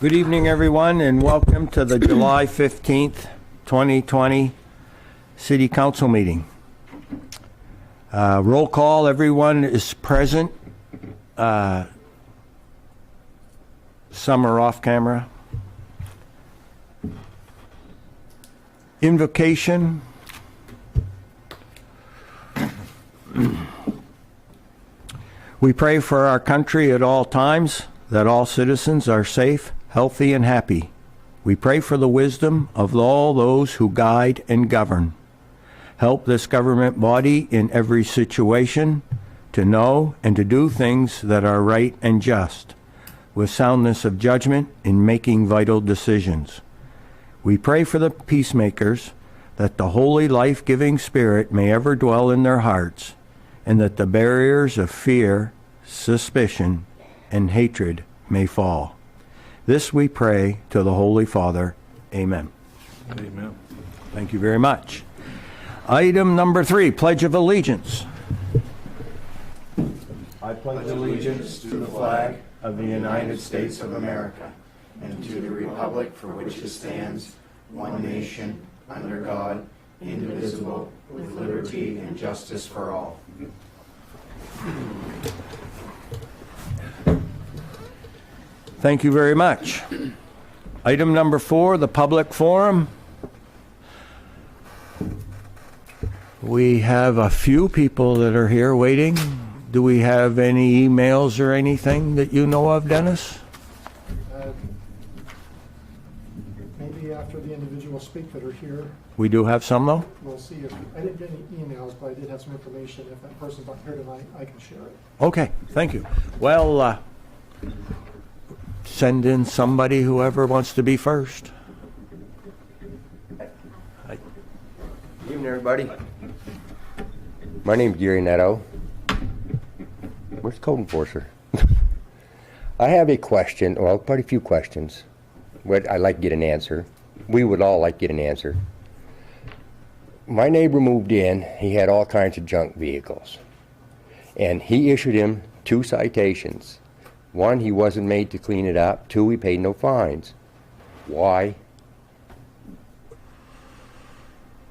Good evening, everyone, and welcome to the July 15th, 2020 City Council meeting. Roll call, everyone is present. Some are off camera. Invocation. We pray for our country at all times, that all citizens are safe, healthy, and happy. We pray for the wisdom of all those who guide and govern. Help this government body in every situation to know and to do things that are right and just, with soundness of judgment in making vital decisions. We pray for the peacemakers, that the holy life-giving spirit may ever dwell in their hearts, and that the barriers of fear, suspicion, and hatred may fall. This we pray to the Holy Father. Amen. Amen. Thank you very much. Item number 3, Pledge of Allegiance. I pledge allegiance to the flag of the United States of America and to the republic for which it stands, one nation, under God, indivisible, with liberty and justice for all. Thank you very much. Item number 4, the public forum. We have a few people that are here waiting. Do we have any emails or anything that you know of, Dennis? Maybe after the individuals speak that are here, We do have some, though? we'll see if, I didn't get any emails, but I did have some information. If that person's not here tonight, I can share it. Okay, thank you. Well, send in somebody, whoever wants to be first. Good evening, everybody. My name's Gary Netto. Where's the code enforcer? I have a question, well, quite a few questions. I'd like to get an answer. We would all like to get an answer. My neighbor moved in. He had all kinds of junk vehicles. And he issued him 2 citations. 1, he wasn't made to clean it up. 2, he paid no fines. Why?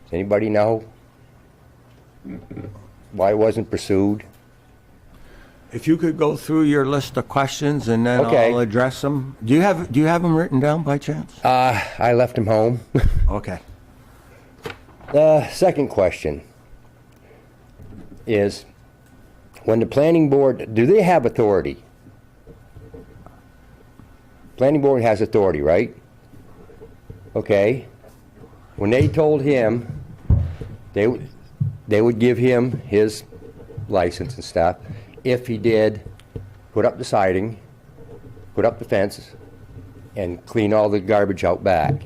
Does anybody know why it wasn't pursued? If you could go through your list of questions and then Okay. I'll address them. Do you have them written down by chance? I left him home. Okay. The second question is, when the planning board, do they have authority? Planning board has authority, right? Okay. When they told him they would give him his license and stuff if he did put up the siding, put up the fence, and clean all the garbage out back,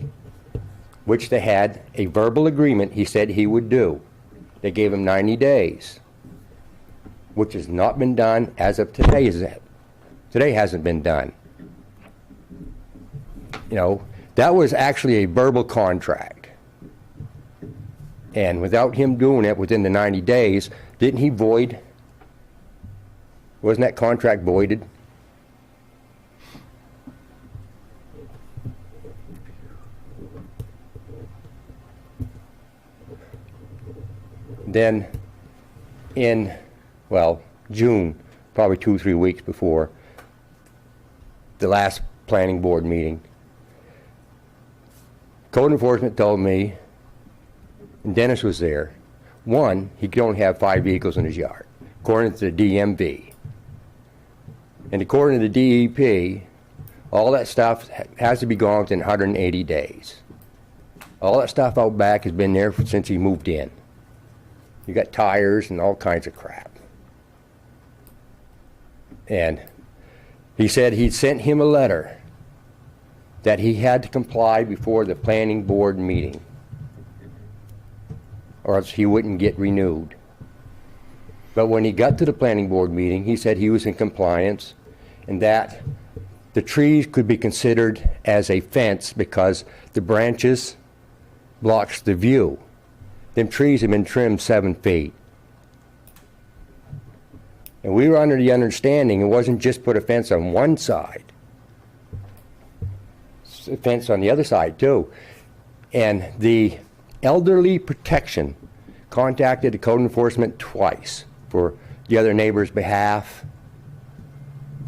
which they had a verbal agreement he said he would do. They gave him 90 days, which has not been done as of today. Today hasn't been done. You know, that was actually a verbal contract. And without him doing it within the 90 days, didn't he void? Wasn't that contract voided? Then in, well, June, probably 2 or 3 weeks before the last planning board meeting, code enforcement told me, and Dennis was there, 1, he could only have 5 vehicles in his yard, according to the DMV. And according to the DEP, all that stuff has to be gone within 180 days. All that stuff out back has been there since he moved in. You got tires and all kinds of crap. And he said he'd sent him a letter that he had to comply before the planning board meeting, or else he wouldn't get renewed. But when he got to the planning board meeting, he said he was in compliance and that the trees could be considered as a fence because the branches blocks the view. Them trees have been trimmed 7 feet. And we were under the understanding it wasn't just put a fence on one side. fence on the other side too. And the elderly protection contacted the code enforcement twice for the other neighbor's behalf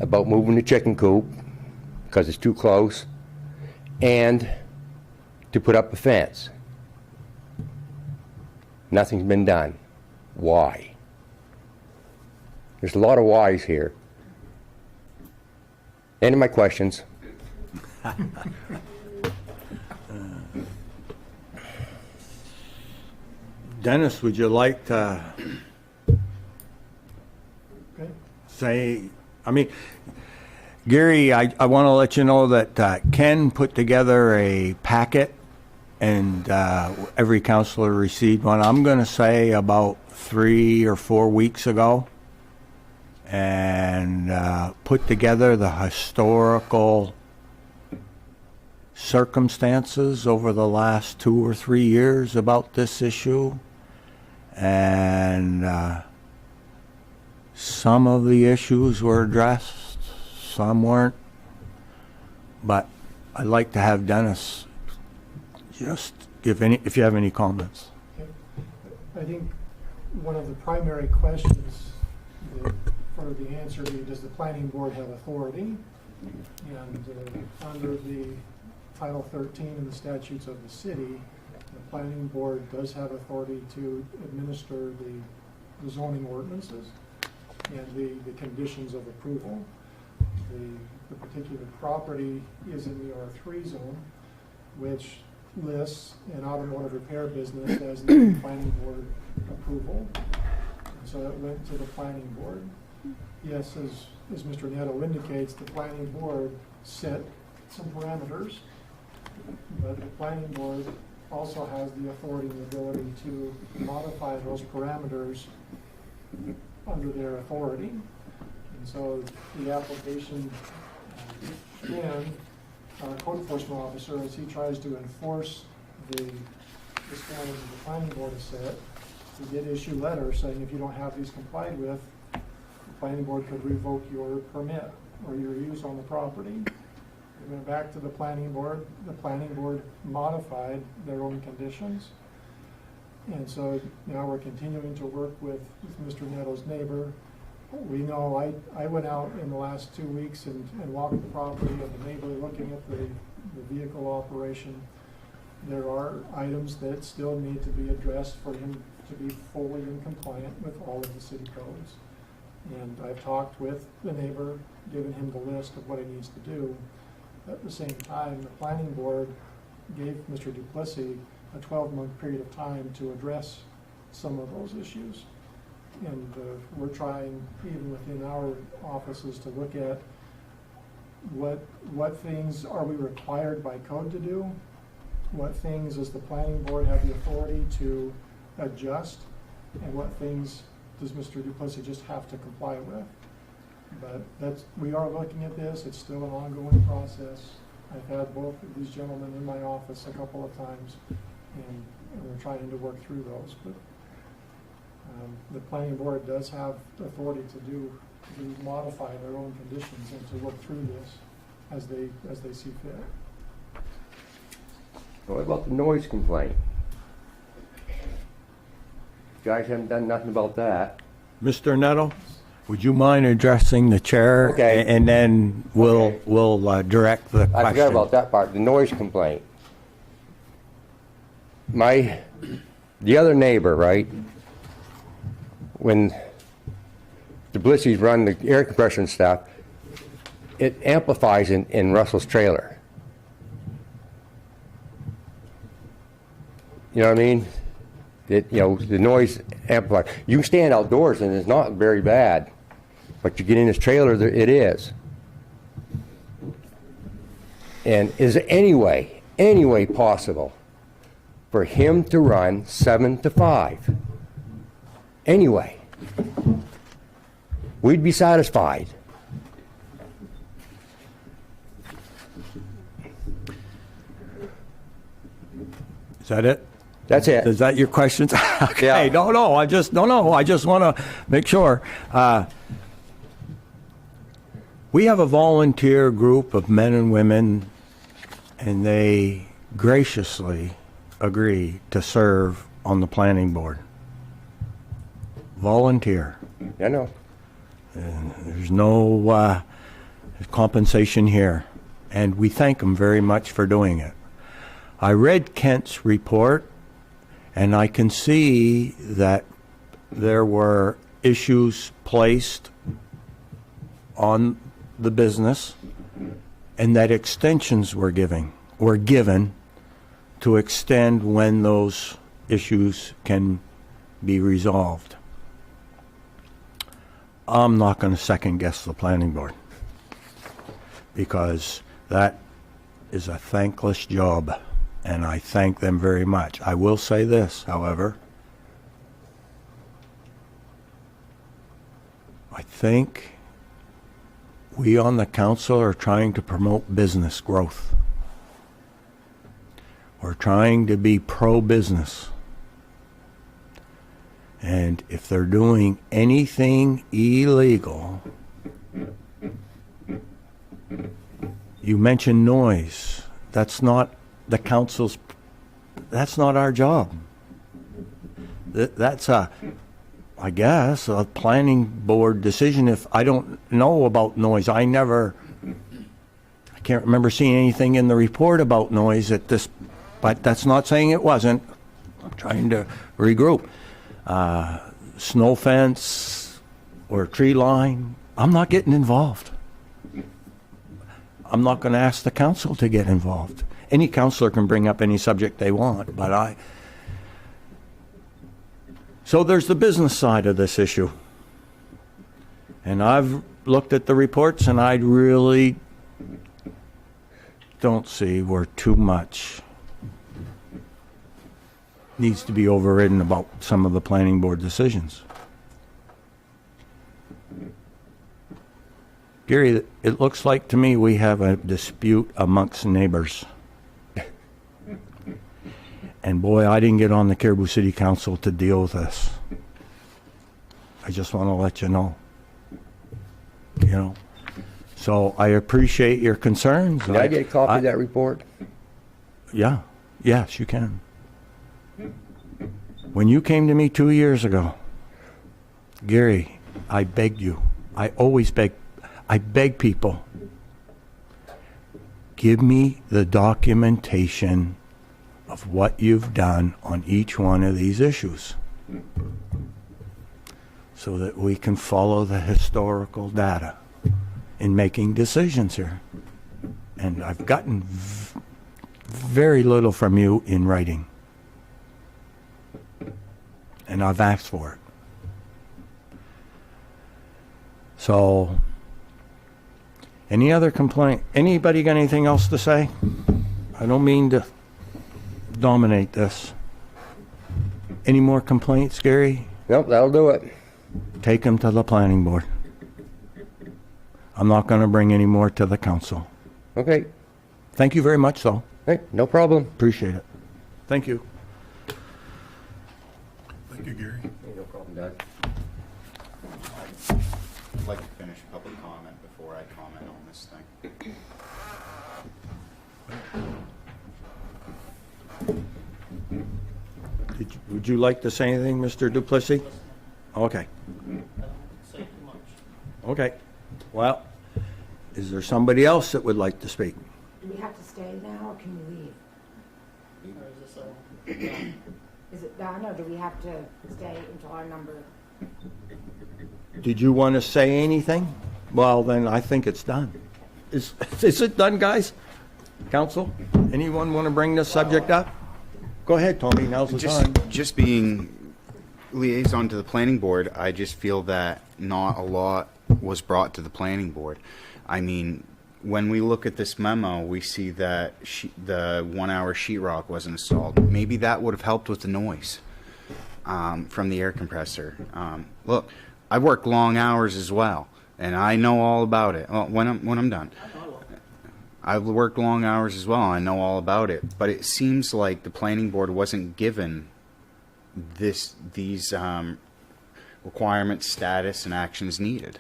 about moving the chicken coop because it's too close, and to put up a fence. Nothing's been done. Why? There's a lot of whys here. End of my questions. Dennis, would you like to Okay. say, I mean, Gary, I want to let you know that Ken put together a packet, and every counselor received one. I'm going to say about 3 or 4 weeks ago, and put together the historical circumstances over the last 2 or 3 years about this issue. And some of the issues were addressed, some weren't. But I'd like to have Dennis just give any, if you have any comments. I think one of the primary questions for the answer to, does the planning board have authority? And under the Title 13 in the statutes of the city, the planning board does have authority to administer the zoning ordinances and the conditions of approval. The particular property is in the R3 zone, which lists an automotive repair business as the planning board approval. And so it went to the planning board. Yes, as Mr. Netto indicates, the planning board set some parameters, but the planning board also has the authority and ability to modify those parameters under their authority. And so the application and our code enforcement officer, as he tries to enforce the standards that the planning board has set, he did issue letters saying if you don't have these complied with, the planning board could revoke your permit or your use on the property. We went back to the planning board. The planning board modified their own conditions. And so now we're continuing to work with Mr. Netto's neighbor. We know I went out in the last 2 weeks and walked the property of the neighbor looking at the vehicle operation. There are items that still need to be addressed for him to be fully in compliant with all of the city codes. And I've talked with the neighbor, given him the list of what he needs to do. At the same time, the planning board gave Mr. Duplessis a 12-month period of time to address some of those issues. And we're trying, even within our offices, to look at what things are we required by code to do, what things does the planning board have the authority to adjust, and what things does Mr. Duplessis just have to comply with. But we are looking at this. It's still an ongoing process. I've had both of these gentlemen in my office a couple of times, and we're trying to work through those. But the planning board does have authority to modify their own conditions and to work through this as they see fit. What about the noise complaint? You guys haven't done nothing about that. Mr. Netto, would you mind addressing the chair? Okay. And then we'll direct the question. I forgot about that part, the noise complaint. The other neighbor, right? When the Blissies run the air compression stuff, it amplifies in Russell's trailer. You know what I mean? The noise amplifies. You can stand outdoors and it's not very bad, but you get in his trailer, it is. And is there any way possible for him to run 7 to 5? Anyway, we'd be satisfied. Is that it? That's it. Is that your questions? Okay. Yeah. No. I just want to make sure. We have a volunteer group of men and women and they graciously agree to serve on the planning board. Volunteer. I know. There's no compensation here, and we thank them very much for doing it. I read Kent's report, and I can see that there were issues placed on the business, and that extensions were given to extend when those issues can be resolved. I'm not going to second guess the planning board, because that is a thankless job, and I thank them very much. I will say this, however. I think we on the council are trying to promote business growth. We're trying to be pro-business. And if they're doing anything illegal, you mentioned noise. That's not the council's, that's not our job. That's I guess, a planning board decision. If I don't know about noise, I can't remember seeing anything in the report about noise at this, but that's not saying it wasn't. I'm trying to regroup. Snow fence or tree line, I'm not getting involved. I'm not going to ask the council to get involved. Any councilor can bring up any subject they want, but So there's the business side of this issue. And I've looked at the reports, and I really don't see where too much needs to be overridden about some of the planning board decisions. Gary, it looks like to me we have a dispute amongst neighbors. And boy, I didn't get on the Caribou City Council to deal with this. I just want to let you know. You know. So I appreciate your concerns. Can I get a copy of that report? Yeah. Yes, you can. When you came to me 2 years ago, Gary, I begged you. I always beg. I beg people. Give me the documentation of what you've done on each one of these issues, so that we can follow the historical data in making decisions here. And I've gotten very little from you in writing, and I've asked for it. So, any other complaint? Anybody got anything else to say? I don't mean to dominate this. Any more complaints, Gary? Nope, that'll do it. Take them to the planning board. I'm not going to bring any more to the council. Okay. Thank you very much, though. Hey, no problem. Appreciate it. Thank you. Thank you, Gary. No problem, Doug. I'd like to finish public comment before I comment on this thing. Would you like to say anything, Mr. Duplessis? Okay. Say too much. Okay. Well, is there somebody else that would like to speak? Do we have to stay now, or can we leave? Or is this a, Is it done, or do we have to stay until our number? Did you want to say anything? Well, then I think it's done. Is it done, guys? Council? Anyone want to bring this subject up? Go ahead, Tony. Now's the time. Just being liaison to the planning board, I just feel that not a lot was brought to the planning board. I mean, when we look at this memo, we see that the 1 hour sheetrock wasn't installed. Maybe that would have helped with the noise from the air compressor. Look, I work long hours as well, and I know all about it. Well, when I'm done. I've worked long hours as well. I know all about it, but it seems like the planning board wasn't given these requirements, status, and actions needed.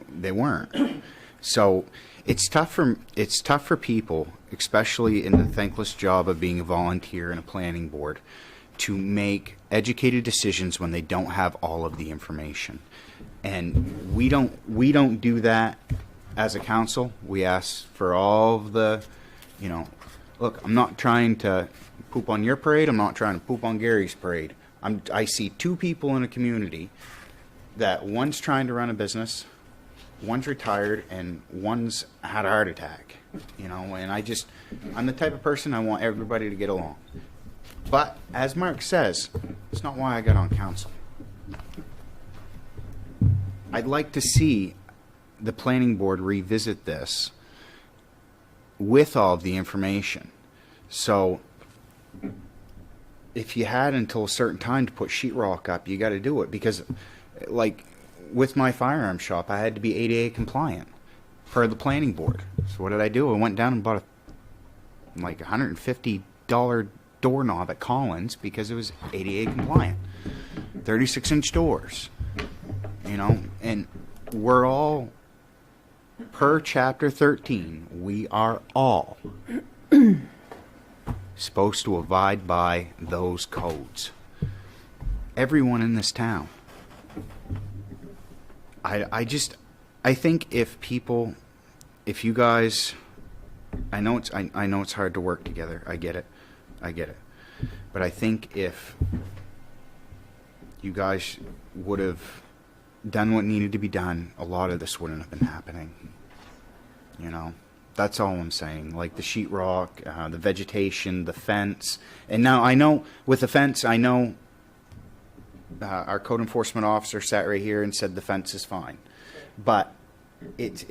They weren't. So it's tough for people, especially in the thankless job of being a volunteer in a planning board, to make educated decisions when they don't have all of the information. And we don't do that as a council. We ask for all of the, look, I'm not trying to poop on your parade. I'm not trying to poop on Gary's parade. I see two people in a community that one's trying to run a business, one's retired, and one's had a heart attack. And I'm the type of person I want everybody to get along. But as Mark says, it's not why I got on council. I'd like to see the planning board revisit this with all of the information. So if you had until a certain time to put sheetrock up, you got to do it, because like with my firearm shop, I had to be ADA compliant per the planning board. So what did I do? I went down and bought a $150 doorknob at Collins because it was ADA compliant. 36-inch doors. And we're all, per chapter 13, we are all supposed to abide by those codes. Everyone in this town. I think if you guys, I know it's hard to work together. I get it. But I think if you guys would have done what needed to be done, a lot of this wouldn't have been happening. That's all I'm saying. Like the sheetrock, the vegetation, the fence. And now I know with the fence, our code enforcement officer sat right here and said the fence is fine, but it's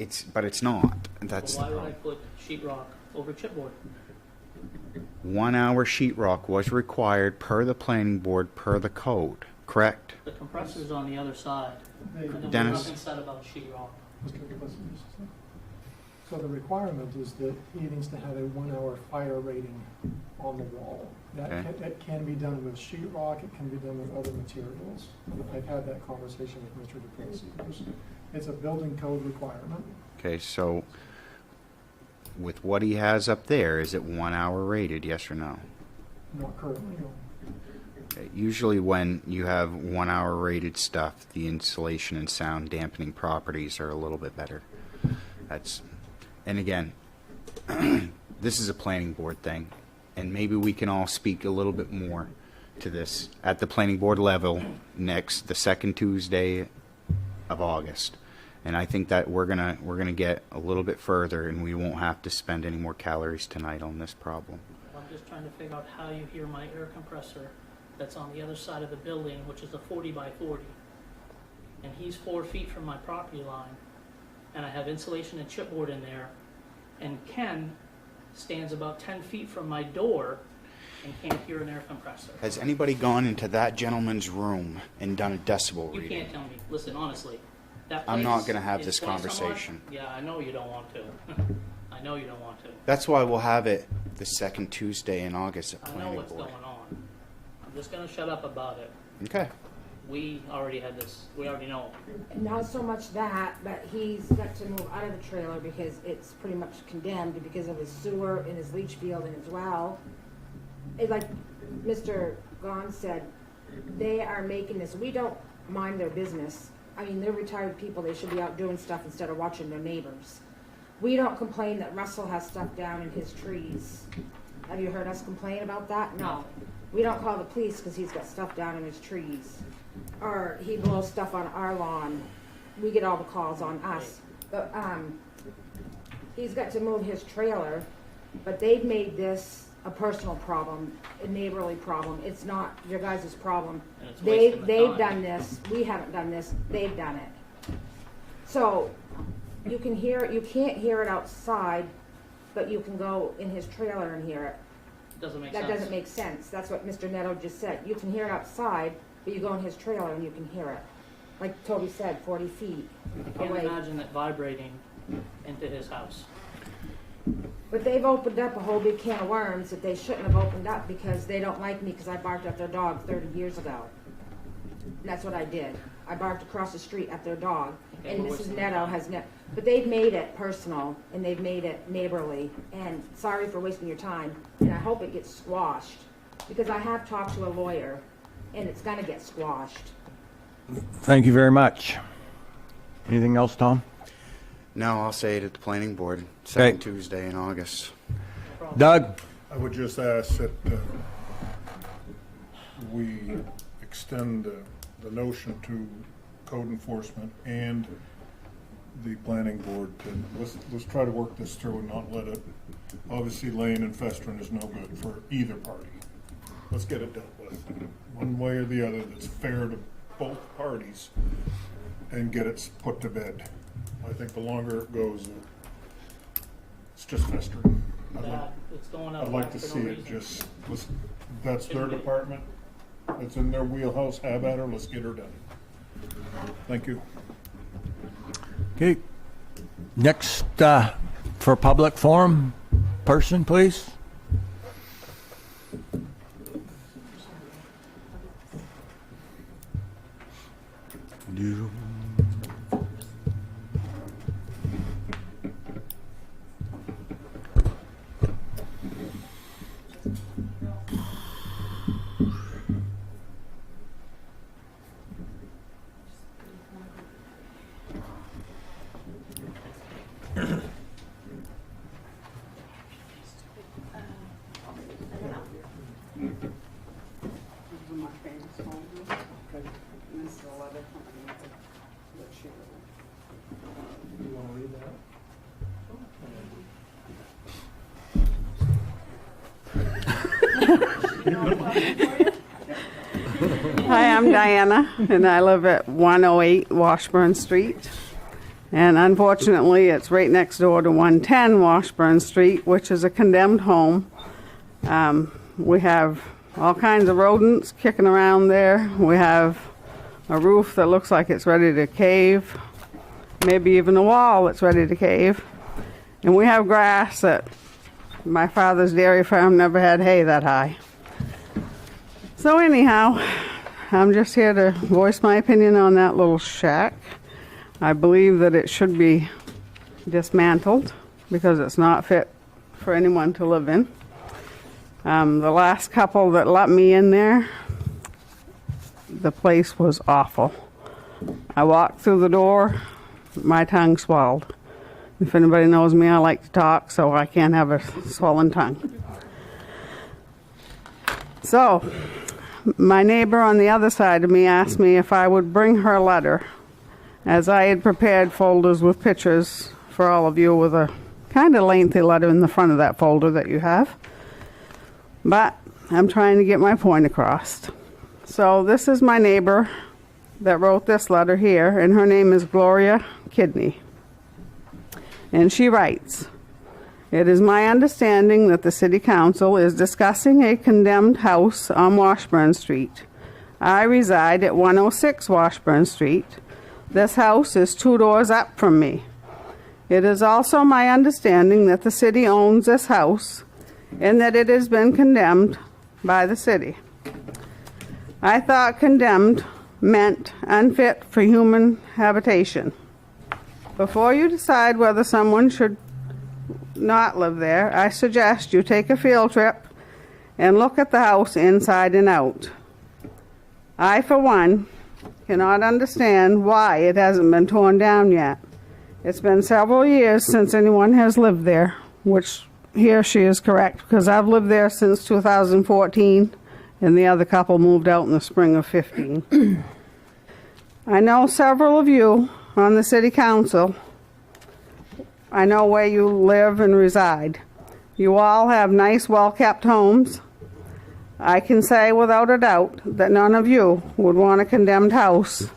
not. That's Why would I put sheetrock over chipboard? 1 hour sheetrock was required per the planning board, per the code, correct? The compressor's on the other side. They- And there was Dennis? nothing said about sheetrock. So the requirement is that he needs to have a 1 hour fire rating on the wall. Okay. That can be done with sheetrock, it can be done with other materials. I've had that conversation with Mr. DePlacy. It's a building code requirement. Okay, so with what he has up there, is it 1 hour rated, yes or no? Not currently, no. Okay, usually when you have 1 hour rated stuff, the insulation and sound dampening properties are a little bit better. And again, this is a planning board thing, and maybe we can all speak a little bit more to this at the planning board level the second Tuesday of August. And I think that we're gonna get a little bit further, and we won't have to spend any more calories tonight on this problem. I'm just trying to figure out how you hear my air compressor that's on the other side of the building, which is a 40 by 40. And he's 4 feet from my property line. And I have insulation and chipboard in there. And Ken stands about 10 feet from my door and can't hear an air compressor. Has anybody gone into that gentleman's room and done a decibel You reading? can't tell me. Listen, honestly. That I'm place not going to have is this 20 some odd. conversation. Yeah, I know you don't want to. I know you don't want to. That's why we'll have it the second Tuesday in August at I know planning what's board. going on. I'm just gonna shut up about it. Okay. We already had this, we already know. Not so much that, but he's got to move out of the trailer because it's pretty much condemned because of his sewer and his leach field and his well. It's like Mr. Gahn said, they are making this, we don't mind their business. I mean, they're retired people, they should be out doing stuff instead of watching their neighbors. We don't complain that Russell has stuff down in his trees. Have you heard us complain about that? No. We don't call the police because he's got stuff down in his trees. Or he blows stuff on our lawn. We get all the calls on us. But he's got to move his trailer, but they've made this a personal problem, a neighborly problem. It's not your guys' problem. And it's wasting the They've time. done this. We haven't done this. They've done it. So you can hear it. You can't hear it outside, but you can go in his trailer and hear it. Doesn't make That sense. doesn't make sense. That's what Mr. Neto just said. You can hear it outside, but you go in his trailer and you can hear it. Like Toby said, 40 feet I can't away. imagine it vibrating into his house. But they've opened up a whole big can of worms that they shouldn't have opened up because they don't like me because I barked at their dog 30 years ago. And that's what I did. I barked across the street at their dog, Okay, and but Mrs. what's the Neto has but they've made it personal, and they've made it neighborly, and sorry for wasting your time, and I hope it gets squashed, because I have talked to a lawyer, and it's gonna get squashed. Thank you very much. Anything else, Tom? No, I'll say it at the planning board, second Okay. Tuesday in August. Doug? I would just ask that we extend the notion to code enforcement and the planning board to, let's try to work this through and not let it, obviously laying and festering is no good for either party. Let's get it dealt with, one way or the other, that's fair to both parties, and get it put to bed. I think the longer it goes, it's just festering. It's going out I'd like back to for see no it reason. that's their department, it's in their wheelhouse, have at her, let's get her done. Thank you. Okay. Next, for public forum person, please. My famous folder. And this is a letter from that she wrote. You wanna read that? Hi, I'm Diana, and I live at 108 Washburn Street. And unfortunately, it's right next door to 110 Washburn Street, which is a condemned home. We have all kinds of rodents kicking around there. We have a roof that looks like it's ready to cave, maybe even a wall that's ready to cave. And we have grass that my father's dairy farm never had hay that high. So anyhow, I'm just here to voice my opinion on that little shack. I believe that it should be dismantled because it's not fit for anyone to live in. The last couple that let me in there, the place was awful. I walked through the door, my tongue swelled. If anybody knows me, I like to talk, so I can't have a swollen tongue. So, my neighbor on the other side of me asked me if I would bring her letter, as I had prepared folders with pictures for all of you with a kind of lengthy letter in the front of that folder that you have. But I'm trying to get my point across. So this is my neighbor that wrote this letter here, and her name is Gloria Kidney. And she writes, "It is my understanding that the City Council is discussing a condemned house on Washburn Street. I reside at 106 Washburn Street. This house is 2 doors up from me. It is also my understanding that the city owns this house and that it has been condemned by the city. I thought condemned meant unfit for human habitation. Before you decide whether someone should not live there, I suggest you take a field trip and look at the house inside and out. I, for one, cannot understand why it hasn't been torn down yet. It's been several years since anyone has lived there, which here she is correct, because I've lived there since 2014, and the other couple moved out in the spring of 15. I know several of you on the City Council. I know where you live and reside. You all have nice, well-kept homes. I can say without a doubt that none of you would want a condemned house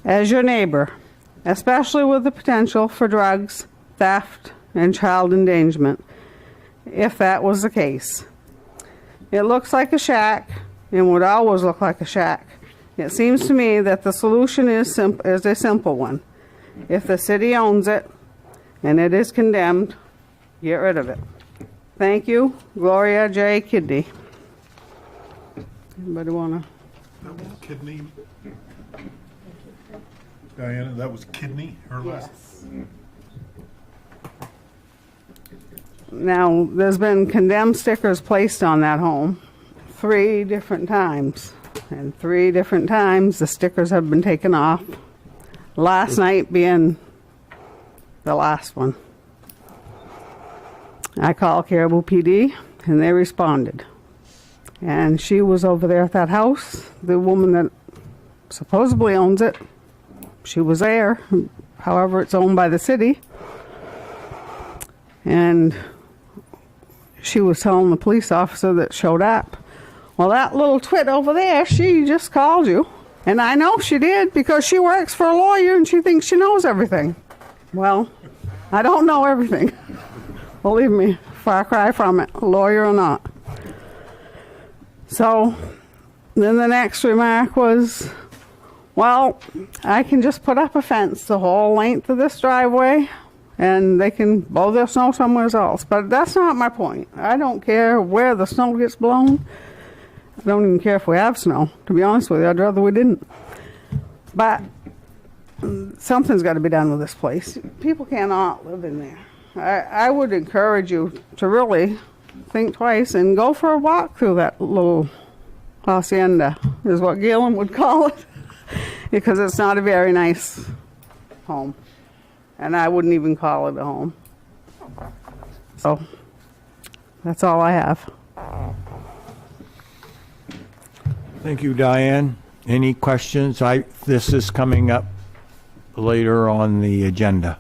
as your neighbor, especially with the potential for drugs, theft, and child endangerment, if that was the case. It looks like a shack and would always look like a shack. It seems to me that the solution is a simple one. If the city owns it and it is condemned, get rid of it. Thank you, Gloria J. Kidney. Anybody want to That was Kidney. Diana, that was Kidney, her last. Yes. Now, there's been condemned stickers placed on that home 3 different times. And 3 different times the stickers have been taken off. Last night being the last one. I called Caribou PD and they responded. And she was over there at that house, the woman that supposedly owns it. She was there. However, it's owned by the city. And she was telling the police officer that showed up, well, that little twit over there, she just called you. And I know she did because she works for a lawyer and she thinks she knows everything. Well, I don't know everything. Believe me, far cry from it, lawyer or not. So then the next remark was, well, I can just put up a fence the whole length of this driveway and they can blow their snow somewhere else. But that's not my point. I don't care where the snow gets blown. I don't even care if we have snow, to be honest with you. I'd rather we didn't. But something's got to be done with this place. People cannot live in there. I would encourage you to really think twice and go for a walk through that little hacienda, is what Galen would call it, because it's not a very nice home. And I wouldn't even call it a home. So that's all I have. Thank you, Diane. Any questions? This is coming up later on the agenda.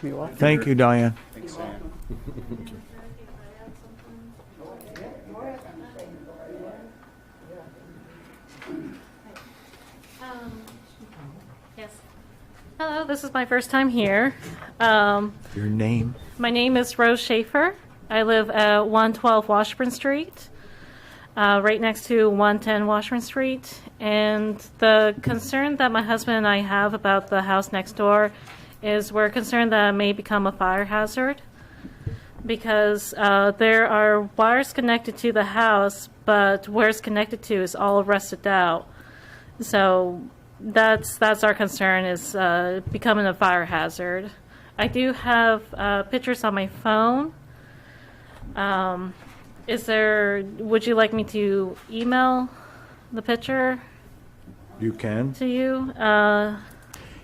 You welcome. Thank you, Diane. Thanks, Sam. Yes. Hello, this is my first time here. Your name? My name is Rose Schaefer. I live at 112 Washburn Street, right next to 110 Washburn Street. And the concern that my husband and I have about the house next door is we're concerned that it may become a fire hazard because there are wires connected to the house, but where it's connected to is all rusted out. So that's our concern, is becoming a fire hazard. I do have pictures on my phone. Would you like me to email the picture You can. to you?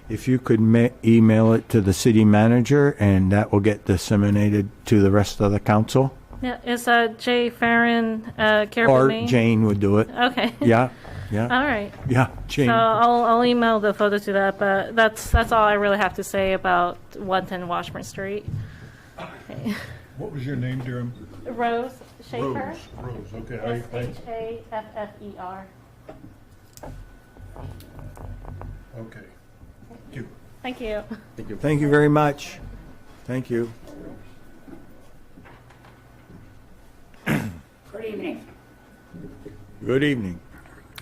If you could email it to the city manager, and that will get disseminated to the rest of the council. Yeah, is Jay Farron Caribou, Or Maine? Jane would do it. Okay. Yeah, yeah, All right. yeah, Jane. So I'll email the photo to that, but that's all I really have to say about 110 Washburn Street. Okay. What was your name, dear? Rose Schaefer. Rose, okay. Schaeffer. Okay. Thank you. Thank you. Thank you very much. Thank you. Good evening. Good evening.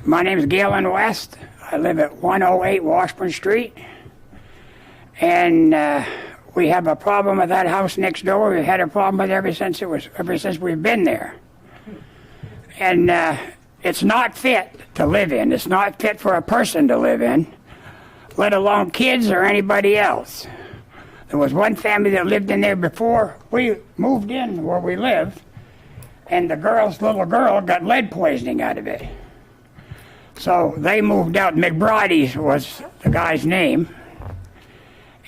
My name is Galen West. I live at 108 Washburn Street. And we have a problem with that house next door. We've had a problem with it ever since we've been there. And it's not fit to live in. It's not fit for a person to live in, let alone kids or anybody else. There was one family that lived in there before we moved in where we lived, and the little girl got lead poisoning out of it. So they moved out. McBride's was the guy's name.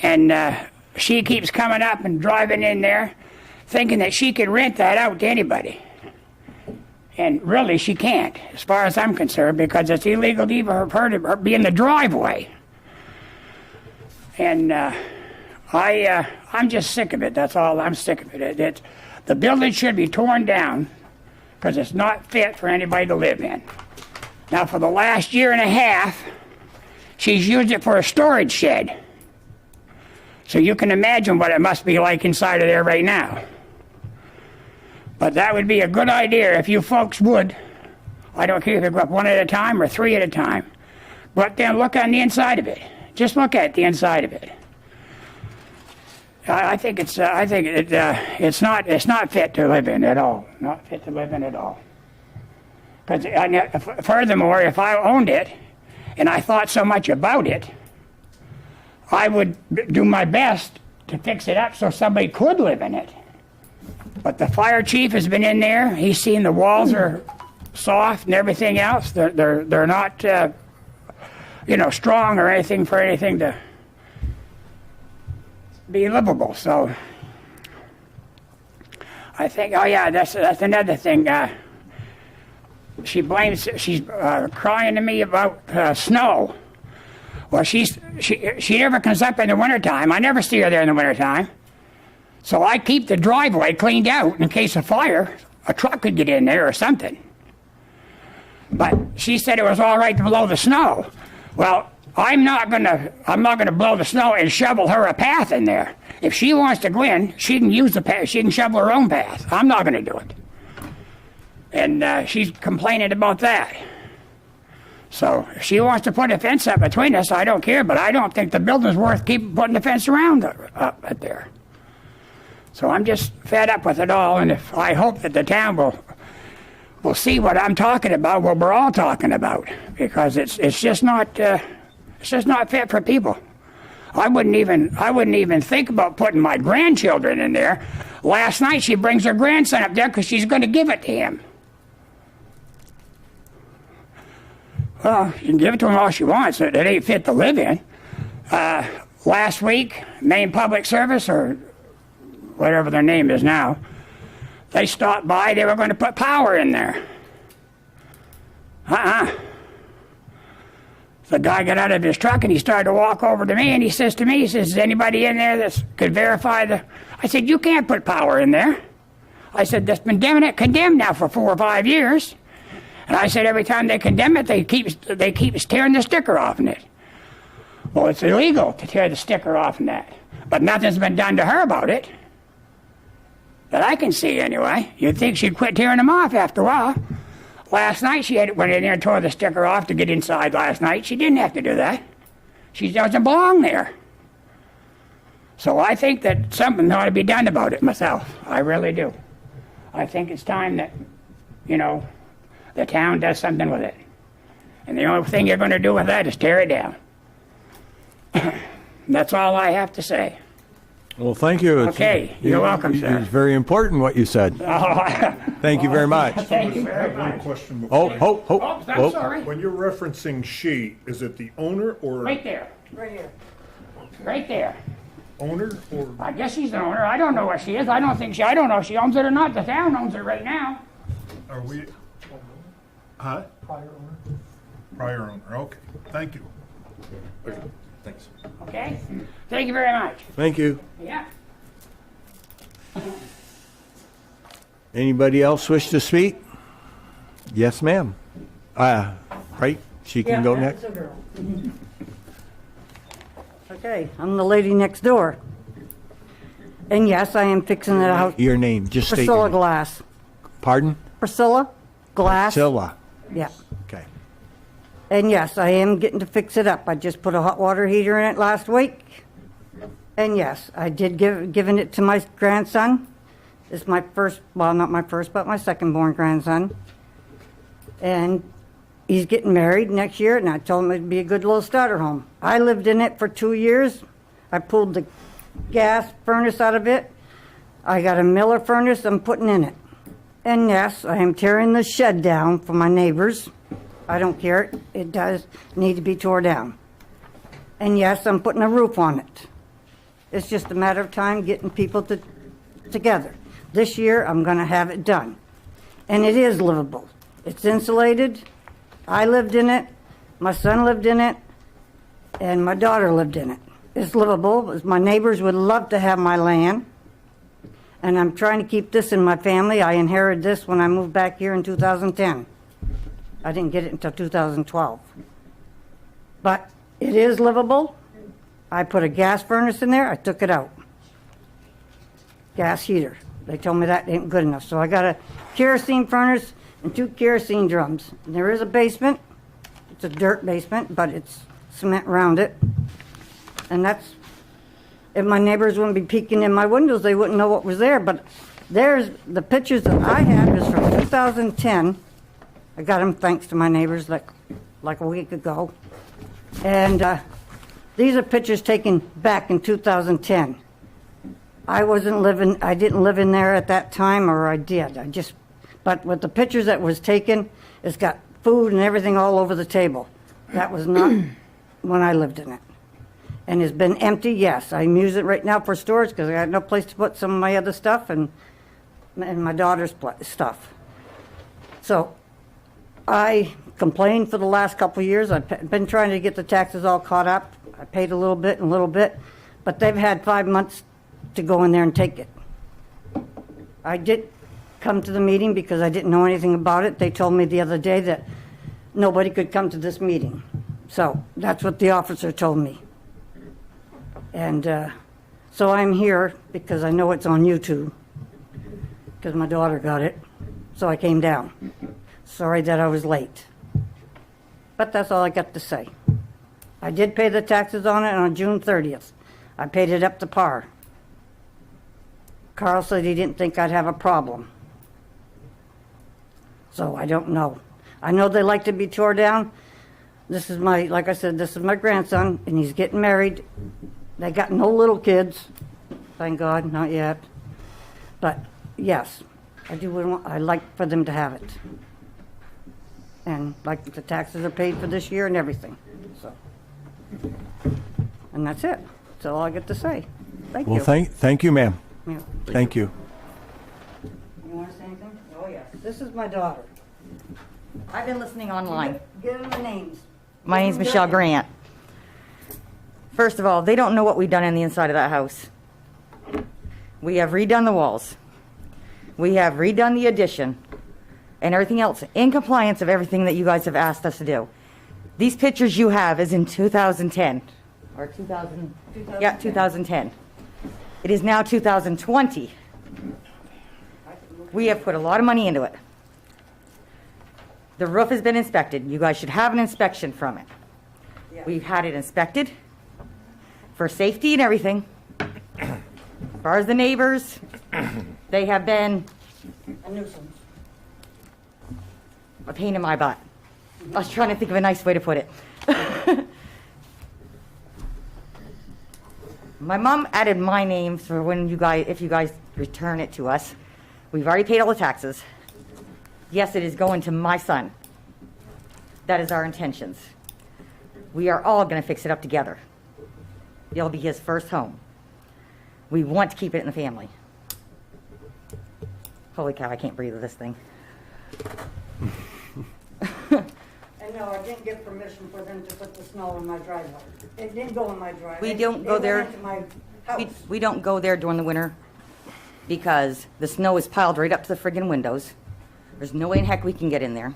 And she keeps coming up and driving in there thinking that she could rent that out to anybody. And really, she can't, as far as I'm concerned, because it's illegal to even have her be in the driveway. And I'm just sick of it. That's all. I'm sick of it. The building should be torn down because it's not fit for anybody to live in. Now, for the last year and a half, she's used it for a storage shed. So you can imagine what it must be like inside of there right now. But that would be a good idea if you folks would. I don't care if you go up one at a time or three at a time. But then look on the inside of it. Just look at the inside of it. I think it's not fit to live in at all. Not fit to live in at all. Furthermore, if I owned it and I thought so much about it, I would do my best to fix it up so somebody could live in it. But the fire chief has been in there. He's seen the walls are soft and everything else. They're not, strong or anything for anything to be livable. So I think, oh yeah, that's another thing. She's crying to me about snow. Well, she never comes up in the wintertime. I never see her there in the wintertime. So I keep the driveway cleaned out in case of fire. A truck could get in there or something. But she said it was all right to blow the snow. Well, I'm not gonna blow the snow and shovel her a path in there. If she wants to go in, she can use the path. She can shovel her own path. I'm not gonna do it. And she's complaining about that. So if she wants to put a fence up between us, I don't care. But I don't think the building's worth keep putting the fence around up there. So I'm just fed up with it all, and I hope that the town will see what I'm talking about, what we're all talking about, because it's just not fit for people. I wouldn't even think about putting my grandchildren in there. Last night she brings her grandson up there because she's going to give it to him. Well, you can give it to him all she wants. It ain't fit to live in. Last week, Maine Public Service, or whatever their name is now, they stopped by. They were going to put power in there. The guy got out of his truck and he started to walk over to me, and he says to me, is anybody in there that could verify the... I said, you can't put power in there. I said, that's been condemned now for 4 or 5 years. And I said, every time they condemn it, they keep tearing the sticker off in it. Well, it's illegal to tear the sticker off in that. But nothing's been done to her about it. That I can see anyway. You'd think she'd quit tearing them off after a while. Last night she went in there and tore the sticker off to get inside last night. She didn't have to do that. She doesn't belong there. So I think that something ought to be done about it myself. I really do. I think it's time that, the town does something with it. And the only thing you're going to do with that is tear it down. That's all I have to say. Well, thank you. Okay, you're welcome, sir. It's very important what you said. Thank you very much. Thank you I very have one much. question before. Oh, I'm sorry. When you're referencing she, is it the owner or? Right there. Right here. Right there. Owner or? I guess she's the owner. I don't know what she is. I don't know if she owns it or not. The town owns it right now. Are we? Huh? Prior owner. Prior owner, okay, thank you. Thanks. Okay? Thank you very much. Thank you. Yeah. Anybody else wish to speak? Yes, ma'am. Right? She can go next. That's a girl. Okay, I'm the lady next door. And yes, I am fixing the house. Your name, just state Priscilla your name. Glass. Pardon? Priscilla Glass. Silla. Yeah. Okay. And yes, I am getting to fix it up. I just put a hot water heater in it last week. And yes, I did given it to my grandson. It's my first, well, not my first, but my second born grandson. And he's getting married next year, and I told him it'd be a good little starter home. I lived in it for 2 years. I pulled the gas furnace out of it. I got a Miller furnace I'm putting in it. And yes, I am tearing the shed down for my neighbors. I don't care. It does need to be tore down. And yes, I'm putting a roof on it. It's just a matter of time getting people together. This year, I'm going to have it done. And it is livable. It's insulated. I lived in it. My son lived in it. And my daughter lived in it. It's livable. My neighbors would love to have my land. And I'm trying to keep this in my family. I inherited this when I moved back here in 2010. I didn't get it until 2012. But it is livable. I put a gas furnace in there. I took it out. Gas heater. They told me that ain't good enough. So I got a kerosene furnace and 2 kerosene drums. And there is a basement. It's a dirt basement, but it's cement around it. And that's, if my neighbors wouldn't be peeking in my windows, they wouldn't know what was there. But there's the pictures that I have is from 2010. I got them thanks to my neighbors like a week ago. And these are pictures taken back in 2010. I didn't live in there at that time, or I did. But with the pictures that was taken, it's got food and everything all over the table. That was not when I lived in it. And it's been empty, yes. I use it right now for storage because I got no place to put some of my other stuff and my daughter's stuff. So I complained for the last couple of years. I've been trying to get the taxes all caught up. I paid a little bit and a little bit, but they've had 5 months to go in there and take it. I did come to the meeting because I didn't know anything about it. They told me the other day that nobody could come to this meeting. So that's what the officer told me. And so I'm here because I know it's on YouTube, because my daughter got it. So I came down. Sorry that I was late. But that's all I got to say. I did pay the taxes on it on June 30th. I paid it up to par. Carl said he didn't think I'd have a problem. So I don't know. I know they like to be tore down. This is like I said, this is my grandson, and he's getting married. They got no little kids. Thank God, not yet. But yes, I'd like for them to have it. And like the taxes are paid for this year and everything. So, and that's it. That's all I get to say. Thank you. Well, thank you, ma'am. Yeah. Thank you. You want to say anything? Oh, yes. This is my daughter. I've been listening online. Give them the names. My name's Michelle Grant. First of all, they don't know what we've done on the inside of that house. We have redone the walls. We have redone the addition and everything else in compliance of everything that you guys have asked us to do. These pictures you have is in 2010 or 2000. Yeah, 2010. It is now 2020. We have put a lot of money into it. The roof has been inspected. You guys should have an inspection from it. We've had it inspected for safety and everything. As far as the neighbors, they have been A nuisance. a pain in my butt. I was trying to think of a nice way to put it. My mom added my name for when if you guys return it to us. We've already paid all the taxes. Yes, it is going to my son. That is our intentions. We are all going to fix it up together. It'll be his first home. We want to keep it in the family. Holy cow, I can't breathe with this thing. And no, I didn't get permission for them to put the snow in my driveway. It didn't go in my driveway. We don't go It there. went into my house. We don't go there during the winter because the snow is piled right up to the friggin' windows. There's no way in heck we can get in there.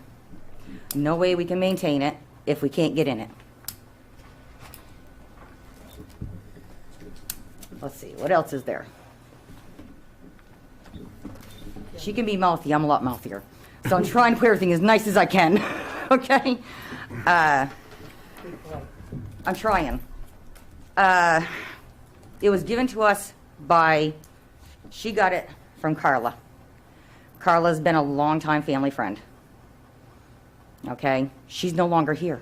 No way we can maintain it if we can't get in it. Let's see, what else is there? She can be mouthy, I'm a lot mouthier. So I'm trying to put everything as nice as I can, okay? I'm trying. It was given to us by, she got it from Carla. Carla's been a longtime family friend. Okay? She's no longer here.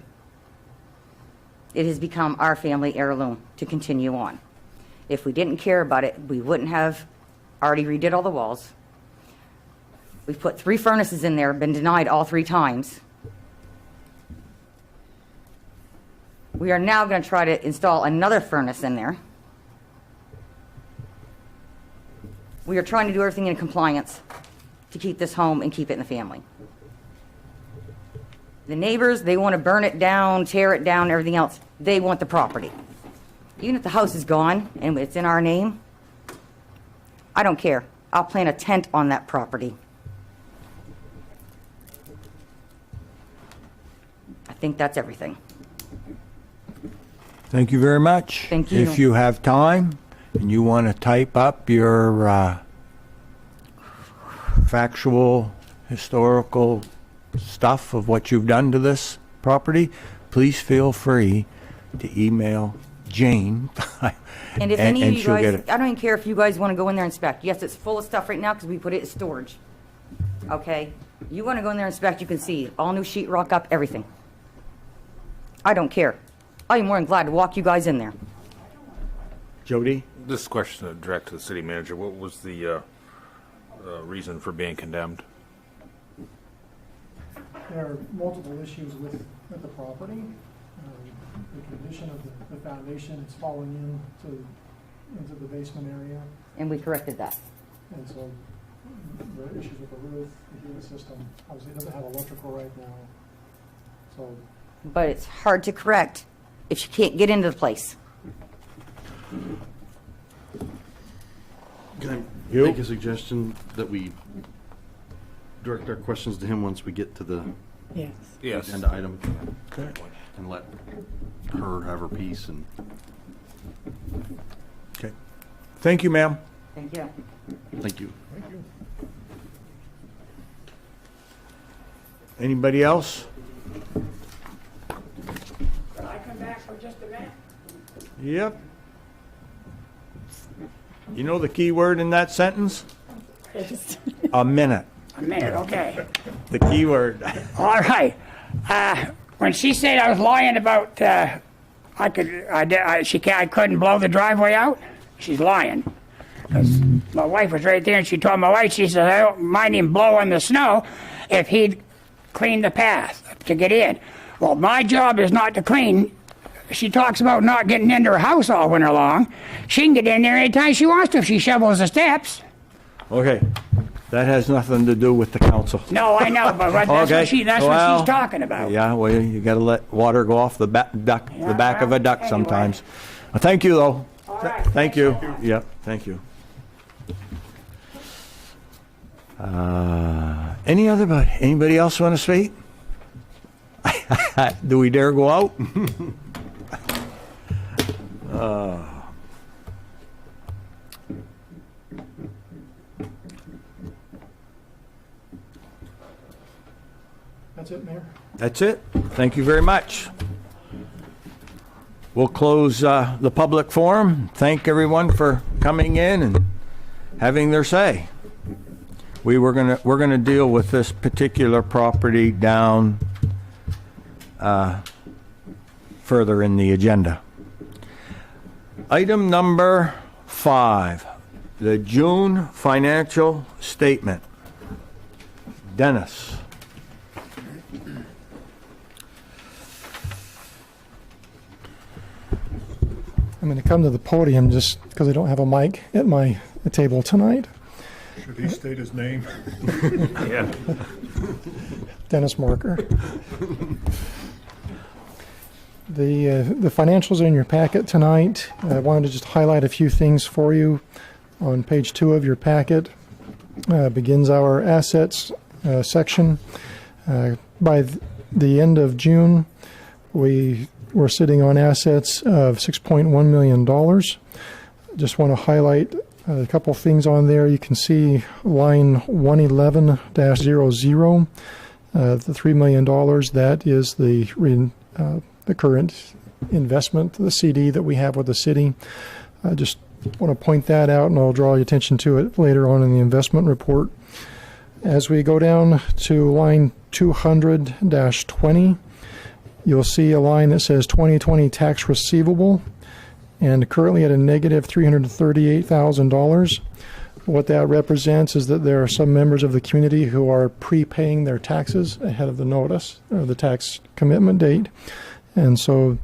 It has become our family heirloom to continue on. If we didn't care about it, we wouldn't have already redid all the walls. We've put 3 furnaces in there, been denied all 3 times. We are now going to try to install another furnace in there. We are trying to do everything in compliance to keep this home and keep it in the family. The neighbors, they want to burn it down, tear it down, everything else. They want the property. Even if the house is gone and it's in our name, I don't care. I'll plant a tent on that property. I think that's everything. Thank you very much. Thank you. If you have time and you want to type up your factual, historical stuff of what you've done to this property, please feel free to email Jane. And if any of you she'll get guys, it. I don't even care if you guys want to go in there and inspect. Yes, it's full of stuff right now because we put it in storage. Okay? You want to go in there and inspect, you can see all new sheetrock up, everything. I don't care. I am more than glad to walk you guys in there. Jody? This question is direct to the city manager. What was the reason for being condemned? There are multiple issues with the property. The condition of the foundation is falling into the basement area, And we corrected that. and so the issues with the roof, the heating system, obviously it doesn't have electrical right now. So But it's hard to correct if you can't get into the place. Can I You? make a suggestion that we direct our questions to him once we get to the Yes. Yes. agenda item? Okay. And let her have her piece and. Okay. Thank you, ma'am. Thank you. Thank you. Anybody else? Can I come back for just a minute? Yep. You know the key word in that sentence? A minute. A minute, okay. The key word. All right. When she said I was lying about I couldn't blow the driveway out, she's lying. 'Cause my wife was right there, and she told my wife, she said, I don't mind him blowing the snow if he'd clean the path to get in. Well, my job is not to clean. She talks about not getting into her house all winter long. She can get in there anytime she wants to if she shovels the steps. Okay. That has nothing to do with the council. No, I know, but that's Okay. what Well, she's talking about. Yeah, well, you got to let water go off the back of a duck anyway. sometimes. Thank you, though. All right, Thank you. Yep, thank you. Anybody else want to speak? Do we dare go out? that's it, Mayor. That's it. Thank you very much. We'll close the public forum. Thank everyone for coming in and having their say. We're gonna deal with this particular property down further in the agenda. Item number 5, the June financial statement. Dennis. I'm going to come to the podium just because I don't have a mic at my table tonight. Should he state his name? Yeah. Dennis Marker. The financials are in your packet tonight. I wanted to just highlight a few things for you. On page 2 of your packet begins our assets section. By the end of June, we were sitting on assets of $6.1 million. Just want to highlight a couple things on there. You can see line 111-00, the $3 million. That is the current investment, the CD that we have with the city. I just want to point that out, and I'll draw your attention to it later on in the investment report. As we go down to line 200-20, you'll see a line that says 2020 tax receivable, and currently at a negative $338,000. What that represents is that there are some members of the community who are prepaying their taxes ahead of the notice, or the tax commitment date. And so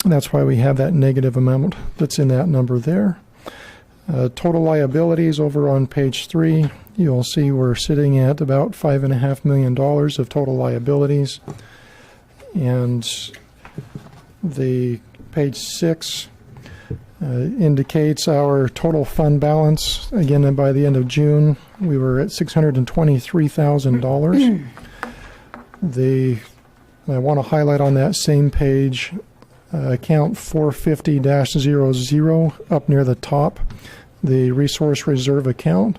that's why we have that negative amount that's in that number there. Total liabilities over on page 3, you'll see we're sitting at about $5.5 million of total liabilities. And the page 6 indicates our total fund balance. Again, by the end of June, we were at $623,000. I want to highlight on that same page account 450-00 up near the top, the resource reserve account.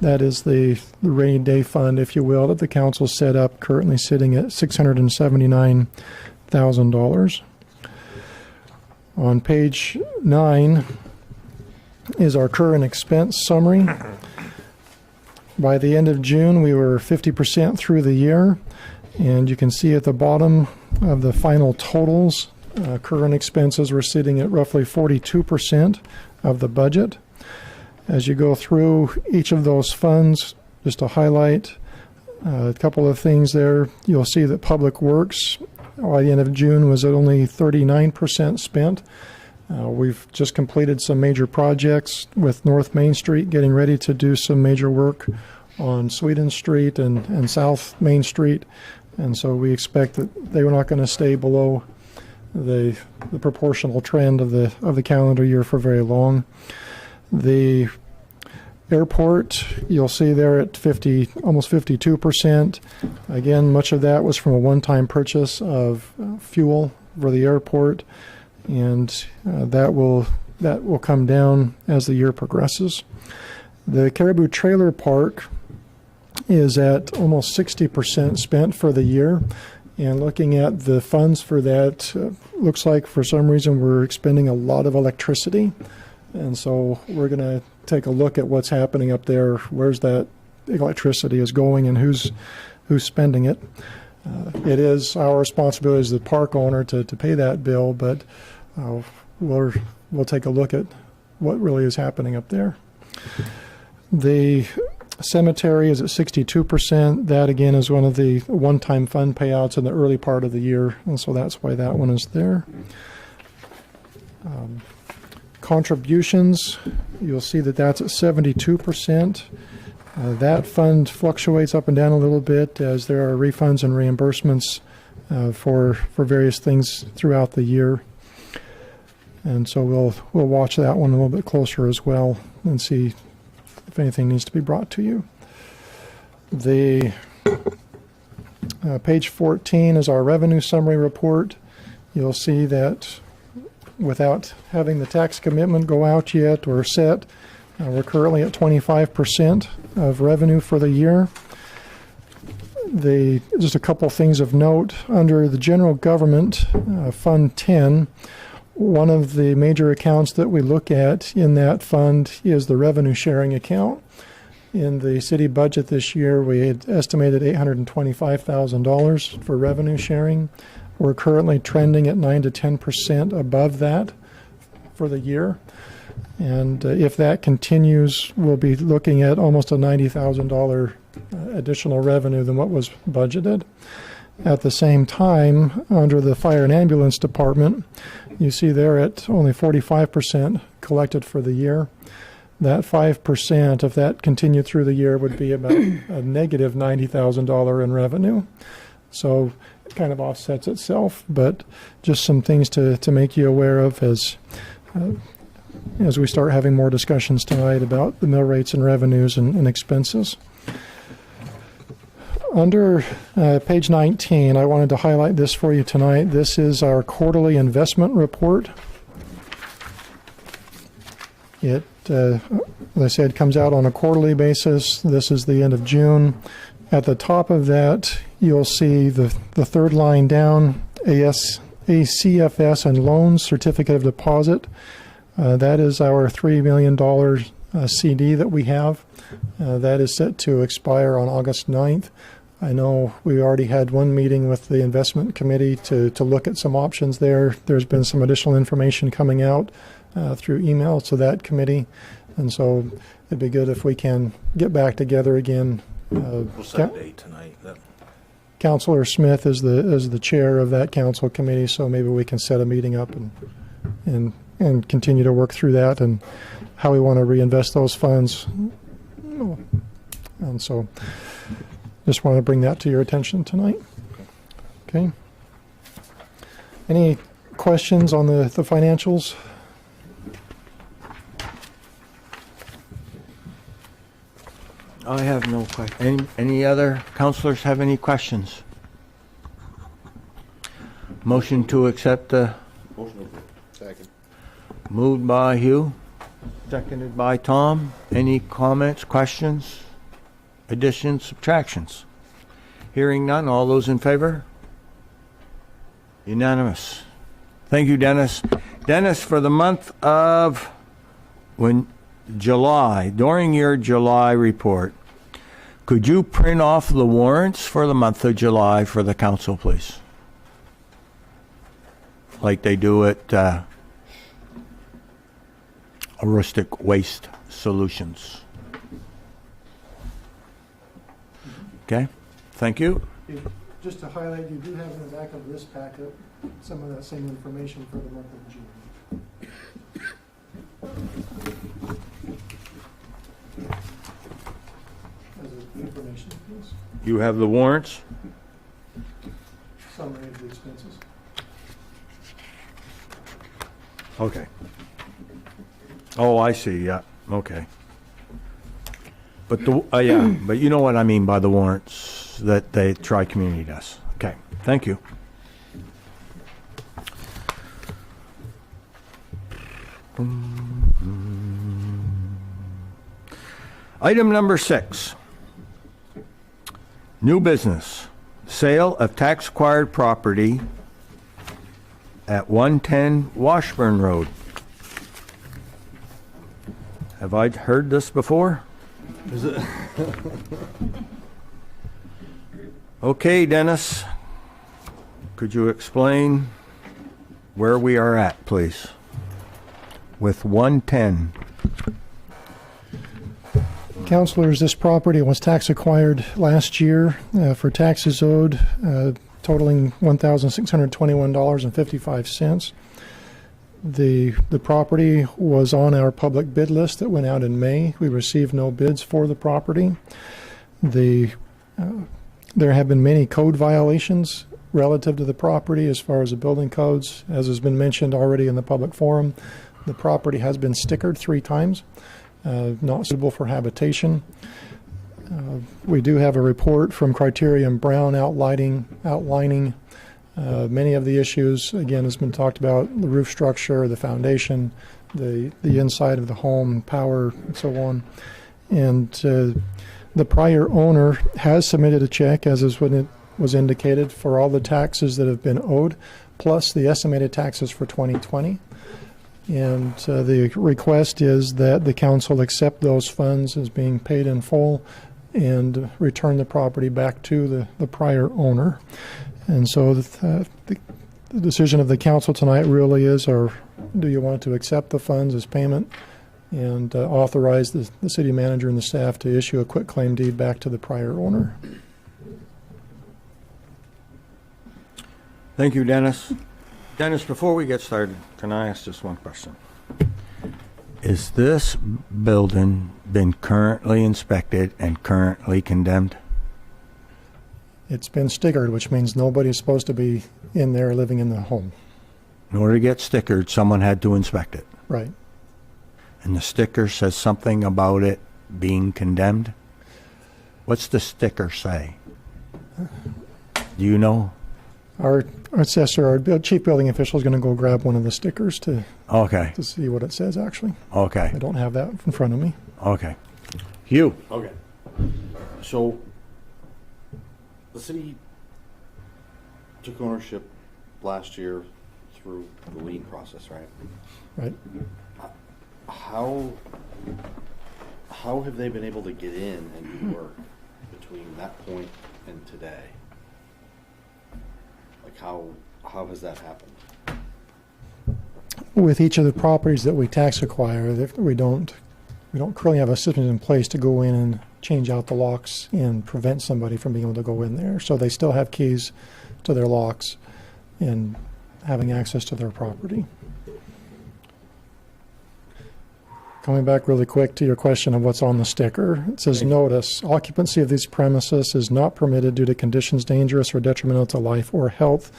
That is the rainy day fund, if you will, that the council set up, currently sitting at $679,000. On page 9 is our current expense summary. By the end of June, we were 50% through the year, and you can see at the bottom of the final totals, current expenses were sitting at roughly 42% of the budget. As you go through each of those funds, just to highlight a couple of things there, you'll see that Public Works by the end of June was at only 39% spent. We've just completed some major projects with North Main Street, getting ready to do some major work on Sweden Street and South Main Street, and so we expect that they were not going to stay below the proportional trend of the calendar year for very long. The airport, you'll see there at almost 52%. Again, much of that was from a one-time purchase of fuel for the airport, and that will come down as the year progresses. The Caribou Trailer Park is at almost 60% spent for the year, and looking at the funds for that, looks like for some reason we're expending a lot of electricity, and so we're going to take a look at what's happening up there, where's that electricity is going and who's spending it. It is our responsibility as the park owner to pay that bill, but we'll take a look at what really is happening up there. The cemetery is at 62%. That again is one of the one-time fund payouts in the early part of the year, and so that's why that one is there. Contributions, you'll see that that's at 72%. That fund fluctuates up and down a little bit as there are refunds and reimbursements for various things throughout the year. And so we'll watch that one a little bit closer as well and see if anything needs to be brought to you. The page 14 is our revenue summary report. You'll see that without having the tax commitment go out yet or set, we're currently at 25% of revenue for the year. Just a couple things of note. Under the general government, Fund 10, one of the major accounts that we look at in that fund is the revenue sharing account. In the city budget this year, we had estimated $825,000 for revenue sharing. We're currently trending at 9 to 10% above that for the year. And if that continues, we'll be looking at almost a $90,000 additional revenue than what was budgeted. At the same time, under the fire and ambulance department, you see they're at only 45% collected for the year. That 5%, if that continued through the year, would be about a negative $90,000 in revenue. So it kind of offsets itself, but just some things to make you aware of as we start having more discussions tonight about the mill rates and revenues and expenses. Under page 19, I wanted to highlight this for you tonight. This is our quarterly investment report. It, as I said, comes out on a quarterly basis. This is the end of June. At the top of that, you'll see the third line down, ACFS and loans, certificate of deposit. That is our $3 million CD that we have. That is set to expire on August 9th. I know we already had one meeting with the investment committee to look at some options there. There's been some additional information coming out through email to that committee. And so it'd be good if we can get back together again. We'll set a date tonight. Councilor Smith is the chair of that council committee, so maybe we can set a meeting up and continue to work through that and how we want to reinvest those funds. And so just want to bring that to your attention tonight. Okay. Any questions on the financials? I have no question. Any other councilors have any questions? Motion to accept the... Second. Moved by Hugh, seconded by Tom. Any comments, questions, additions, subtractions? Hearing none, all those in favor? Unanimous. Thank you, Dennis. Dennis, for the month of July, during your July report, Could you print off the warrants for the month of July for the council, please? Like they do at Rustic Waste Solutions. Okay, thank you. Just to highlight, you do have in the back of this packet some of that same information for the month of June. As an information piece, You have the warrants? summary of the expenses. Okay. Oh, I see, yeah, okay. But but you know what I mean by the warrants that the Tri-Community does. Okay, thank you. Item number 6. New business. Sale of tax-acquired property at 110 Washburn Road. Have I heard this before? Is it? Okay, Dennis, could you explain where we are at, please? With 110. Councilors, this property was tax acquired last year for taxes owed totaling $1,621.55. The property was on our public bid list that went out in May. We received no bids for the property. There have been many code violations relative to the property as far as the building codes. As has been mentioned already in the public forum, the property has been stickered 3 times, not suitable for habitation. We do have a report from Criterion Brown outlining many of the issues. Again, has been talked about: the roof structure, the foundation, the inside of the home, power, and so on. And the prior owner has submitted a check, as is when it was indicated, for all the taxes that have been owed, plus the estimated taxes for 2020. And the request is that the council accept those funds as being paid in full and return the property back to the prior owner. And so the decision of the council tonight really is, or do you want to accept the funds as payment and authorize the city manager and the staff to issue a quitclaim deed back to the prior owner? Thank you, Dennis. Dennis, before we get started, can I ask just one question? Is this building been currently inspected and currently condemned? It's been stickered, which means nobody's supposed to be in there living in the home. In order to get stickered, someone had to inspect it. Right. And the sticker says something about it being condemned? What's the sticker say? Do you know? Our assessor, our chief building official, is going to go grab one of the stickers to see what it says, actually. Okay. I don't have that in front of me. Okay. Hugh. Okay. So the city took ownership last year through the lien process, right? Right. How have they been able to get in and do work between that point and today? Like how has that happened? With each of the properties that we tax acquire, we don't currently have a system in place to go in and change out the locks and prevent somebody from being able to go in there. So they still have keys to their locks and having access to their property. Coming back really quick to your question of what's on the sticker, it says, notice, occupancy of these premises is not permitted due to conditions dangerous or detrimental to life or health.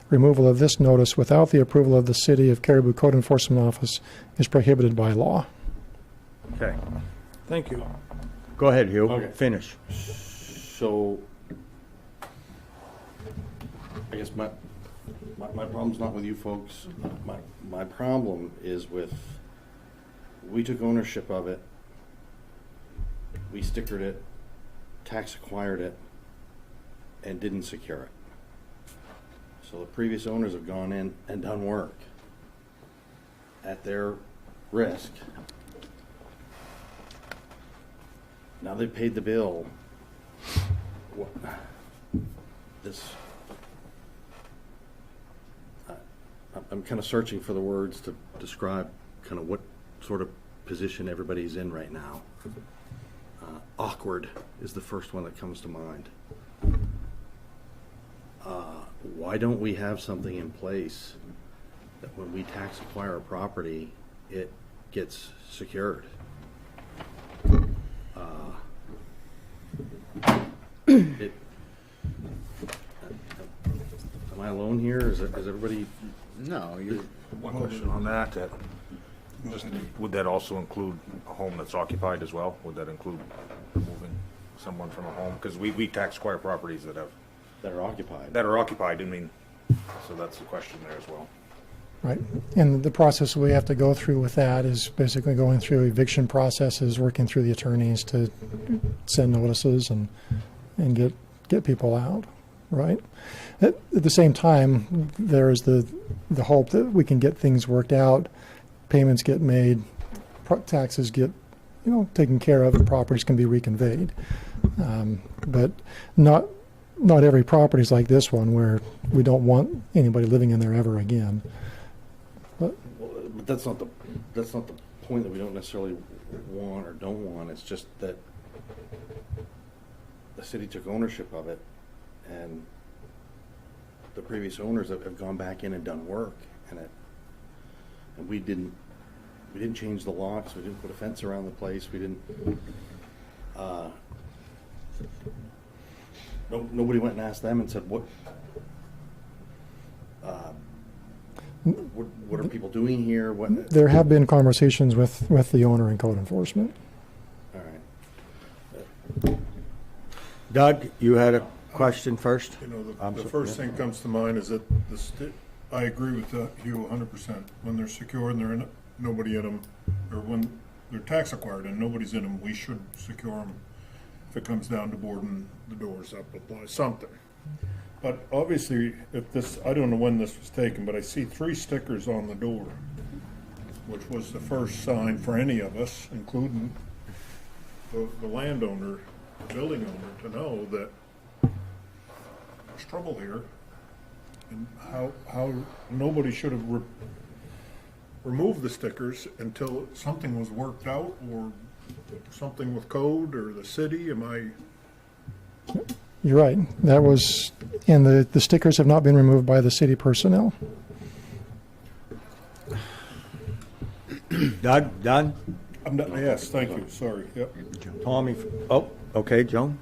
Removal of this notice without the approval of the City of Caribou Code Enforcement Office is prohibited by law. Okay. Thank you. Go ahead, Hugh. Okay. Finish. So I guess my problem's not with you folks. My problem is with, we took ownership of it, we stickered it, tax acquired it, and didn't secure it. So the previous owners have gone in and done work at their risk. Now they paid the bill what, this, I'm kind of searching for the words to describe kind of what sort of position everybody's in right now. Awkward is the first one that comes to mind. Why don't we have something in place that when we tax acquire a property, it gets secured? Am I alone here? Is everybody? No, you. One question on that, would that also include a home that's occupied as well? Would that include removing someone from a home? Because we tax acquire properties that That are occupied. I mean, so that's the question there as well. Right, and the process we have to go through with that is basically going through eviction processes, working through the attorneys to send notices and get people out, right? At the same time, there is the hope that we can get things worked out, payments get made, taxes get, taken care of, and properties can be reconveyed. But not every property is like this one where we don't want anybody living in there ever again. But that's not the point that we don't necessarily want or don't want. It's just that the city took ownership of it, and the previous owners have gone back in and done work, and we didn't change the locks. We didn't put a fence around the place. We didn't. Nobody went and asked them and said, what are people doing here? What? There have been conversations with the owner and code enforcement. All right. Doug, you had a question first? The first thing comes to mind is that I agree with Hugh 100%. When they're secure and they're nobody in them, or when they're tax acquired and nobody's in them, we should secure them. If it comes down to boarding the doors up, apply something. But obviously, I don't know when this was taken, but I see 3 stickers on the door, which was the first sign for any of us, including the landowner, the building owner, to know that there's trouble here, and how nobody should have removed the stickers until something was worked out, or something with code or the city. You're right. That was, and the stickers have not been removed by the city personnel. Doug, done? Yes, thank you, sorry, yep. Tommy, okay, Joan?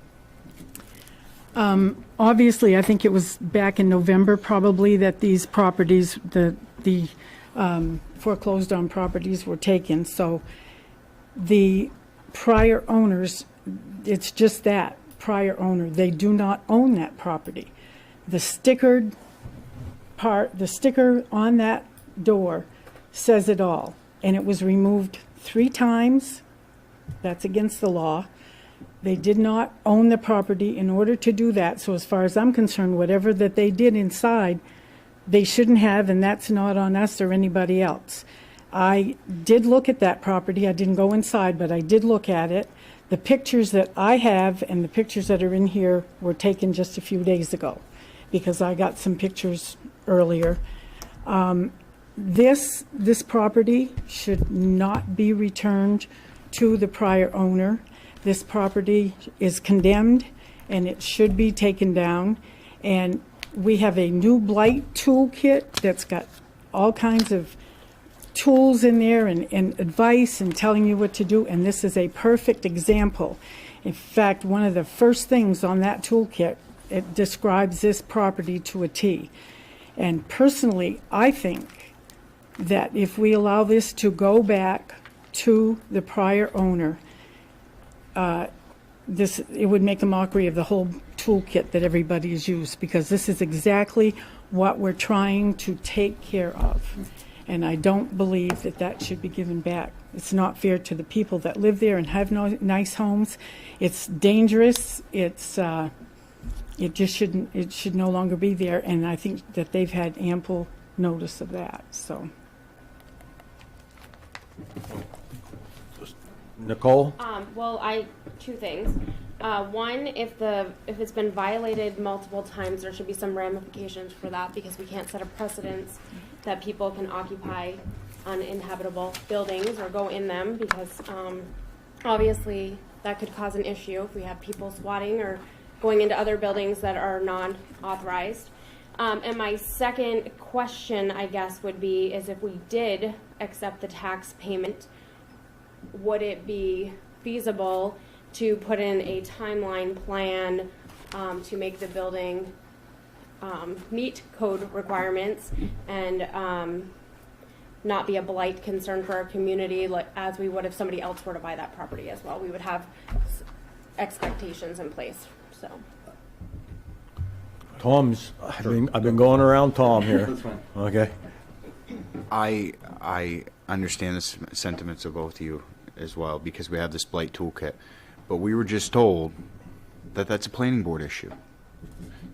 Obviously, I think it was back in November probably that these properties, the foreclosed on properties were taken. So the prior owners, it's just that, prior owner. They do not own that property. The sticker on that door says it all. And it was removed 3 times. That's against the law. They did not own the property in order to do that. So as far as I'm concerned, whatever that they did inside, they shouldn't have, and that's not on us or anybody else. I did look at that property. I didn't go inside, but I did look at it. The pictures that I have and the pictures that are in here were taken just a few days ago, because I got some pictures earlier. This property should not be returned to the prior owner. This property is condemned and it should be taken down. And we have a new blight toolkit that's got all kinds of tools in there and advice and telling you what to do. And this is a perfect example. In fact, one of the first things on that toolkit, it describes this property to a T. And personally, I think that if we allow this to go back to the prior owner, it would make a mockery of the whole toolkit that everybody has used, because this is exactly what we're trying to take care of. And I don't believe that that should be given back. It's not fair to the people that live there and have nice homes. It's dangerous. It just shouldn't. It should no longer be there. And I think that they've had ample notice of that. So. Nicole? Well, 2 things. One, if it's been violated multiple times, there should be some ramifications for that, because we can't set a precedence that people can occupy uninhabitable buildings or go in them, because obviously that could cause an issue if we have people squatting or going into other buildings that are non-authorized. And my second question, I guess, would be, is if we did accept the tax payment, would it be feasible to put in a timeline plan to make the building meet code requirements and not be a blight concern for our community, like as we would if somebody else were to buy that property as well? We would have expectations in place. So, Tom's, I've been going around Tom here. That's fine. Okay. I understand the sentiments of both of you as well, because we have this blight toolkit, but we were just told that that's a planning board issue.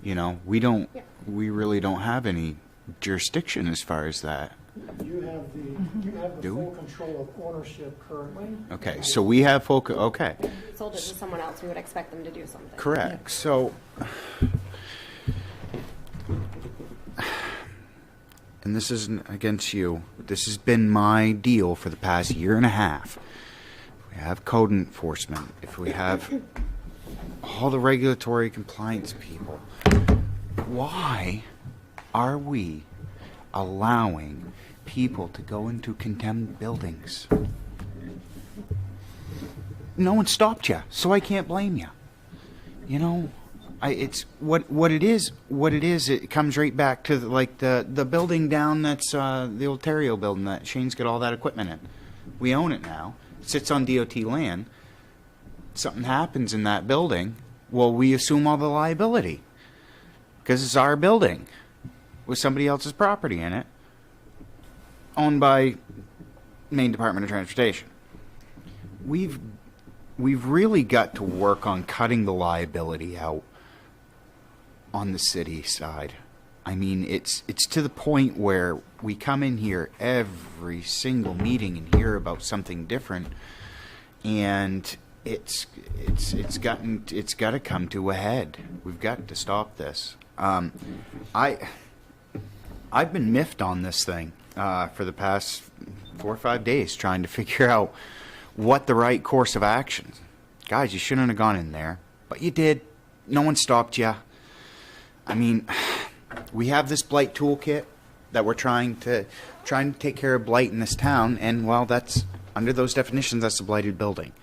You know, we really don't have any jurisdiction as far as that. You have the Do we? full control of ownership currently. Okay, so we have okay. if we sold it to someone else, we would expect them to do something. Correct. So, and this isn't against you, this has been my deal for the past year and a half. If we have code enforcement, if we have all the regulatory compliance people, why are we allowing people to go into condemned buildings? No one stopped you, so I can't blame you. You know, it's what it is. What it is, it comes right back to the building down that's the Ontario building that Shane's got all that equipment in. We own it now. It sits on DOT land. Something happens in that building, well, we assume all the liability because it's our building with somebody else's property in it, owned by Maine Department of Transportation. We've really got to work on cutting the liability out on the city side. I mean, it's to the point where we come in here every single meeting and hear about something different, and it's got to come to a head. We've got to stop this. I've been miffed on this thing for the past 4 or 5 days, trying to figure out what the right course of action. Guys, you shouldn't have gone in there, but you did. No one stopped you. I mean, we have this blight toolkit that we're trying to take care of blight in this town, and well, that's under those definitions, that's a blighted building.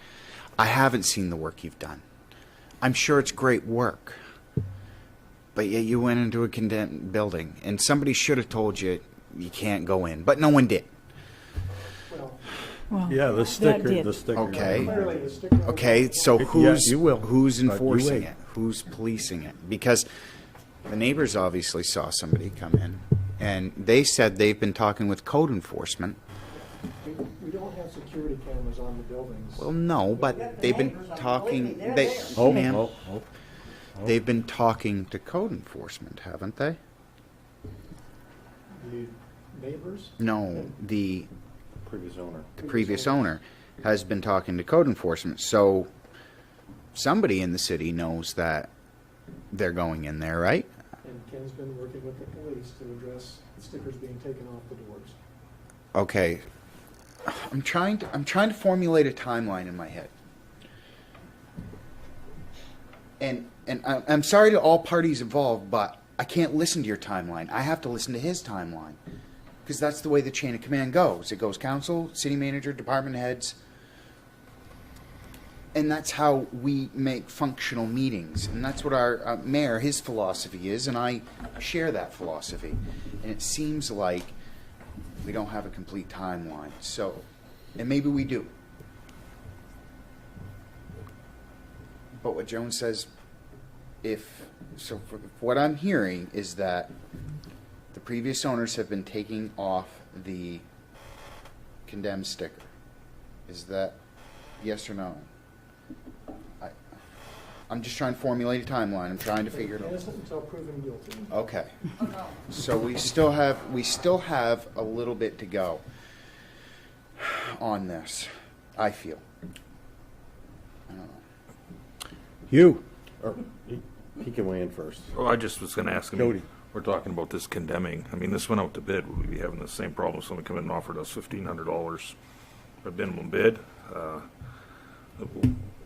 I haven't seen the work you've done. I'm sure it's great work, but yet you went into a condemned building, and somebody should have told you you can't go in, but no one did. Well, Yeah, the sticker. Okay. Clearly, the sticker. Okay, so who's you will, who's but you enforcing wait. it? Who's policing it? Because the neighbors obviously saw somebody come in, and they said they've been talking with code enforcement. We don't have security cameras on the buildings. Well, no, but they've been talking. Ma'am, they've been talking to code enforcement, haven't they? The neighbors? No, the Previous owner. previous owner has been talking to code enforcement. So somebody in the city knows that they're going in there, right? And Ken's been working with the police to address the stickers being taken off the doors. Okay. I'm trying to formulate a timeline in my head. And I'm sorry to all parties involved, but I can't listen to your timeline. I have to listen to his timeline. Because that's the way the chain of command goes. It goes council, city manager, department heads. And that's how we make functional meetings. And that's what our mayor, his philosophy is, and I share that philosophy. And it seems like we don't have a complete timeline. So, and maybe we do. But what Joan says, what I'm hearing is that the previous owners have been taking off the condemned sticker. Is that yes or no? I'm just trying to formulate a timeline. I'm trying to figure it out. Innocent until proven guilty. Okay. So we still have a little bit to go on this, I feel. I don't know. You. Or, he can weigh in first. Well, I just was gonna ask, I Jody. mean, we're talking about this condemning. I mean, this went out to bid. Would we be having the same problem? Someone come in and offered us $1,500 for minimum bid?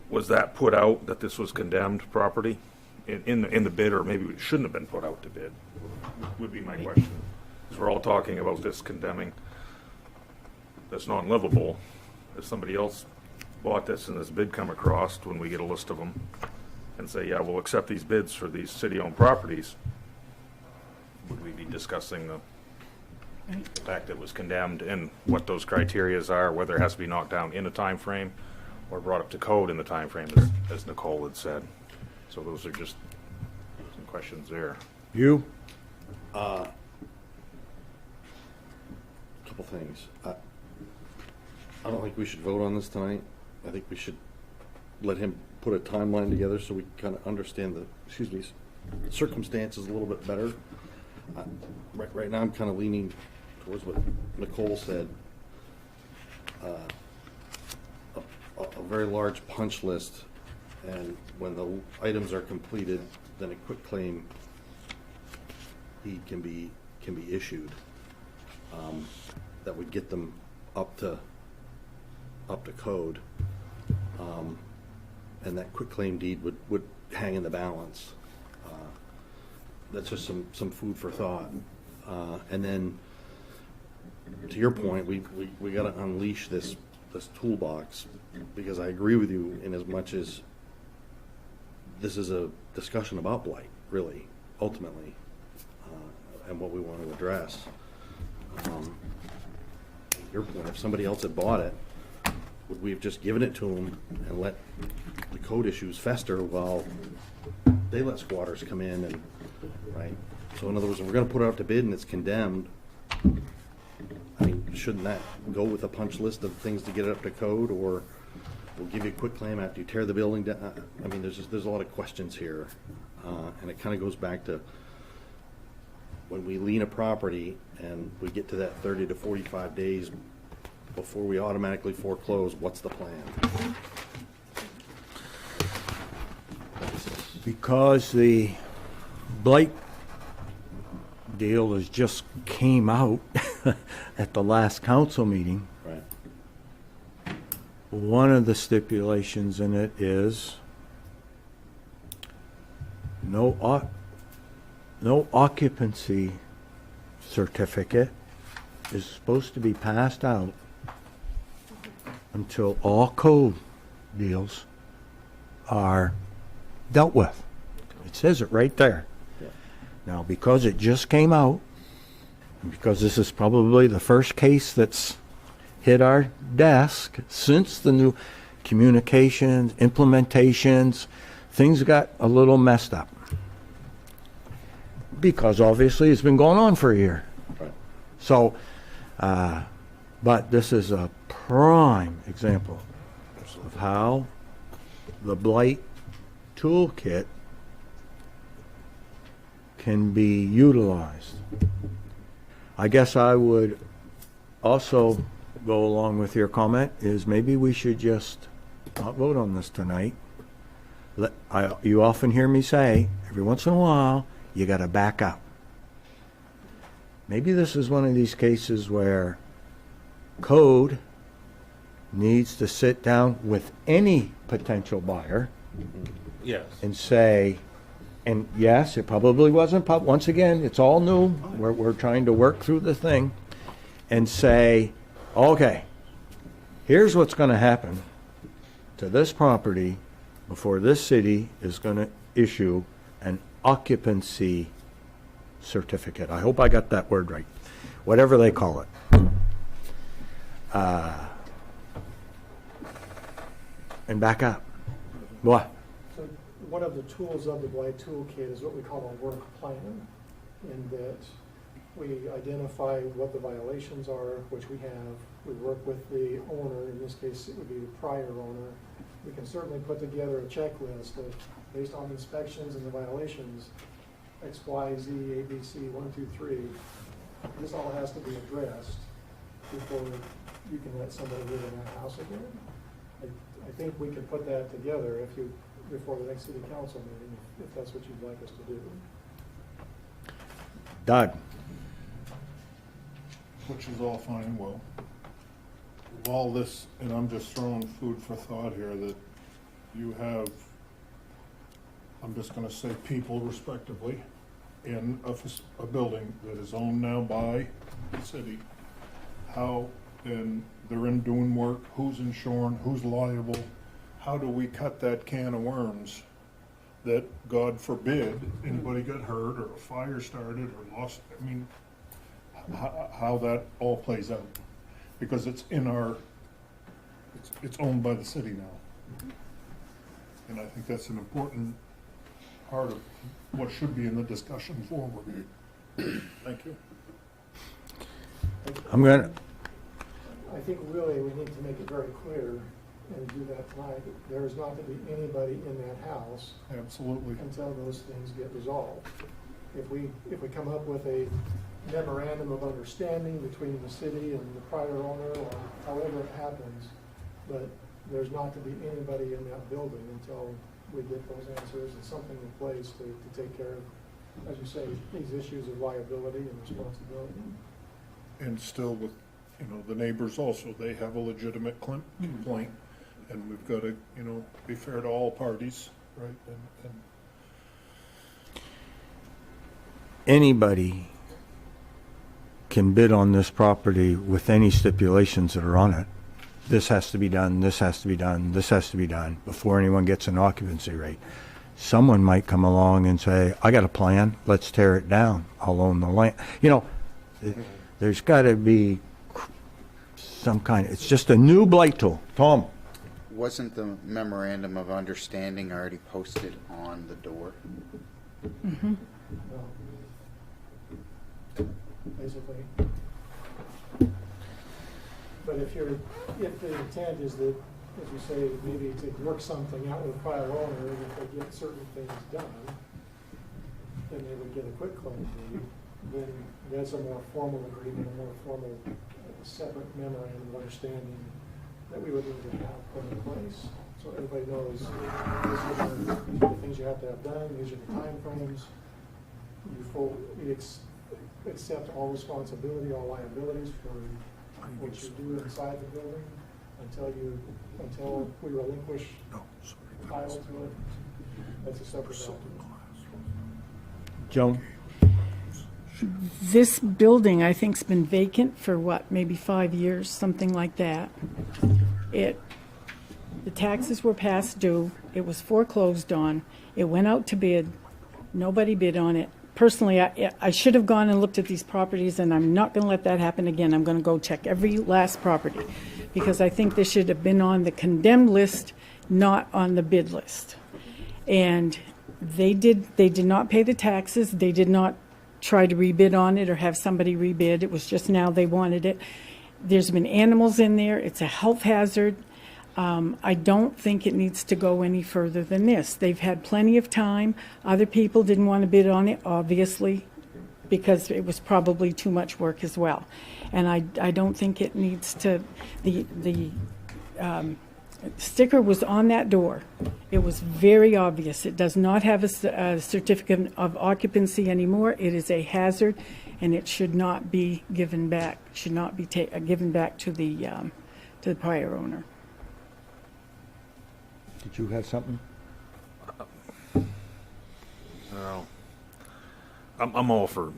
Was that put out, that this was condemned property in the bid, or maybe it shouldn't have been put out to bid? Would be my question. Because we're all talking about this condemning that's non-livable. If somebody else bought this and this bid come across, when we get a list of them, and say, yeah, we'll accept these bids for these city-owned properties, would we be discussing the fact that it was condemned and what those criterias are, whether it has to be knocked down in a time frame or brought up to code in the time frame, as Nicole had said? So those are just some questions there. You. Couple things. I don't think we should vote on this tonight. I think we should let him put a timeline together so we kind of understand the, circumstances a little bit better. Right now, I'm kind of leaning towards what Nicole said. A very large punch list, and when the items are completed, then a quick claim deed can be issued. That would get them up to code, and that quick claim deed would hang in the balance. That's just some food for thought. And then, to your point, we got to unleash this toolbox, because I agree with you in as much as this is a discussion about blight, really, ultimately, and what we want to address. Your point, if somebody else had bought it, would we have just given it to them and let the code issues fester while they let squatters come in and, right? So in other words, if we're going to put it out to bid and it's condemned, I mean, shouldn't that go with a punch list of things to get it up to code, or we'll give you a quick claim after you tear the building down? I mean, there's a lot of questions here, and it kind of goes back to when we lien a property and we get to that 30 to 45 days before we automatically foreclose, what's the plan? Because the blight deal just came out at the last council meeting. Right. One of the stipulations in it is no occupancy certificate is supposed to be passed out until all code deals are dealt with. It says it right there. Yeah. Now, because it just came out, and because this is probably the first case that's hit our desk since the new communications, implementations, things got a little messed up. Because obviously it's been going on for a year. Right. So, but this is a prime example of how the blight toolkit can be utilized. I guess I would also go along with your comment is maybe we should just not vote on this tonight. You often hear me say, every once in a while, you got to back up. Maybe this is one of these cases where code needs to sit down with any potential buyer. Yes. And say, and yes, it probably wasn't, once again, it's all new. We're trying to work through the thing and say, okay, here's what's going to happen to this property before this city is going to issue an occupancy certificate. I hope I got that word right. Whatever they call it. And back up. What? So one of the tools of the blight toolkit is what we call a work plan, in that we identify what the violations are, which we have. We work with the owner, in this case it would be the prior owner. We can certainly put together a checklist of, based on inspections and the violations, X, Y, Z, A, B, C, 1, 2, 3. This all has to be addressed before you can let somebody live in that house again. I think we can put that together. before the next city council meeting, if that's what you'd like us to do. Doug? Which is all fine and well. All this, and I'm just throwing food for thought here, that you have, I'm just gonna say people respectively, in a building that is owned now by the city. How, and they're in doing work, who's insuring, who's liable? How do we cut that can of worms that, God forbid, anybody got hurt or a fire started or lost, I mean, how that all plays out? Because it's in our, it's owned by the city now. And I think that's an important part of what should be in the discussion forward. Thank you. I'm gonna, I think really we need to make it very clear and do that tonight. There is not to be anybody in that house Absolutely. until those things get resolved. If we come up with a memorandum of understanding between the city and the prior owner, or however it happens, but there's not to be anybody in that building until we get those answers and something in place to take care of, as you say, these issues of liability and responsibility. And still with, you know, the neighbors also, they have a legitimate complaint, and we've got to, you know, be fair to all parties, right? And anybody can bid on this property with any stipulations that are on it. This has to be done, this has to be done, this has to be done before anyone gets an occupancy rate. Someone might come along and say, I got a plan, let's tear it down, I'll own the land. You know, there's got to be some kind, it's just a new blight tool. Tom? Wasn't the memorandum of understanding already posted on the door? Mm-hmm. Basically. But if the intent is that, as you say, maybe to work something out with the prior owner, and if they get certain things done, then they would get a quick claim deed, then that's a more formal agreement, a more formal separate memorandum of understanding that we would need to have put in place. So everybody knows these are the things you have to have done, these are the timeframes. You accept all responsibility, all liabilities for what you do inside the building until we relinquish title to it. That's a separate document. Joan? This building, I think, has been vacant for what, maybe 5 years, something like that. The taxes were past due. It was foreclosed on. It went out to bid. Nobody bid on it. Personally, I should have gone and looked at these properties, and I'm not going to let that happen again. I'm going to go check every last property, because I think this should have been on the condemned list, not on the bid list. And they did not pay the taxes. They did not try to rebid on it or have somebody rebid. It was just now they wanted it. There's been animals in there. It's a health hazard. I don't think it needs to go any further than this. They've had plenty of time. Other people didn't want to bid on it, obviously, because it was probably too much work as well. And I don't think it needs to, the sticker was on that door. It was very obvious. It does not have a certificate of occupancy anymore. It is a hazard, and it should not be given back. Should not be given back to the prior owner. Did you have something? No. I'm all for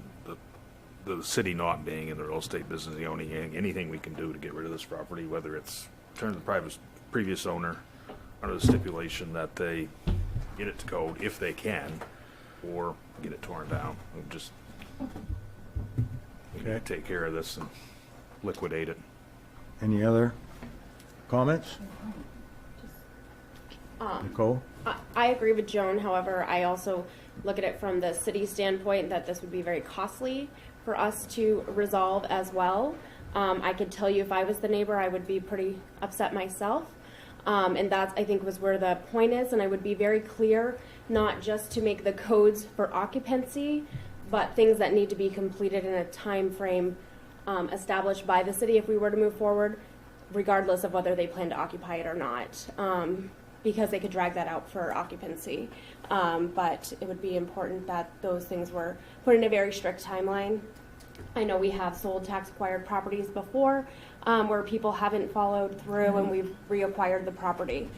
the city not being in the real estate business, owning anything we can do to get rid of this property, whether it's turn to the previous owner under the stipulation that they get it to code if they can, or get it torn down. Just take care of this and liquidate it. Any other comments? Nicole? I agree with Joan. However, I also look at it from the city standpoint that this would be very costly for us to resolve as well. I could tell you if I was the neighbor, I would be pretty upset myself. And that's, I think, was where the point is. And I would be very clear, not just to make the codes for occupancy, but things that need to be completed in a time frame established by the city if we were to move forward, regardless of whether they plan to occupy it or not. because they could drag that out for occupancy. But it would be important that those things were put in a very strict timeline. I know we have sold tax-acquired properties before where people haven't followed through and we've reacquired the property.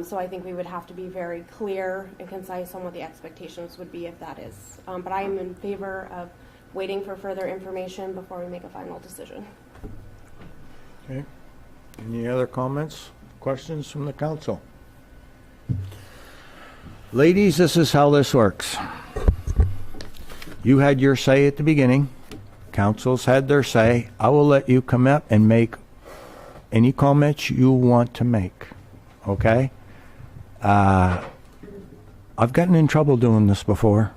So I think we would have to be very clear and concise on what the expectations would be if that is. But I am in favor of waiting for further information before we make a final decision. Okay. Any other comments, questions from the council? Ladies, this is how this works. You had your say at the beginning. Council's had their say. I will let you come up and make any comments you want to make. Okay? I've gotten in trouble doing this before.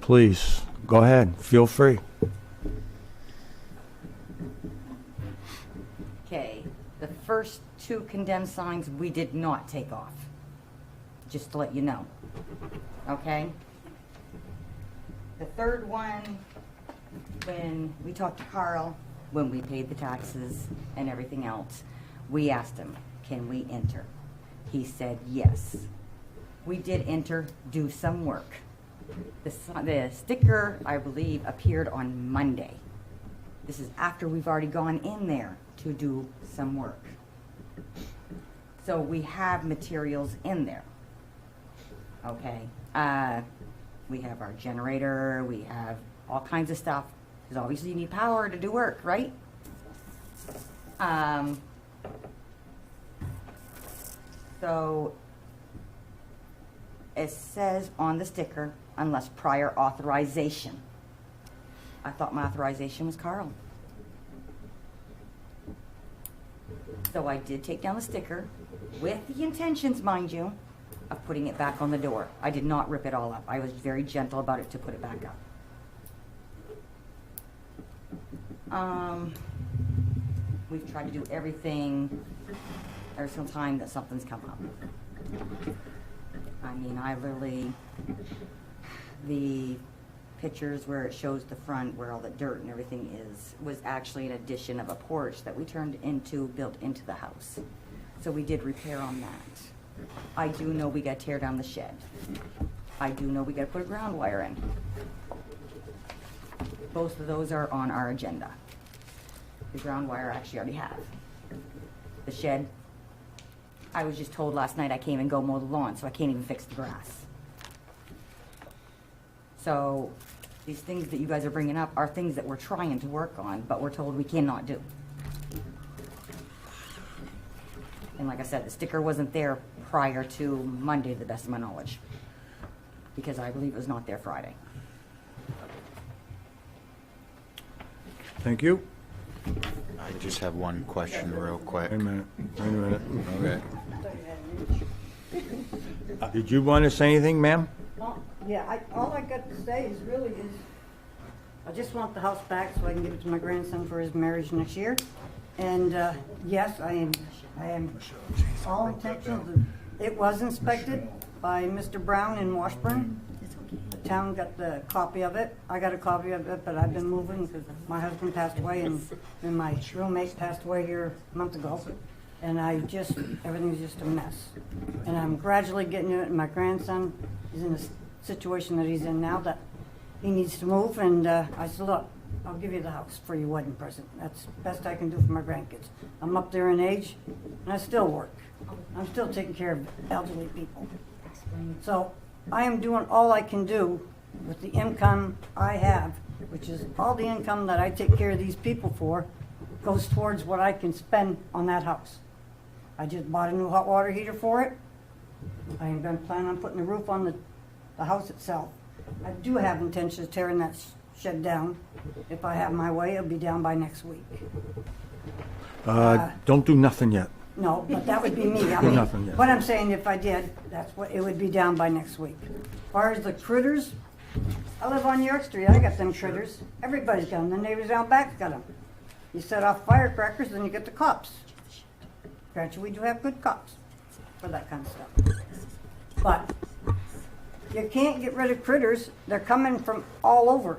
Please, go ahead. Feel free. Okay, the first 2 condemned signs we did not take off, just to let you know, okay? The third one, when we talked to Carl, when we paid the taxes and everything else, we asked him, can we enter? He said yes. We did enter, do some work. The sticker, I believe, appeared on Monday. This is after we've already gone in there to do some work. So we have materials in there. Okay. We have our generator, we have all kinds of stuff. Because obviously you need power to do work, right? So it says on the sticker, unless prior authorization. I thought my authorization was Carl. So I did take down the sticker with the intentions, mind you, of putting it back on the door. I did not rip it all up. I was very gentle about it to put it back up. We've tried to do everything every single time that something's come up. I mean, I literally, the pictures where it shows the front, where all the dirt and everything is, was actually an addition of a porch that we turned into, built into the house. So we did repair on that. I do know we gotta tear down the shed. I do know we gotta put a ground wire in. Both of those are on our agenda. The ground wire I actually already have. The shed, I was just told last night I can't even go mow the lawn, so I can't even fix the grass. So these things that you guys are bringing up are things that we're trying to work on, but we're told we cannot do. And like I said, the sticker wasn't there prior to Monday, to the best of my knowledge, because I believe it was not there Friday. Thank you. I just have one question real quick. Wait a minute. Wait a minute. Okay. Did you want to say anything, ma'am? Yeah, all I got to say is really is, I just want the house back so I can give it to my grandson for his marriage next year. And yes, I am all intentions. It was inspected by Mr. Brown in Washburn. The town got the copy of it. I got a copy of it, but I've been moving because my husband passed away and my roommate passed away here a month ago. And everything's just a mess. And I'm gradually getting it, and my grandson is in a situation that he's in now that he needs to move. And I said, look, I'll give you the house for your wedding present. That's the best I can do for my grandkids. I'm up there in age, and I still work. I'm still taking care of elderly people. So I am doing all I can do with the income I have, which is all the income that I take care of these people for, goes towards what I can spend on that house. I just bought a new hot water heater for it. I am going to plan on putting the roof on the house itself. I do have intentions of tearing that shed down. If I have my way, it'll be down by next week. Don't do nothing yet. No, but that would be me. I Do mean, nothing yet. what I'm saying, if I did, that's what, it would be down by next week. As far as the critters, I live on York Street. I got them critters. Everybody's got them. The neighbors down back's got them. You set off firecrackers, then you get the cops. Granted, we do have good cops for that kind of stuff. But you can't get rid of critters. They're coming from all over.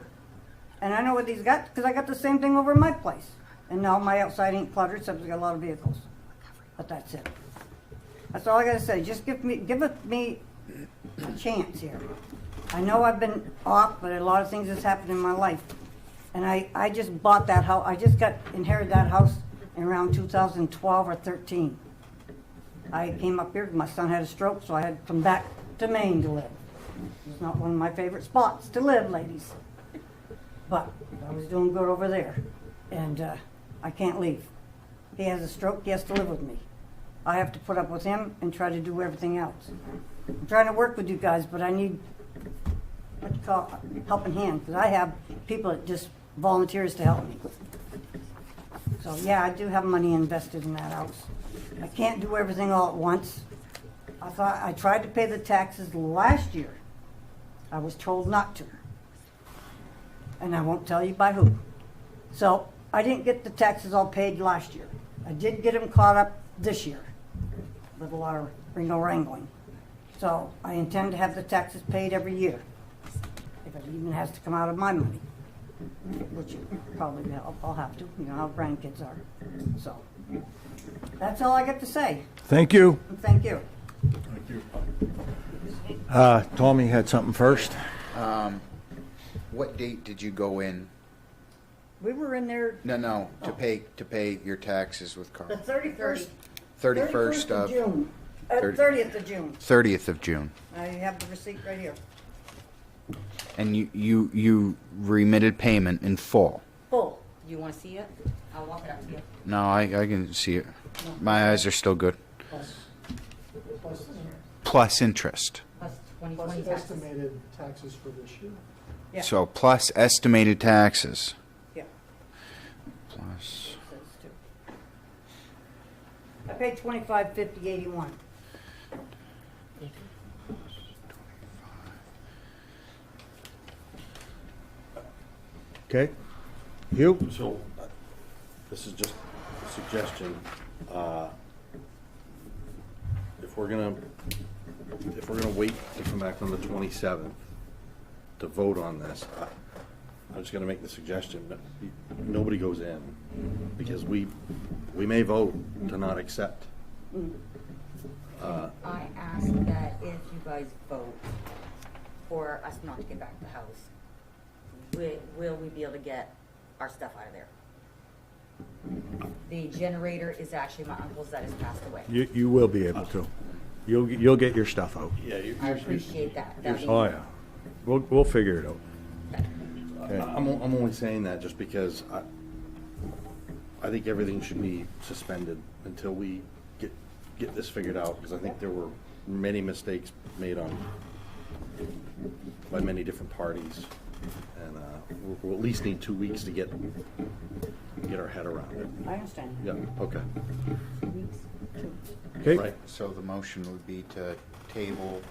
And I know what these got, because I got the same thing over in my place. And now my outside ain't cluttered, except we got a lot of vehicles. But that's it. That's all I gotta say. Just give me a chance here. I know I've been off, but a lot of things has happened in my life. And I just bought that house, I just inherited that house in around 2012 or 13. I came up here, my son had a stroke, so I had to come back to Maine to live. It's not one of my favorite spots to live, ladies. But I was doing good over there, and I can't leave. He has a stroke, he has to live with me. I have to put up with him and try to do everything else. I'm trying to work with you guys, but I need what you call a helping hand, because I have people that just volunteers to help me. So yeah, I do have money invested in that house. I can't do everything all at once. I tried to pay the taxes last year. I was told not to. And I won't tell you by who. So I didn't get the taxes all paid last year. I did get them caught up this year with a lot of wrangling. So I intend to have the taxes paid every year, if it even has to come out of my money, which probably I'll have to, you know how grandkids are. So that's all I got to say. Thank you. Thank you. Thank you. Tommy had something first. What date did you go in? We were in there No, to pay your taxes with Carl. the 31st. 31st of June. 30th 30th of June. 30th of June. I have the receipt right here. And you remitted payment in full. Full. You want to see it? I'll walk it up to you. No, I can see it. My eyes are still good. Plus interest. Plus Plus 2020 taxes. estimated taxes for this year. Yeah. So plus estimated taxes. Yeah. Plus. I paid $25.50.81. Okay. You? So, this is just a suggestion. If we're gonna wait to come back on the 27th to vote on this, I'm just gonna make the suggestion that nobody goes in, because we may vote to not accept. I ask that if you guys vote for us not to get back to the house, will we be able to get our stuff out of there? The generator is actually my uncle's that has passed away. You will be able to. You'll get your stuff out. Yeah, I appreciate that. That'd be- Oh yeah. We'll figure it out. Okay. I'm only saying that just because I think everything should be suspended until we get this figured out, because I think there were many mistakes made by many different parties, and we'll at least need 2 weeks to get our head around it. I understand. Yeah, okay. Okay. Right. So the motion would be to table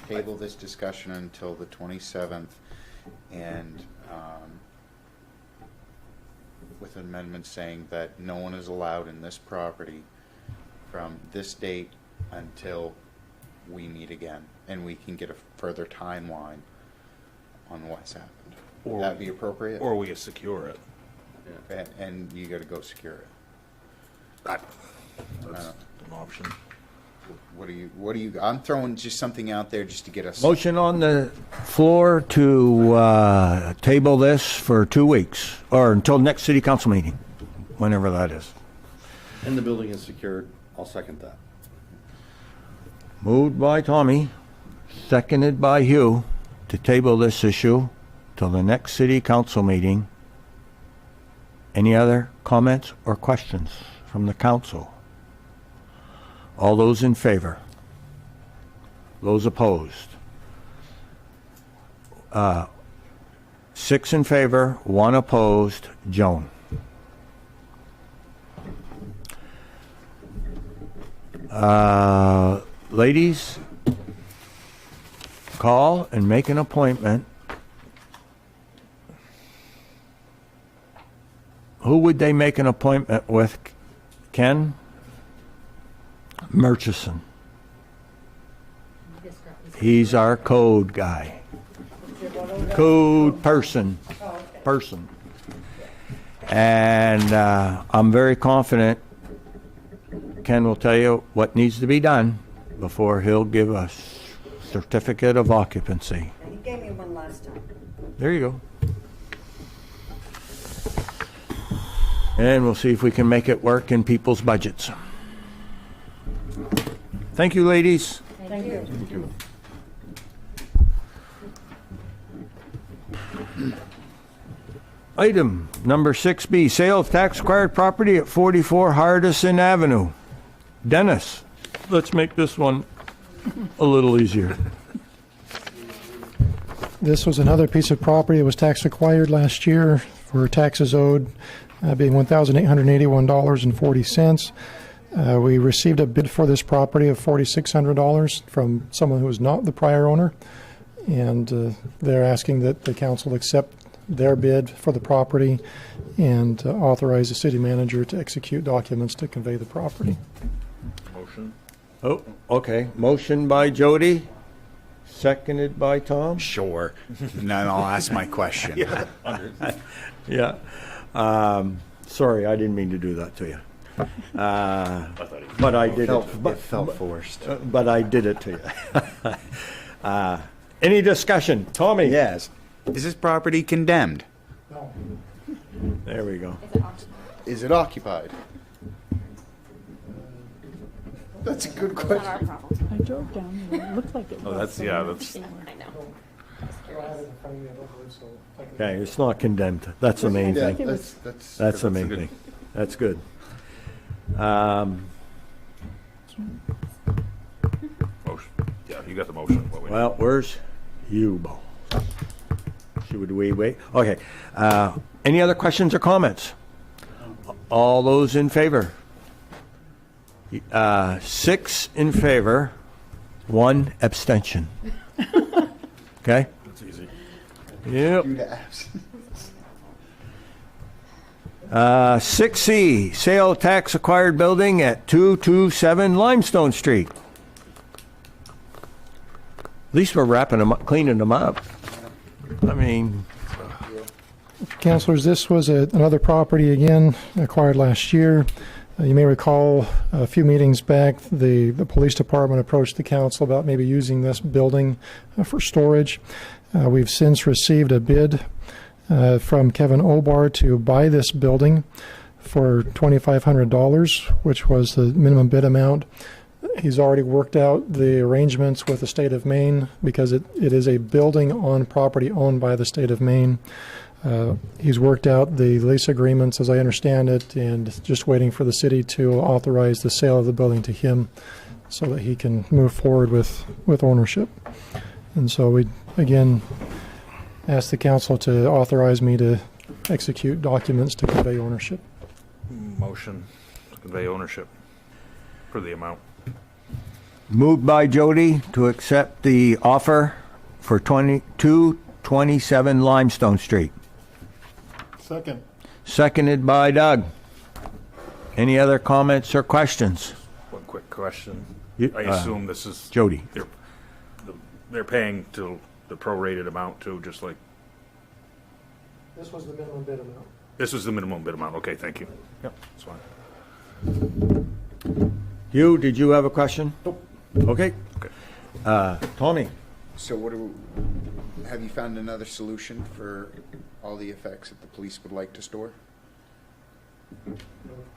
this discussion until the 27th, and with an amendment saying that no one is allowed in this property from this date until we meet again, and we can get a further timeline on what's happened. Would that be appropriate? Or we secure it. And you gotta go secure it. That's an option. What do you, I'm throwing just something out there just to get us. Motion on the floor to table this for 2 weeks, or until next city council meeting, whenever that is. And the building is secured. I'll second that. Moved by Tommy, seconded by Hugh, to table this issue till the next city council meeting. Any other comments or questions from the council? All those in favor? Those opposed? 6 in favor, 1 opposed. Joan. Ladies, call and make an appointment. Who would they make an appointment with? Ken Murchison. He's our code guy. Code person. And I'm very confident Ken will tell you what needs to be done before he'll give a certificate of occupancy. He gave me one last time. There you go. And we'll see if we can make it work in people's budgets. Thank you, ladies. Thank you. Item number 6B, sale of tax acquired property at 44 Hardison Avenue. Dennis, let's make this one a little easier. This was another piece of property that was tax acquired last year for taxes owed being $1,881.40. We received a bid for this property of $4,600 from someone who was not the prior owner, and they're asking that the council accept their bid for the property and authorize the city manager to execute documents to convey the property. Motion. Oh, okay. Motion by Jody, seconded by Tom. Sure. And then I'll ask my question. Yeah. Sorry, I didn't mean to do that to you. But I did it. It felt forced. But I did it to you. Any discussion? Tommy? Yes. Is this property condemned? No. There we go. Is it occupied? That's a good question. I drove down there. It looked like it was. Oh, that's, yeah, that's, I know. I have it in front of me, I don't believe so. I can- Okay, it's not condemned. That's the main Yeah, thing. that's That's the main good. thing. That's good. motion. Yeah, you got the motion. What we need. Well, where's you, Bo? Should we wait? Okay. Any other questions or comments? All those in favor? 6 in favor, 1 abstention. Okay? That's easy. Yep. 6C, sale of tax acquired building at 227 Limestone Street. At least we're wrapping them up, cleaning them up. I mean, Councilors, this was another property, again, acquired last year. You may recall a few meetings back, the police department approached the council about maybe using this building for storage. We've since received a bid from Kevin Obar to buy this building for $2,500, which was the minimum bid amount. He's already worked out the arrangements with the state of Maine because it is a building on property owned by the state of Maine. He's worked out the lease agreements, as I understand it, and just waiting for the city to authorize the sale of the building to him so that he can move forward with ownership. And so we, again, ask the council to authorize me to execute documents to convey ownership. Motion to convey ownership for the amount. moved by Jody to accept the offer for 227 Limestone Street. Second. Seconded by Doug. Any other comments or questions? One quick question. You- I assume this is. Jody. They're paying to the prorated amount too, just like, This was the minimum bid amount. this is the minimum bid amount. Okay, thank you. Yep, that's fine. Hugh, did you have a question? Nope. Okay. Tommy? So have you found another solution for all the effects that the police would like to store? They'll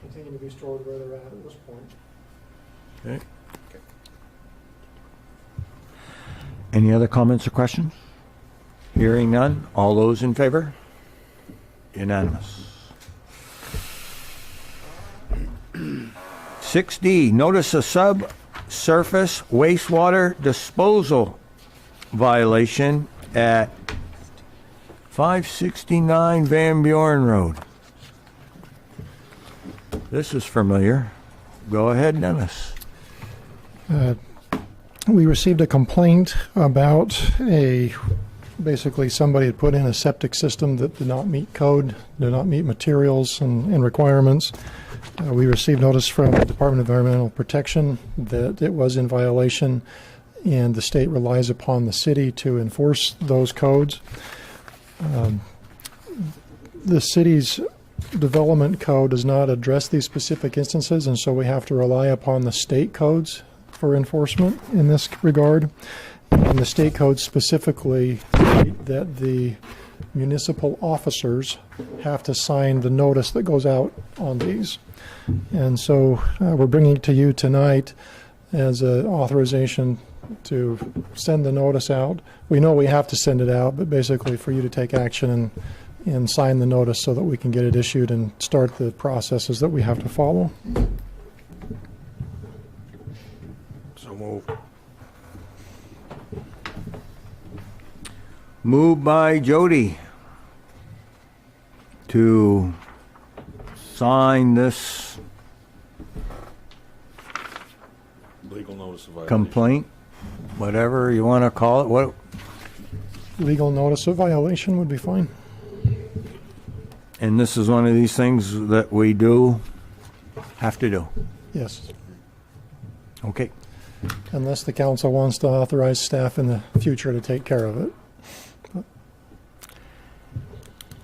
continue to be stored where they're at this point. Okay. Any other comments or questions? Hearing none. All those in favor? Unanimous. 6D, notice a subsurface wastewater disposal violation at 569 Van Buren Road. This is familiar. Go ahead, Dennis. We received a complaint about basically somebody had put in a septic system that did not meet code, did not meet materials and requirements. We received notice from the Department of Environmental Protection that it was in violation, and the state relies upon the city to enforce those codes. The city's development code does not address these specific instances, and so we have to rely upon the state codes for enforcement in this regard. And the state codes specifically state that the municipal officers have to sign the notice that goes out on these. And so we're bringing it to you tonight as an authorization to send the notice out. We know we have to send it out, but basically for you to take action and sign the notice so that we can get it issued and start the processes that we have to follow. So moved. Moved by Jody to sign this Legal notice of violation. complaint, whatever you want to call it. What? Legal notice of violation would be fine. And this is one of these things that we do have to do. Yes. Okay. Unless the council wants to authorize staff in the future to take care of it.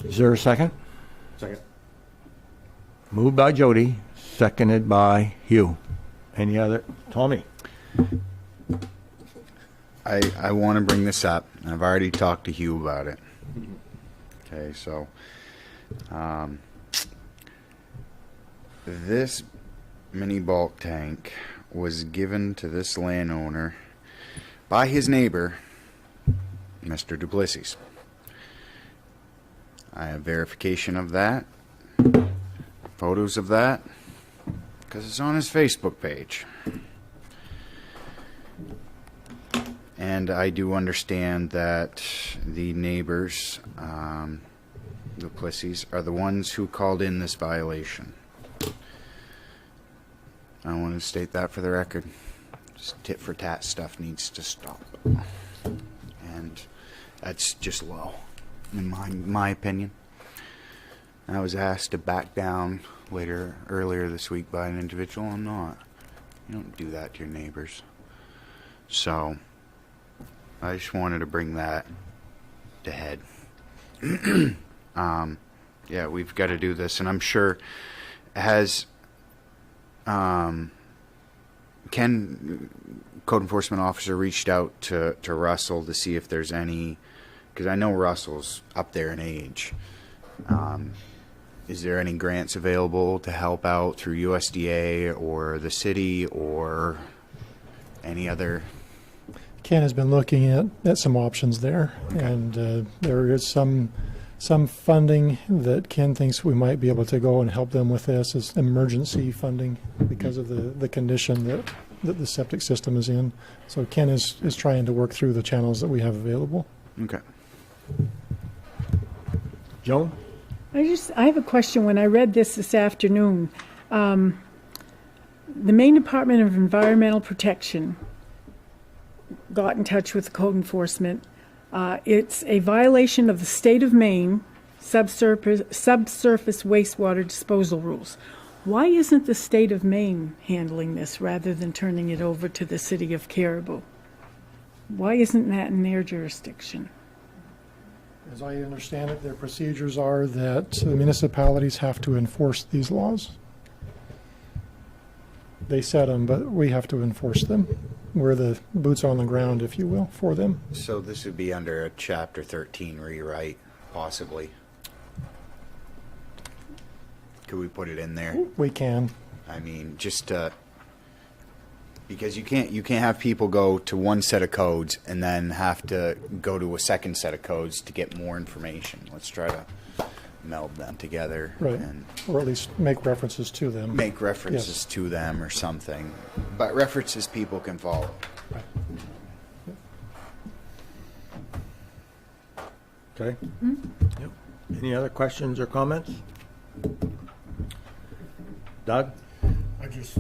Is there a second? Second. Moved by Jody, seconded by Hugh. Any other? Tommy? I want to bring this up, and I've already talked to Hugh about it. Okay, so this mini bulk tank was given to this landowner by his neighbor, Mr. Duplessis. I have verification of that, photos of that, because it's on his Facebook page. And I do understand that the neighbors, the Plessis, are the ones who called in this violation. I want to state that for the record. This tit for tat stuff needs to stop. And that's just low, in my opinion. I was asked to back down earlier this week by an individual. I'm not. You don't do that to your neighbors. So I just wanted to bring that to head. Yeah, we've got to do this, and I'm sure has Ken, code enforcement officer, reached out to Russell to see if there's any, because I know Russell's up there in age. Is there any grants available to help out through USDA or the city or any other? Ken has been looking at some options there, and there is some funding that Ken thinks we might be able to go and help them with this as emergency funding because of the condition that the septic system is in. So Ken is trying to work through the channels that we have available. Okay. Joan? I have a question. When I read this afternoon, the Maine Department of Environmental Protection got in touch with code enforcement. It's a violation of the state of Maine subsurface wastewater disposal rules. Why isn't the state of Maine handling this rather than turning it over to the city of Caribou? Why isn't that in their jurisdiction? As I understand it, their procedures are that the municipalities have to enforce these laws. They set them, but we have to enforce them. We're the boots on the ground, if you will, for them. So this would be under a Chapter 13 rewrite, possibly. Could we put it in there? We can. I mean, just because you can't have people go to one set of codes and then have to go to a second set of codes to get more information. Let's try to meld them together. Right. And Or at least make references to them. make references Yes. to them or something. But references people can follow. Okay. Yep. Any other questions or comments? Doug? I just,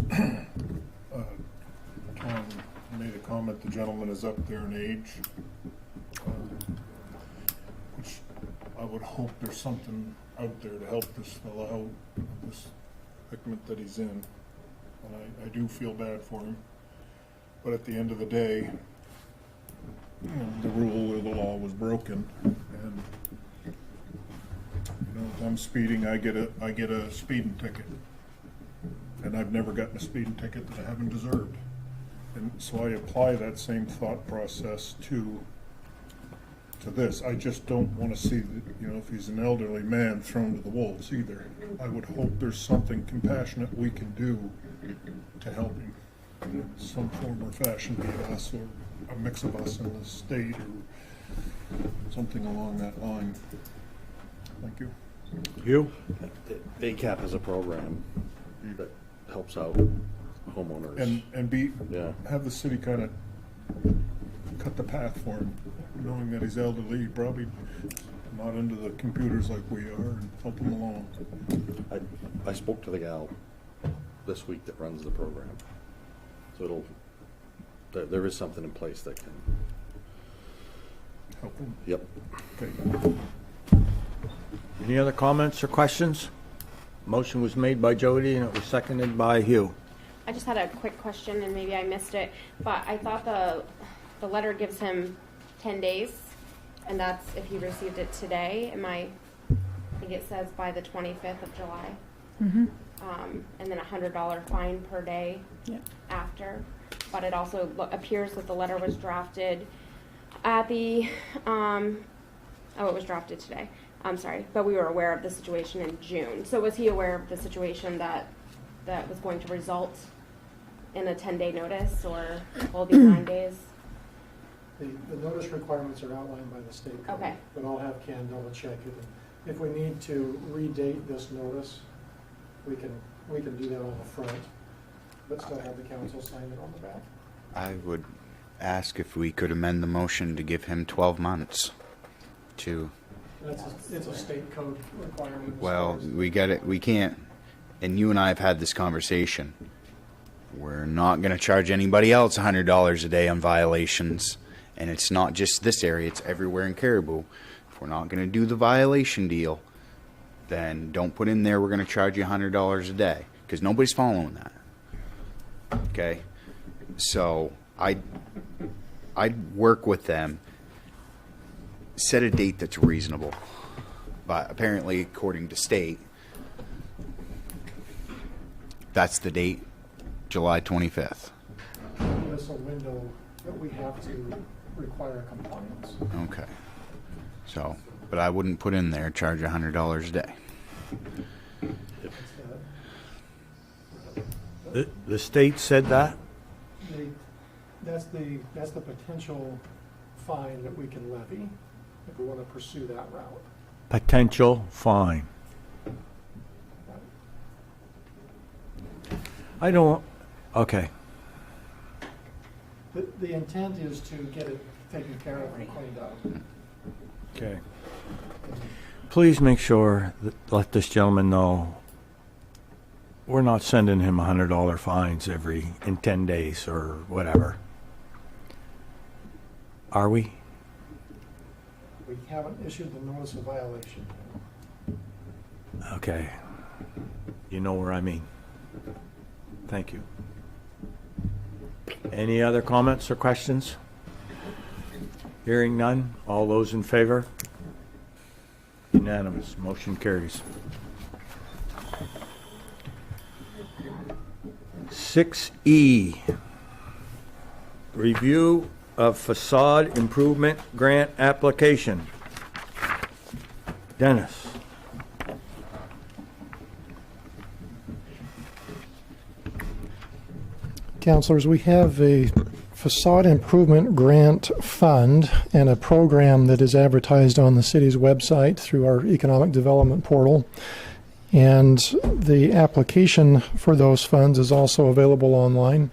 Tom made a comment, the gentleman is up there in age, which I would hope there's something out there to help this fellow out of this predicament that he's in. And I do feel bad for him. But at the end of the day, the rule or the law was broken, and You know, if I'm speeding, I get a speeding ticket. And I've never gotten a speeding ticket that I haven't deserved. And so I apply that same thought process to this. I just don't want to see, you know, if he's an elderly man, thrown to the wolves either. I would hope there's something compassionate we can do to help him in some form or fashion, be it us or a mix of us in the state or something along that line. Thank you. You? ACAP is a program that helps out homeowners. And have the city kind of cut the path for him, knowing that he's elderly, probably not into the computers like we are, and help him along. I spoke to the gal this week that runs the program, so there is something in place that can help him. Yep. Okay. Any other comments or questions? Motion was made by Jody and it was seconded by Hugh. I just had a quick question, and maybe I missed it, but I thought the letter gives him 10 days, and that's if he received it today. I think it says by the 25th of July. Mm-hmm. And then $100 fine per day after. But it also appears that the letter was drafted at the, it was drafted today. I'm sorry, but we were aware of the situation in June. So was he aware of the situation that was going to result in a 10-day notice, or will it be 9 days? The notice requirements are outlined by the state code. Okay. But I'll have Ken double check it. If we need to redate this notice, we can do that on the front, but still have the council sign it on the back. I would ask if we could amend the motion to give him 12 months to... It's a state code requirement. Well, we get it. We can't, and you and I have had this conversation. We're not going to charge anybody else $100 a day on violations, and it's not just this area, it's everywhere in Caribou. If we're not going to do the violation deal, then don't put in there we're going to charge you $100 a day, because nobody's following that. Okay? So I'd work with them, set a date that's reasonable. But apparently, according to state, that's the date, July 25th. Give us a window that we have to require compliance. Okay. So, but I wouldn't put in there charge $100 a day. The state said that? That's the potential fine that we can levy if we want to pursue that route. Potential fine. I don't, okay. The intent is to get it taken care of and cleaned up. Okay. Please make sure that, let this gentleman know we're not sending him $100 fines in 10 days or whatever. Are we? We haven't issued the notice of violation. Okay. You know where I mean. Thank you. Any other comments or questions? Hearing none. All those in favor? Unanimous. Motion carries. 6E. Review of facade improvement grant application. Dennis. Councilors, we have a facade improvement grant fund and a program that is advertised on the city's website through our economic development portal. And the application for those funds is also available online.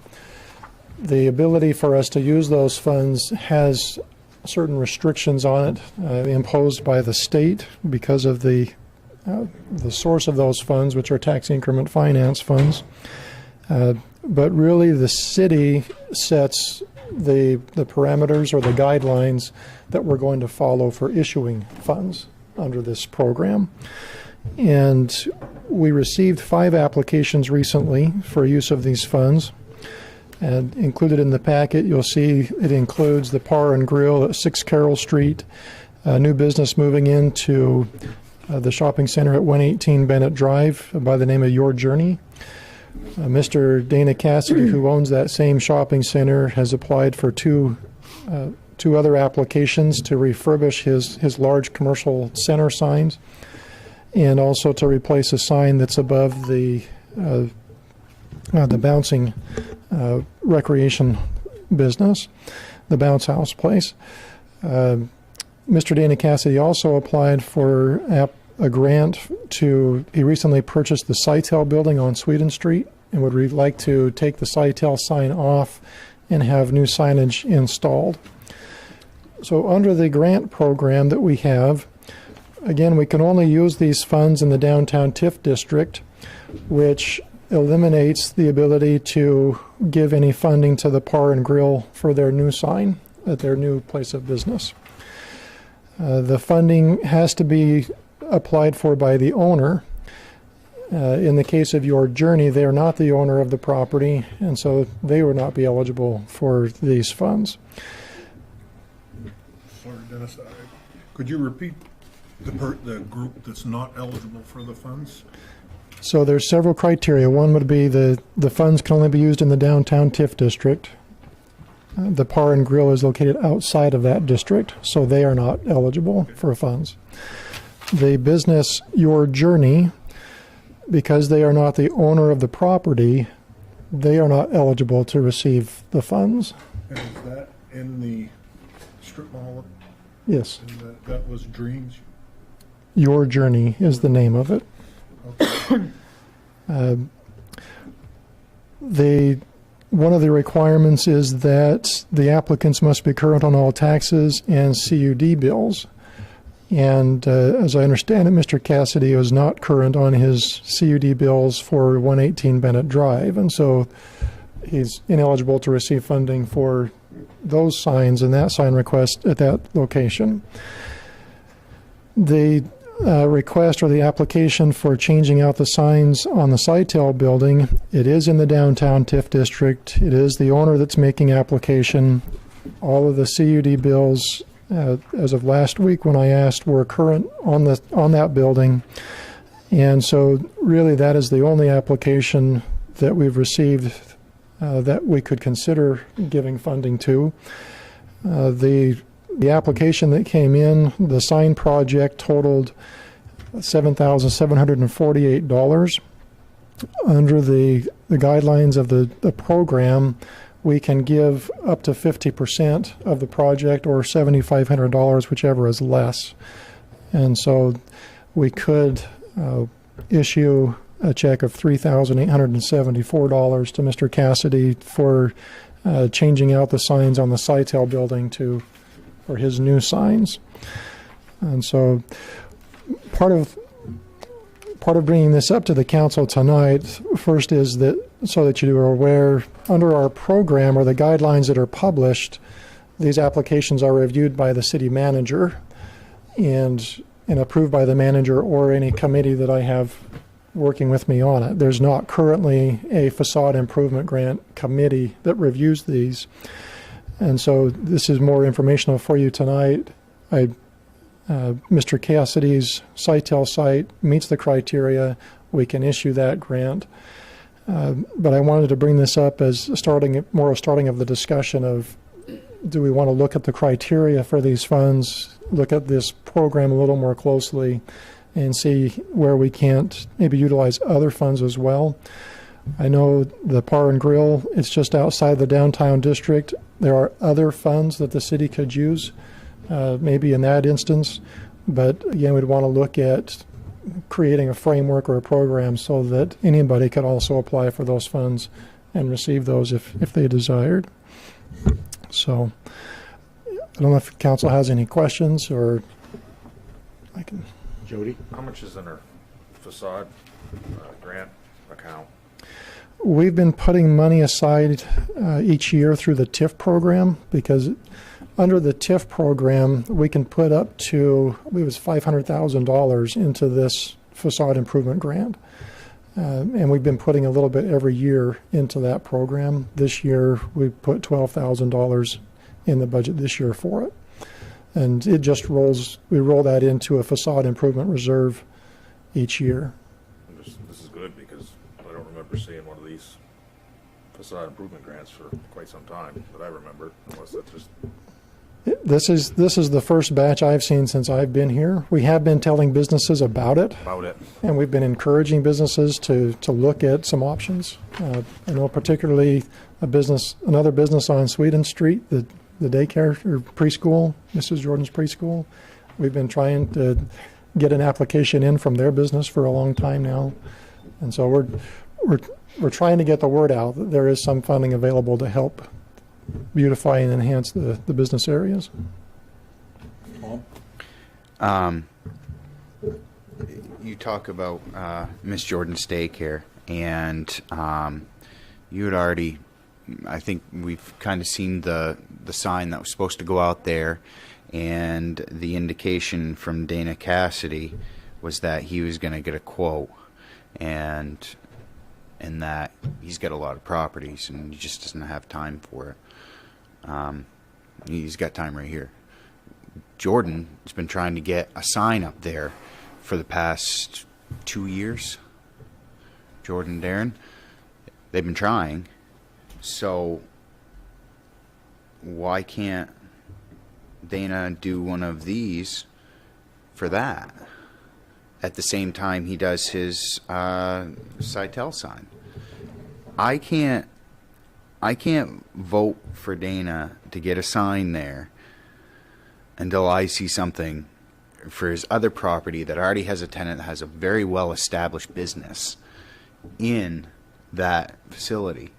The ability for us to use those funds has certain restrictions on it imposed by the state because of the source of those funds, which are tax increment finance funds. But really the city sets the parameters or the guidelines that we're going to follow for issuing funds under this program. And we received 5 applications recently for use of these funds. And included in the packet, you'll see it includes the Par and Grill at 6 Carroll Street, a new business moving into the shopping center at 118 Bennett Drive by the name of Your Journey. Mr. Dana Cassidy, who owns that same shopping center, has applied for two other applications to refurbish his large commercial center signs and also to replace a sign that's above the bouncing recreation business, the bounce house place. Mr. Dana Cassidy also applied for a grant he recently purchased the Sitel building on Sweden Street and would like to take the Sitel sign off and have new signage installed. So under the grant program that we have, again, we can only use these funds in the downtown TIF district, which eliminates the ability to give any funding to the Bar and Grill for their new sign at their new place of business. The funding has to be applied for by the owner. In the case of Your Journey, they are not the owner of the property, and so they would not be eligible for these funds. Sorry, Dennis, could you repeat the group that's not eligible for the funds? So there's several criteria. One would be the funds can only be used in the downtown TIF district. The Bar and Grill is located outside of that district, so they are not eligible for funds. The business Your Journey, because they are not the owner of the property, they are not eligible to receive the funds. And is that in the strip mall? Yes. And that was Dreams? Your Journey is the name of it. Okay. One of the requirements is that the applicants must be current on all taxes and CUD bills. And as I understand it, Mr. Cassidy was not current on his CUD bills for 118 Bennett Drive, and so he's ineligible to receive funding for those signs and that sign request at that location. The request or the application for changing out the signs on the Sitel building, it is in the downtown TIF district. It is the owner that's making application. All of the CUD bills, as of last week when I asked, were current on that building. And so really that is the only application that we've received that we could consider giving funding to. The application that came in, the sign project totaled $7,748. Under the guidelines of the program, we can give up to 50% of the project or $7,500, whichever is less. And so we could issue a check of $3,874 to Mr. Cassidy for changing out the signs on the Sitel building for his new signs. And so part of bringing this up to the council tonight, first is that so that you are aware, under our program or the guidelines that are published, these applications are reviewed by the city manager and approved by the manager or any committee that I have working with me on it. There's not currently a facade improvement grant committee that reviews these. And so this is more informational for you tonight. Mr. Cassidy's Sitel site meets the criteria. We can issue that grant. But I wanted to bring this up as starting of the discussion of, do we want to look at the criteria for these funds, look at this program a little more closely, and see where we can't maybe utilize other funds as well. I know the Bar and Grill, it's just outside the downtown district. There are other funds that the city could use, maybe in that instance. But again, we'd want to look at creating a framework or a program so that anybody could also apply for those funds and receive those if they desired. So I don't know if council has any questions, or I can. Jody? How much is in our facade grant account? We've been putting money aside each year through the TIF program, because under the TIF program, we can put up to, I believe it was $500,000 into this facade improvement grant. And we've been putting a little bit every year into that program. This year, we put $12,000 in the budget this year for it. And it just we roll that into a facade improvement reserve each year. This is good because I don't remember seeing one of these facade improvement grants for quite some time that I remember, unless that's just... This is the first batch I've seen since I've been here. We have been telling businesses about it. And we've been encouraging businesses to look at some options. I know particularly another business on Sweden Street, the daycare or preschool, Mrs. Jordan's preschool. We've been trying to get an application in from their business for a long time now. And so we're trying to get the word out that there is some funding available to help beautify and enhance the business areas. You talk about Miss Jordan's daycare, and you had already, I think we've kind of seen the sign that was supposed to go out there, and the indication from Dana Cassidy was that he was going to get a quote, and that he's got a lot of properties and he just doesn't have time for it. He's got time right here. Jordan has been trying to get a sign up there for the past 2 years. Jordan and Darren, they've been trying. So why can't Dana do one of these for that at the same time he does his Sitel sign? I can't vote for Dana to get a sign there until I see something for his other property that already has a tenant that has a very well established business in that facility.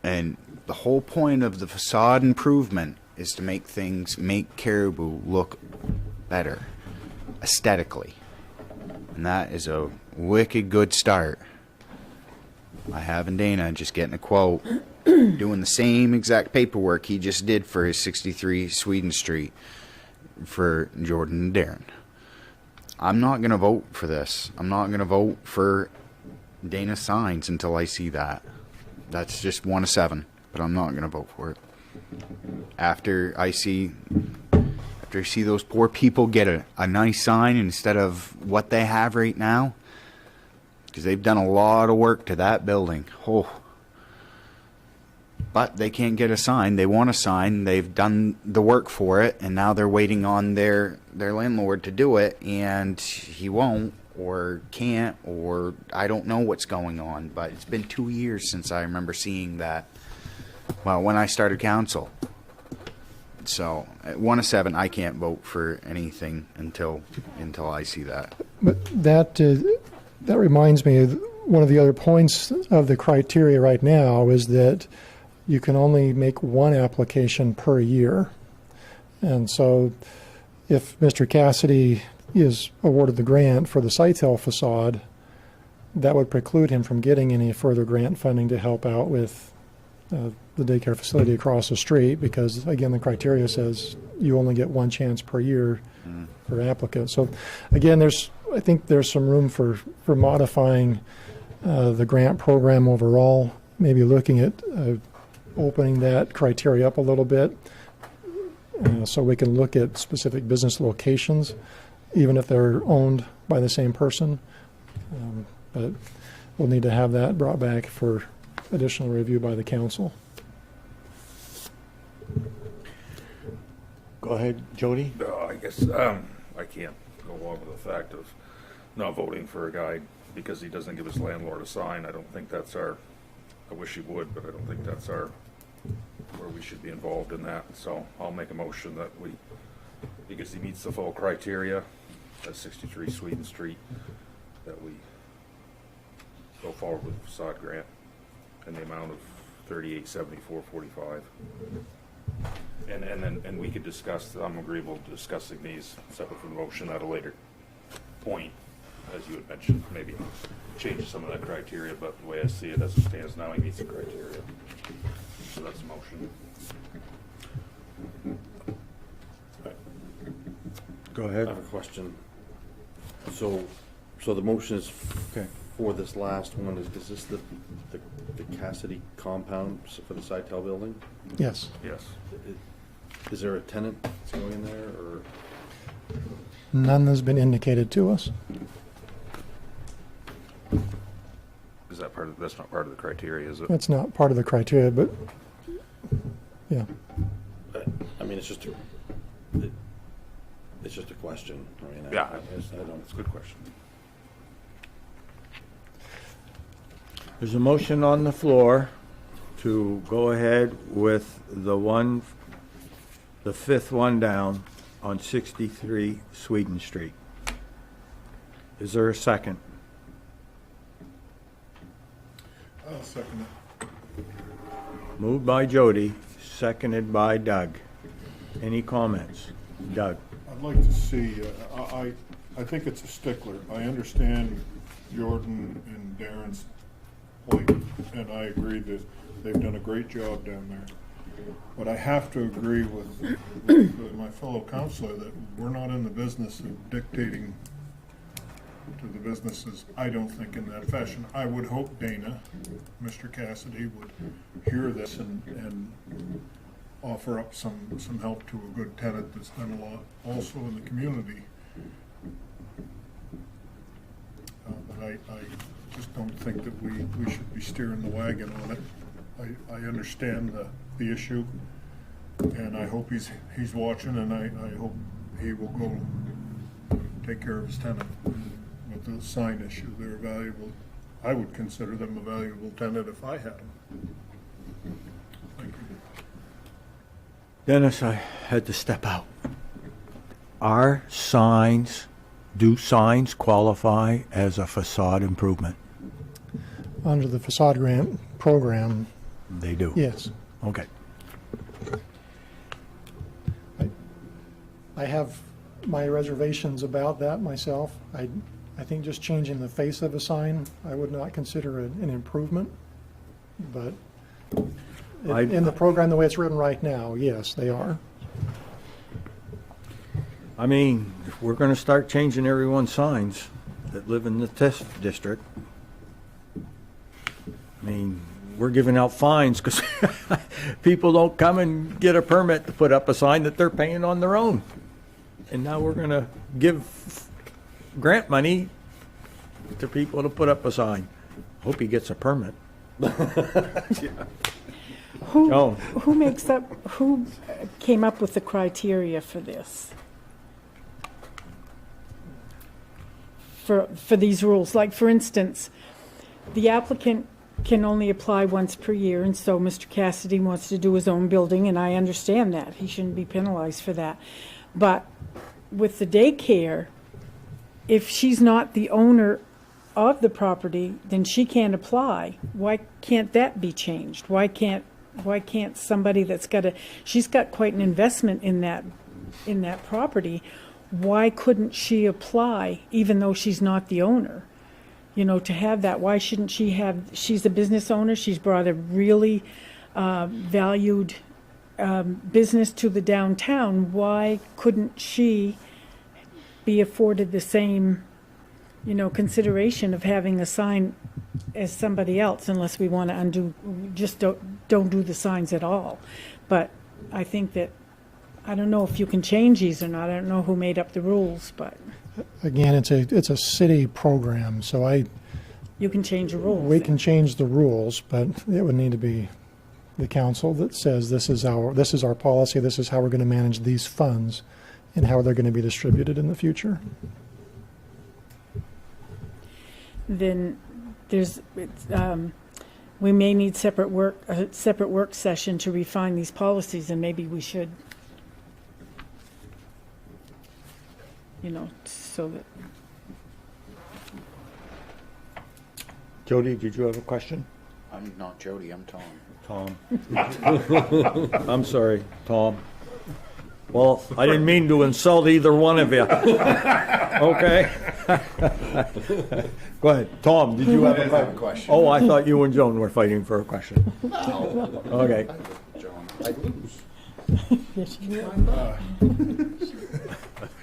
And the whole point of the facade improvement is to make Caribou look better aesthetically. And that is a wicked good start. By having Dana just getting a quote, doing the same exact paperwork he just did for his 63 Sweden Street for Jordan and Darren. I'm not going to vote for this. I'm not going to vote for Dana signs until I see that. That's just 1 of 7, but I'm not going to vote for it. After I see those poor people get a nice sign instead of what they have right now, because they've done a lot of work to that building. Oh. But they can't get a sign. They want a sign. They've done the work for it, and now they're waiting on their landlord to do it, and he won't or can't, or I don't know what's going on. But it's been 2 years since I remember seeing that. Well, when I started council. So at 1 of 7, I can't vote for anything until I see that. But that reminds me of one of the other points of the criteria right now is that you can only make one application per year. And so if Mr. Cassidy is awarded the grant for the Sitel facade, that would preclude him from getting any further grant funding to help out with the daycare facility across the street, because again, the criteria says you only get one chance per year for applicants. So again, I think there's some room for modifying the grant program overall, maybe looking at opening that criteria up a little bit so we can look at specific business locations, even if they're owned by the same person. But we'll need to have that brought back for additional review by the council. Go ahead, Jody. I guess I can't go along with the fact of not voting for a guy because he doesn't give his landlord a sign. I don't think that's I wish he would, but I don't think that's where we should be involved in that. So I'll make a motion that because he meets the full criteria at 63 Sweden Street, that we go forward with the facade grant in the amount of $38,7445. And we could discuss, I'm agreeable to discussing these separate from the motion at a later point, as you had mentioned, maybe change some of that criteria, but the way I see it as it stands now, he meets the criteria. So that's the motion. Go ahead. I have a question. So the motion is for this last one. Is this the Cassidy compound for the Sitel building? Yes. Yes. Is there a tenant that's going in there, or? None has been indicated to us. Is that part of, that's not part of the criteria, is it? That's not part of the criteria, but, yeah. I mean, it's just a question. I mean, Yeah, I don't. it's a good question. There's a motion on the floor to go ahead with the fifth one down on 63 Sweden Street. Is there a second? I'll second it. Moved by Jody, seconded by Doug. Any comments? Doug? I'd like to see, I think it's a stickler. I understand Jordan and Darren's point, and I agree that they've done a great job down there. But I have to agree with my fellow counselor that we're not in the business of dictating to the businesses, I don't think, in that fashion. I would hope Dana, Mr. Cassidy, would hear this and offer up some help to a good tenant that's done a lot also in the community. But I just don't think that we should be steering the wagon on it. I understand the issue, and I hope he's watching, and I hope he will go take care of his tenant. With the sign issue, they're valuable. I would consider them a valuable tenant if I had them. Thank you. Dennis, I had to step out. Do signs qualify as a facade improvement? Under the facade grant program, They do? yes. Okay. I have my reservations about that myself. I think just changing the face of a sign, I would not consider an improvement. But in the program, the way it's written right now, yes, they are. I mean, if we're going to start changing everyone's signs that live in the test district, I mean, we're giving out fines because people don't come and get a permit to put up a sign that they're paying on their own. And now we're going to give grant money to people to put up a sign. Hope he gets a permit. Who came up with the criteria for this? For these rules, like for instance, the applicant can only apply once per year, and so Mr. Cassidy wants to do his own building, and I understand that. He shouldn't be penalized for that. But with the daycare, if she's not the owner of the property, then she can't apply. Why can't that be changed? Why can't somebody that's she's got quite an investment in that property. Why couldn't she apply even though she's not the owner? You know, to have that, why shouldn't she have, she's a business owner, she's brought a really valued business to the downtown. Why couldn't she be afforded the same, consideration of having a sign as somebody else, unless we want to don't do the signs at all. But I think that, I don't know if you can change these or not. I don't know who made up the rules, but Again, it's a city program, so you can change the rules. we can change the rules, but it would need to be the council that says this is our policy, this is how we're going to manage these funds, and how they're going to be distributed in the future. Then we may need a separate work session to refine these policies, and maybe we should, so that. Jody, did you have a question? I'm not Jody, I'm Tom. Tom. I'm sorry, Tom. Well, I didn't mean to insult either one of you. Okay. Go ahead. Tom, did you have a question? Oh, I thought you and Joan were fighting for a question. Okay. I lose. Yes, you will.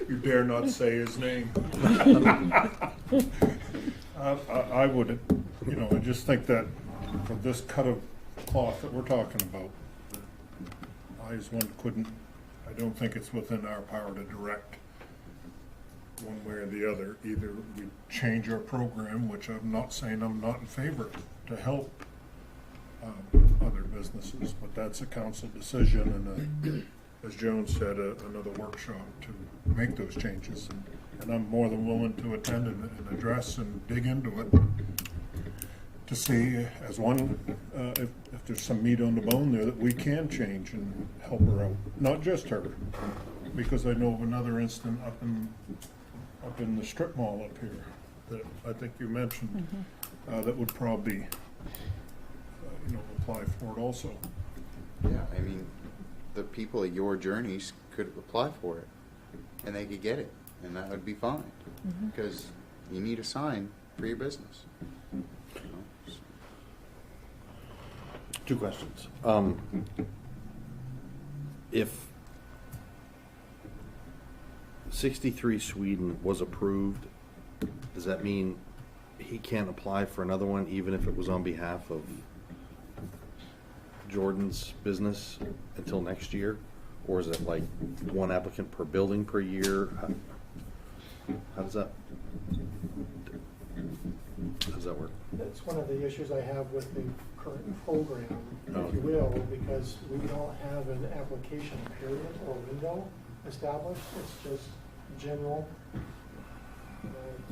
You dare not say his name. I would, I just think that for this cut of cloth that we're talking about, I, as one, couldn't I don't think it's within our power to direct one way or the other. Either we change our program, which I'm not saying I'm not in favor, to help other businesses, but that's a council decision, and as Joan said, another workshop to make those changes. And I'm more than willing to attend and address and dig into it to see, as one, if there's some meat on the bone there that we can change and help her out. Not just her, because I know of another instance up in the strip mall up here that I think you mentioned, that would probably, apply for it also. Yeah, I mean, the people at Your Journeys could apply for it, and they could get it, and that would be fine, because you need a sign for your business. Two questions. If 63 Sweden was approved, does that mean he can't apply for another one even if it was on behalf of Jordan's business until next year? Or is it like one applicant per building per year? How does that work? That's one of the issues I have with the current program, if you will, because we don't have an application period or window established. It's just general.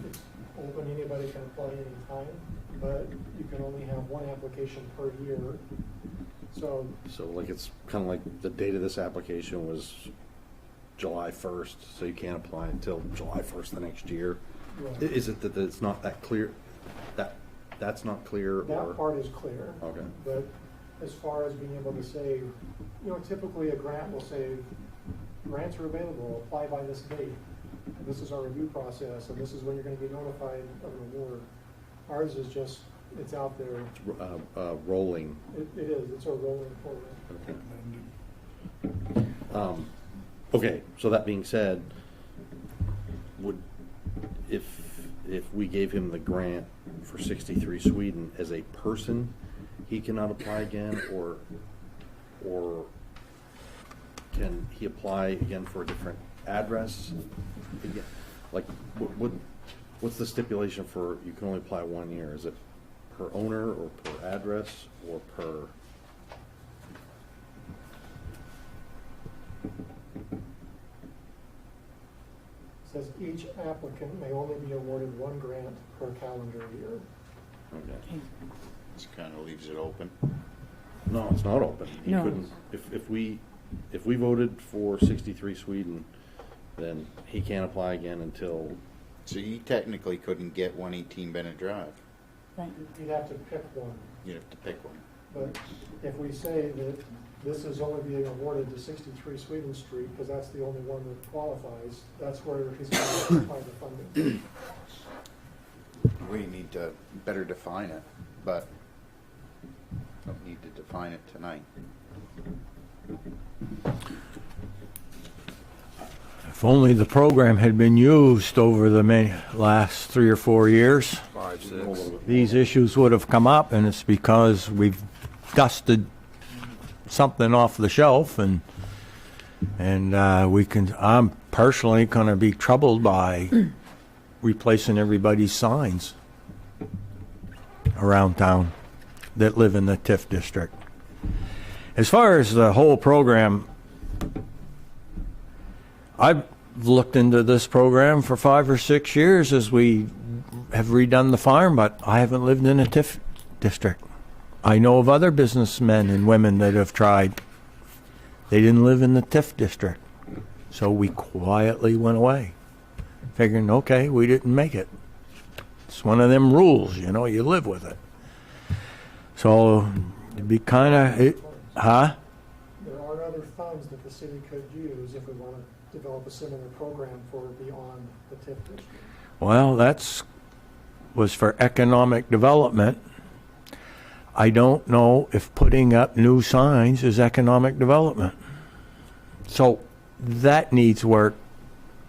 It's open, anybody can apply anytime, but you can only have one application per year. So like it's kind of like the date of this application was July 1st, so you can't apply until July 1st the next year. Right. Is it that it's not that clear? That's not clear? That part is clear. Okay. But as far as being able to say, typically a grant will say, grants are available, apply by this date. This is our review process, and this is when you're going to be notified of an award. Ours is just, it's out there. It's rolling. It is, it's a rolling program. Okay. Okay, so that being said, if we gave him the grant for 63 Sweden as a person, he cannot apply again, or can he apply again for a different address? Again, like, what's the stipulation for you can only apply 1 year? Is it per owner or per address or per? Says each applicant may only be awarded one grant per calendar year. Okay. This kind of leaves it open. No, it's not open. He No. couldn't, if we voted for 63 Sweden, then he can't apply again until. So you technically couldn't get 118 Bennett Drive. Right. You'd have to pick one. You'd have to pick one. But if we say that this is only being awarded to 63 Sweden Street, because that's the only one that qualifies, that's where he's going to apply the funding. We need to better define it, but don't need to define it tonight. If only the program had been used over the last 3 or 4 years, 5, 6. these issues would have come up, and it's because we've dusted something off the shelf, and I'm personally going to be troubled by replacing everybody's signs around town that live in the TIF district. As far as the whole program, I've looked into this program for 5 or 6 years as we have redone the farm, but I haven't lived in a TIF district. I know of other businessmen and women that have tried. They didn't live in the TIF district. So we quietly went away, figuring, okay, we didn't make it. It's one of them rules, you live with it. So it'd be kind of, There are other funds that the city could use if we want to develop a similar program for beyond the TIF district. well, was for economic development. I don't know if putting up new signs is economic development. So that needs work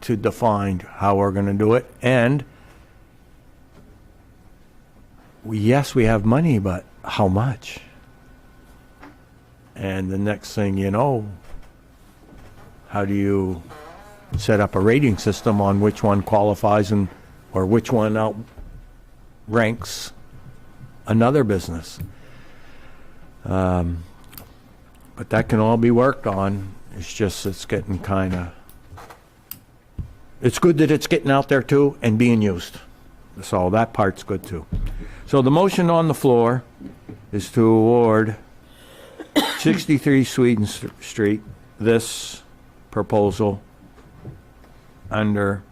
to define how we're going to do it. And yes, we have money, but how much? And the next thing you know, How do you set up a rating system on which one qualifies and, or which one outranks another business? But that can all be worked on. It's just, it's getting kind of, it's good that it's getting out there too and being used. So that part's good too. So the motion on the floor is to award 63 Sweden Street this proposal under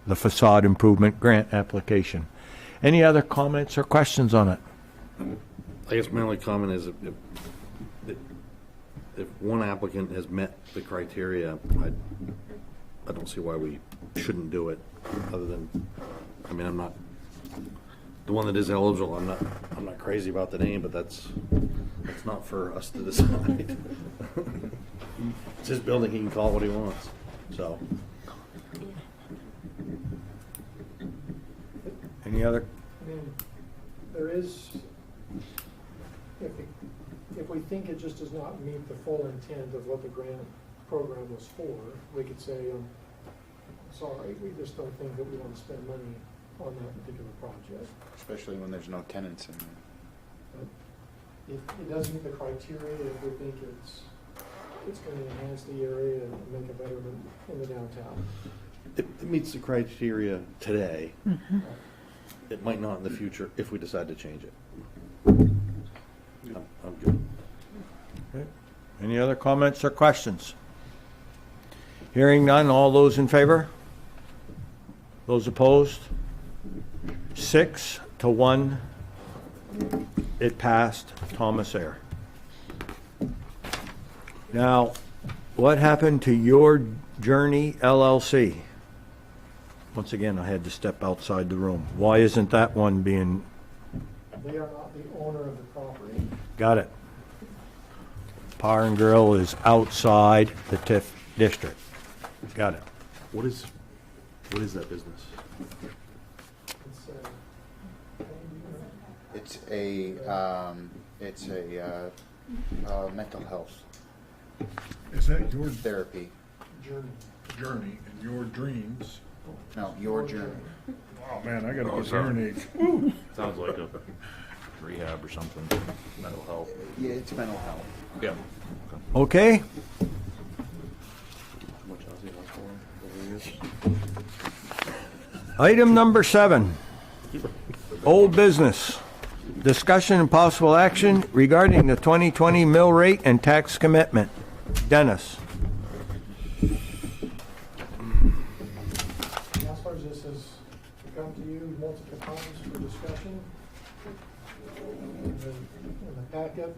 the facade improvement grant application. Any other comments or questions on it? I guess my only comment is if one applicant has met the criteria, I don't see why we shouldn't do it, other than, I mean, I'm not, the one that is eligible, I'm not crazy about the name, but that's not for us to decide. It's his building, he can call it what he wants, so. Any other? I mean, there is, if we think it just does not meet the full intent of what the grant program was for, we could say, sorry, we just don't think that we want to spend money on that particular project. Especially when there's no tenants in there. But it does meet the criteria if we think it's going to enhance the area and make a betterment in the downtown. It meets the criteria today. It might not in the future if we decide to change it. I'm good. Okay. Any other comments or questions? Hearing none, all those in favor? Those opposed? 6-1, it passed. Thomas Air. Now, what happened to Your Journey LLC? Once again, I had to step outside the room. Why isn't that one being... They are not the owner of the property. Got it. Bar and Grill is outside the TIF district. Got it. What is that business? It's a mental health Is that your therapy. journey and your dreams? No, your journey. Oh, man, I gotta Oh, get sorry. hearing aids. Sounds like a rehab or something, mental health. Yeah, it's mental health. Yeah. Okay. Item number 7, old business. Discussion and possible action regarding the 2020 mill rate and tax commitment. Dennis. Councilors, this has come to you multiple times for discussion. In the packet,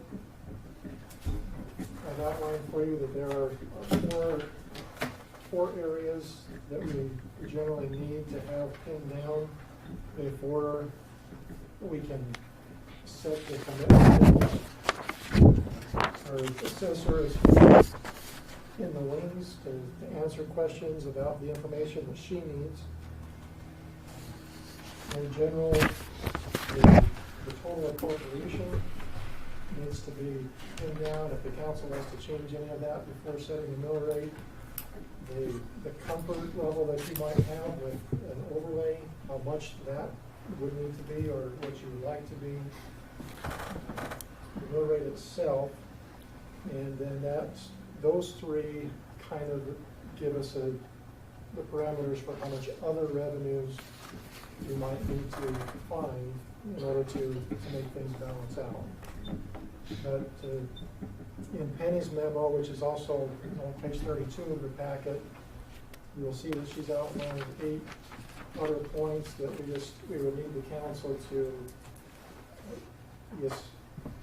I've outlined for you that there are four areas that we generally need to have pinned down before we can set the commitment. Our assessor is in the wings to answer questions about the information that she needs. In general, the total appropriation needs to be pinned down. If the council wants to change any of that before setting the mill rate, the comfort level that you might have with an overlay, how much that would need to be or what you would like to be, the mill rate itself, and then those three kind of give us the parameters for how much other revenues you might need to find in order to make things balance out. But in Penny's memo, which is also on page 32 of the packet, you'll see that she's outlined 8 other points that we would need the council to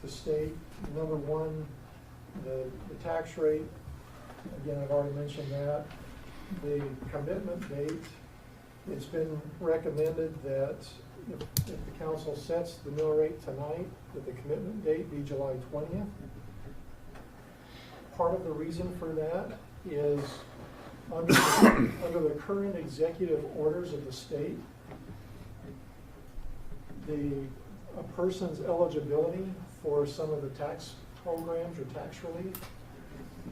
state. Number 1, the tax rate. Again, I've already mentioned that. The commitment date. It's been recommended that if the council sets the mill rate tonight, that the commitment date be July 20th. Part of the reason for that is under the current executive orders of the state, a person's eligibility for some of the tax programs or tax relief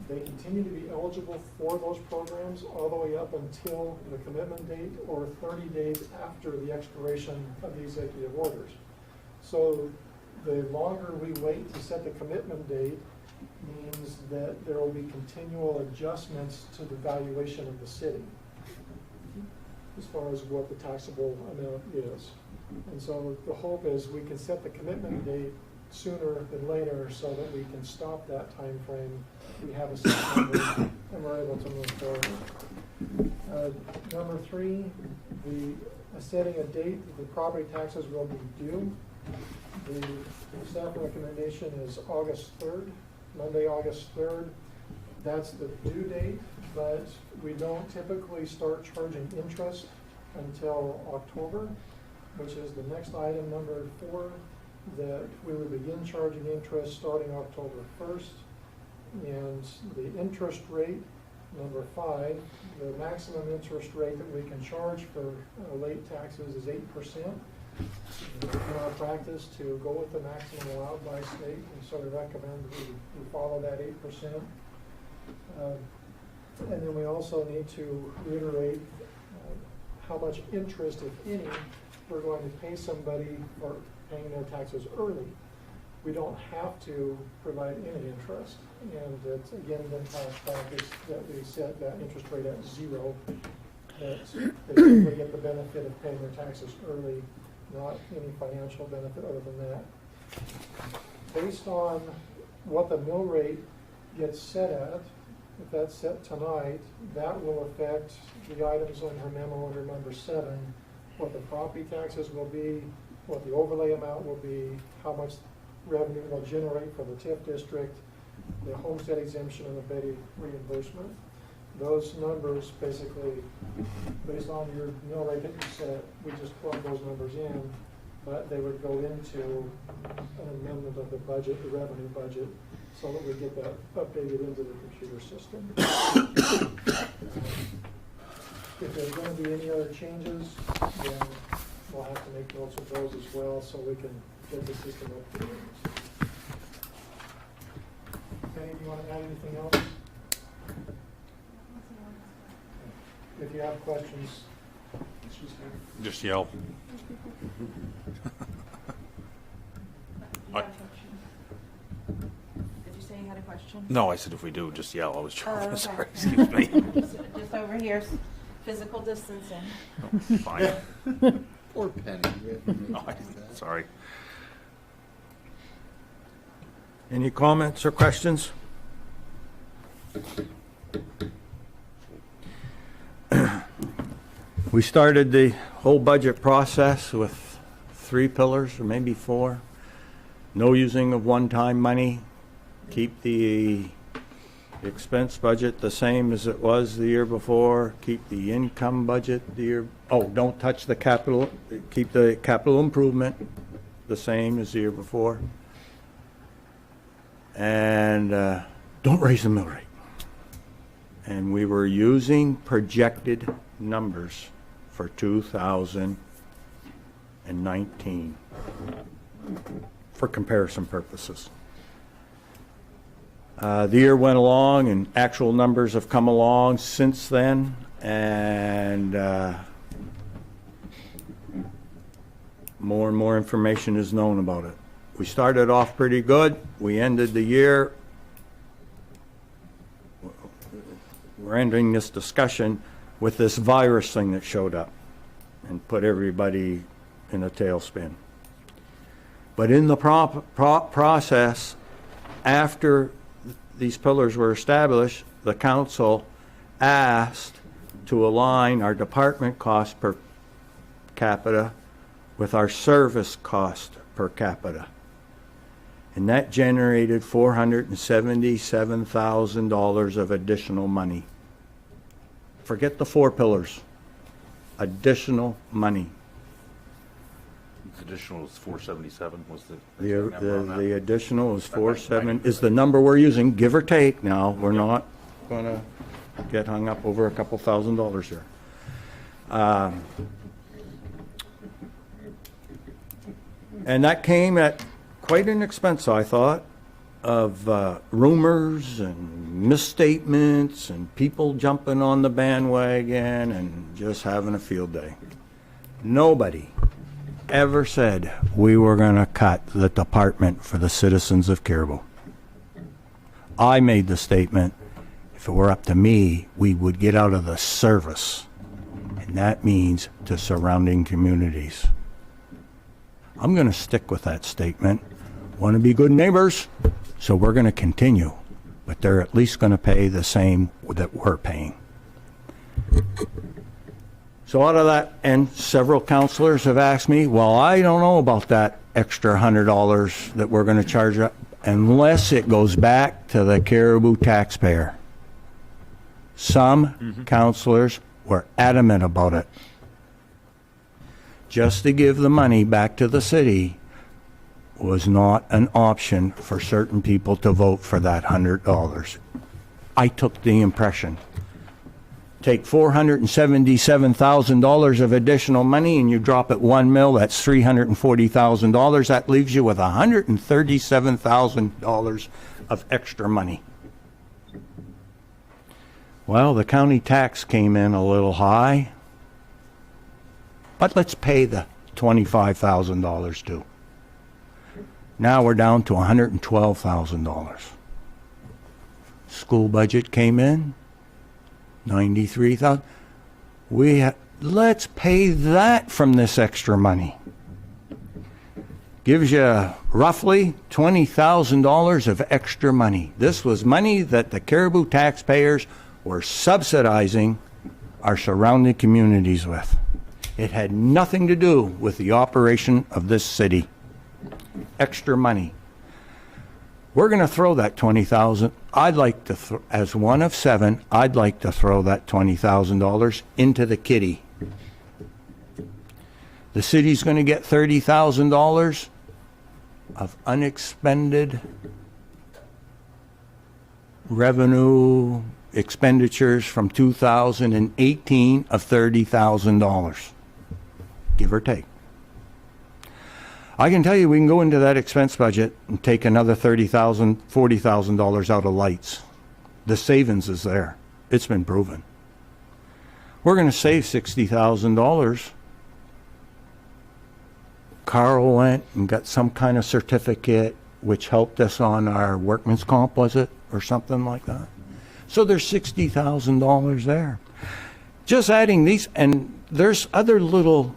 They continue to be eligible for those programs all the way up until the commitment date or 30 days after the expiration of the executive orders. So the longer we wait to set the commitment date means that there will be continual adjustments to the valuation of the city as far as what the taxable amount is. And so the hope is we can set the commitment date sooner than later so that we can stop that time frame. We have a set number and we're able to move forward. Number 3, setting a date that the property taxes will be due. The staff recommendation is August 3rd, Monday, August 3rd. That's the due date, but we don't typically start charging interest until October, which is the next item, number 4, that we would begin charging interest starting October 1st. And the interest rate, number 5, the maximum interest rate that we can charge for late taxes is 8%. It's in our practice to go with the maximum allowed by state, and so we recommend we follow that 8%. And then we also need to reiterate how much interest, if any, we're going to pay somebody for paying their taxes early. We don't have to provide any interest. And it's, again, been past practice that we set that interest rate at 0. That they simply get the benefit of paying their taxes early, not any financial benefit other than that. Based on what the mill rate gets set at, if that's set tonight, that will affect the items on her memo under number 7, what the property taxes will be, what the overlay amount will be, how much revenue it will generate for the TIF district, the homestead exemption, and the Betty reimbursement. Those numbers basically, based on your mill rate that you set, we just plug those numbers in, but they would go into an amendment of the budget, the revenue budget, so that we get that updated into the computer system. If there's going to be any other changes, then we'll have to make notes of those as well so we can get the system updated. Penny, do you want to add anything else? If you have questions, she's here. Just yell. Did you say you had a question? No, I said if we do, just yell. I was trying. Okay. Sorry, excuse me. Just over here, physical distancing. Fine. Poor Penny. No, sorry. Any comments or questions? We started the whole budget process with 3 pillars, or maybe 4. No using of one-time money. Keep the expense budget the same as it was the year before. Keep the income budget the year. Oh, don't touch the capital. Keep the capital improvement the same as the year before. And don't raise the mill rate. And we were using projected numbers for 2019 for comparison purposes. The year went along and actual numbers have come along since then, and more and more information is known about it. We started off pretty good. We ended the year. We're ending this discussion with this virus thing that showed up and put everybody in a tailspin. But in the process, after these pillars were established, the council asked to align our department cost per capita with our service cost per capita. And that generated $477,000 of additional money. Forget the 4 pillars. Additional money. The additional was 477. Was the The additional is 47 is the number we're using, give or take. Now we're not going to get hung up over a couple $1,000s here. And that came at quite an expense, I thought, of rumors and misstatements and people jumping on the bandwagon and just having a field day. Nobody ever said we were going to cut the department for the citizens of Caribou. I made the statement, if it were up to me, we would get out of the service, and that means to surrounding communities. I'm going to stick with that statement. Want to be good neighbors, so we're going to continue, but they're at least going to pay the same that we're paying. So out of that, and several counselors have asked me, well, I don't know about that extra $100 that we're going to charge up unless it goes back to the Caribou taxpayer. Some counselors were adamant about it. Just to give the money back to the city was not an option for certain people to vote for that $100. I took the impression. Take $477,000 of additional money and you drop it $1 million, that's $340,000. That leaves you with $137,000 of extra money. Well, the county tax came in a little high, but let's pay the $25,000 too. Now we're down to $112,000. School budget came in, $93,000. Let's pay that from this extra money. Gives you roughly $20,000 of extra money. This was money that the Caribou taxpayers were subsidizing our surrounding communities with. It had nothing to do with the operation of this city. Extra money. We're going to throw that $20,000. I'd like to, as one of 7, I'd like to throw that $20,000 into the kitty. The city's going to get $30,000 of unexpended revenue expenditures from 2018 of $30,000, give or take. I can tell you we can go into that expense budget and take another $30,000, $40,000 out of lights. The savings is there. It's been proven. We're going to save $60,000. Carl went and got some kind of certificate which helped us on our workman's comp, was it? Or something like that. So there's $60,000 there. Just adding these, and there's other little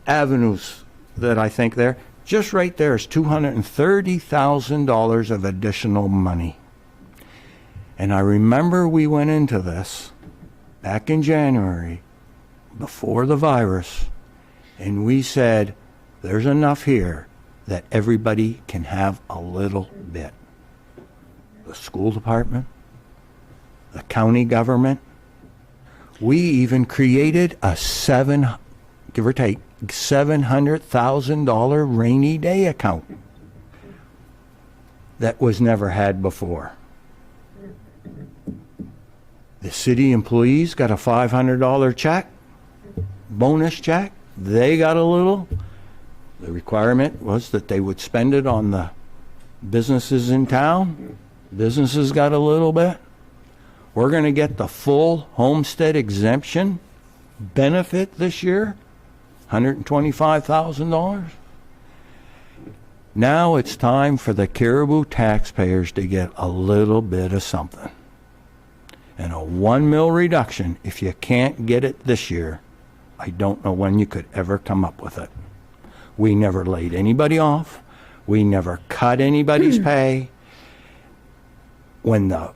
avenues that I think there. Just right there is $230,000 of additional money. And I remember we went into this back in January, before the virus, and we said, there's enough here that everybody can have a little bit. The school department, the county government. We even created a give or take, $700,000 rainy day account that was never had before. The city employees got a $500 check, bonus check. They got a little. The requirement was that they would spend it on the businesses in town. Businesses got a little bit. We're going to get the full homestead exemption benefit this year, $125,000. Now it's time for the Caribou taxpayers to get a little bit of something. And a $1 million reduction, if you can't get it this year, I don't know when you could ever come up with it. We never laid anybody off. We never cut anybody's pay. When the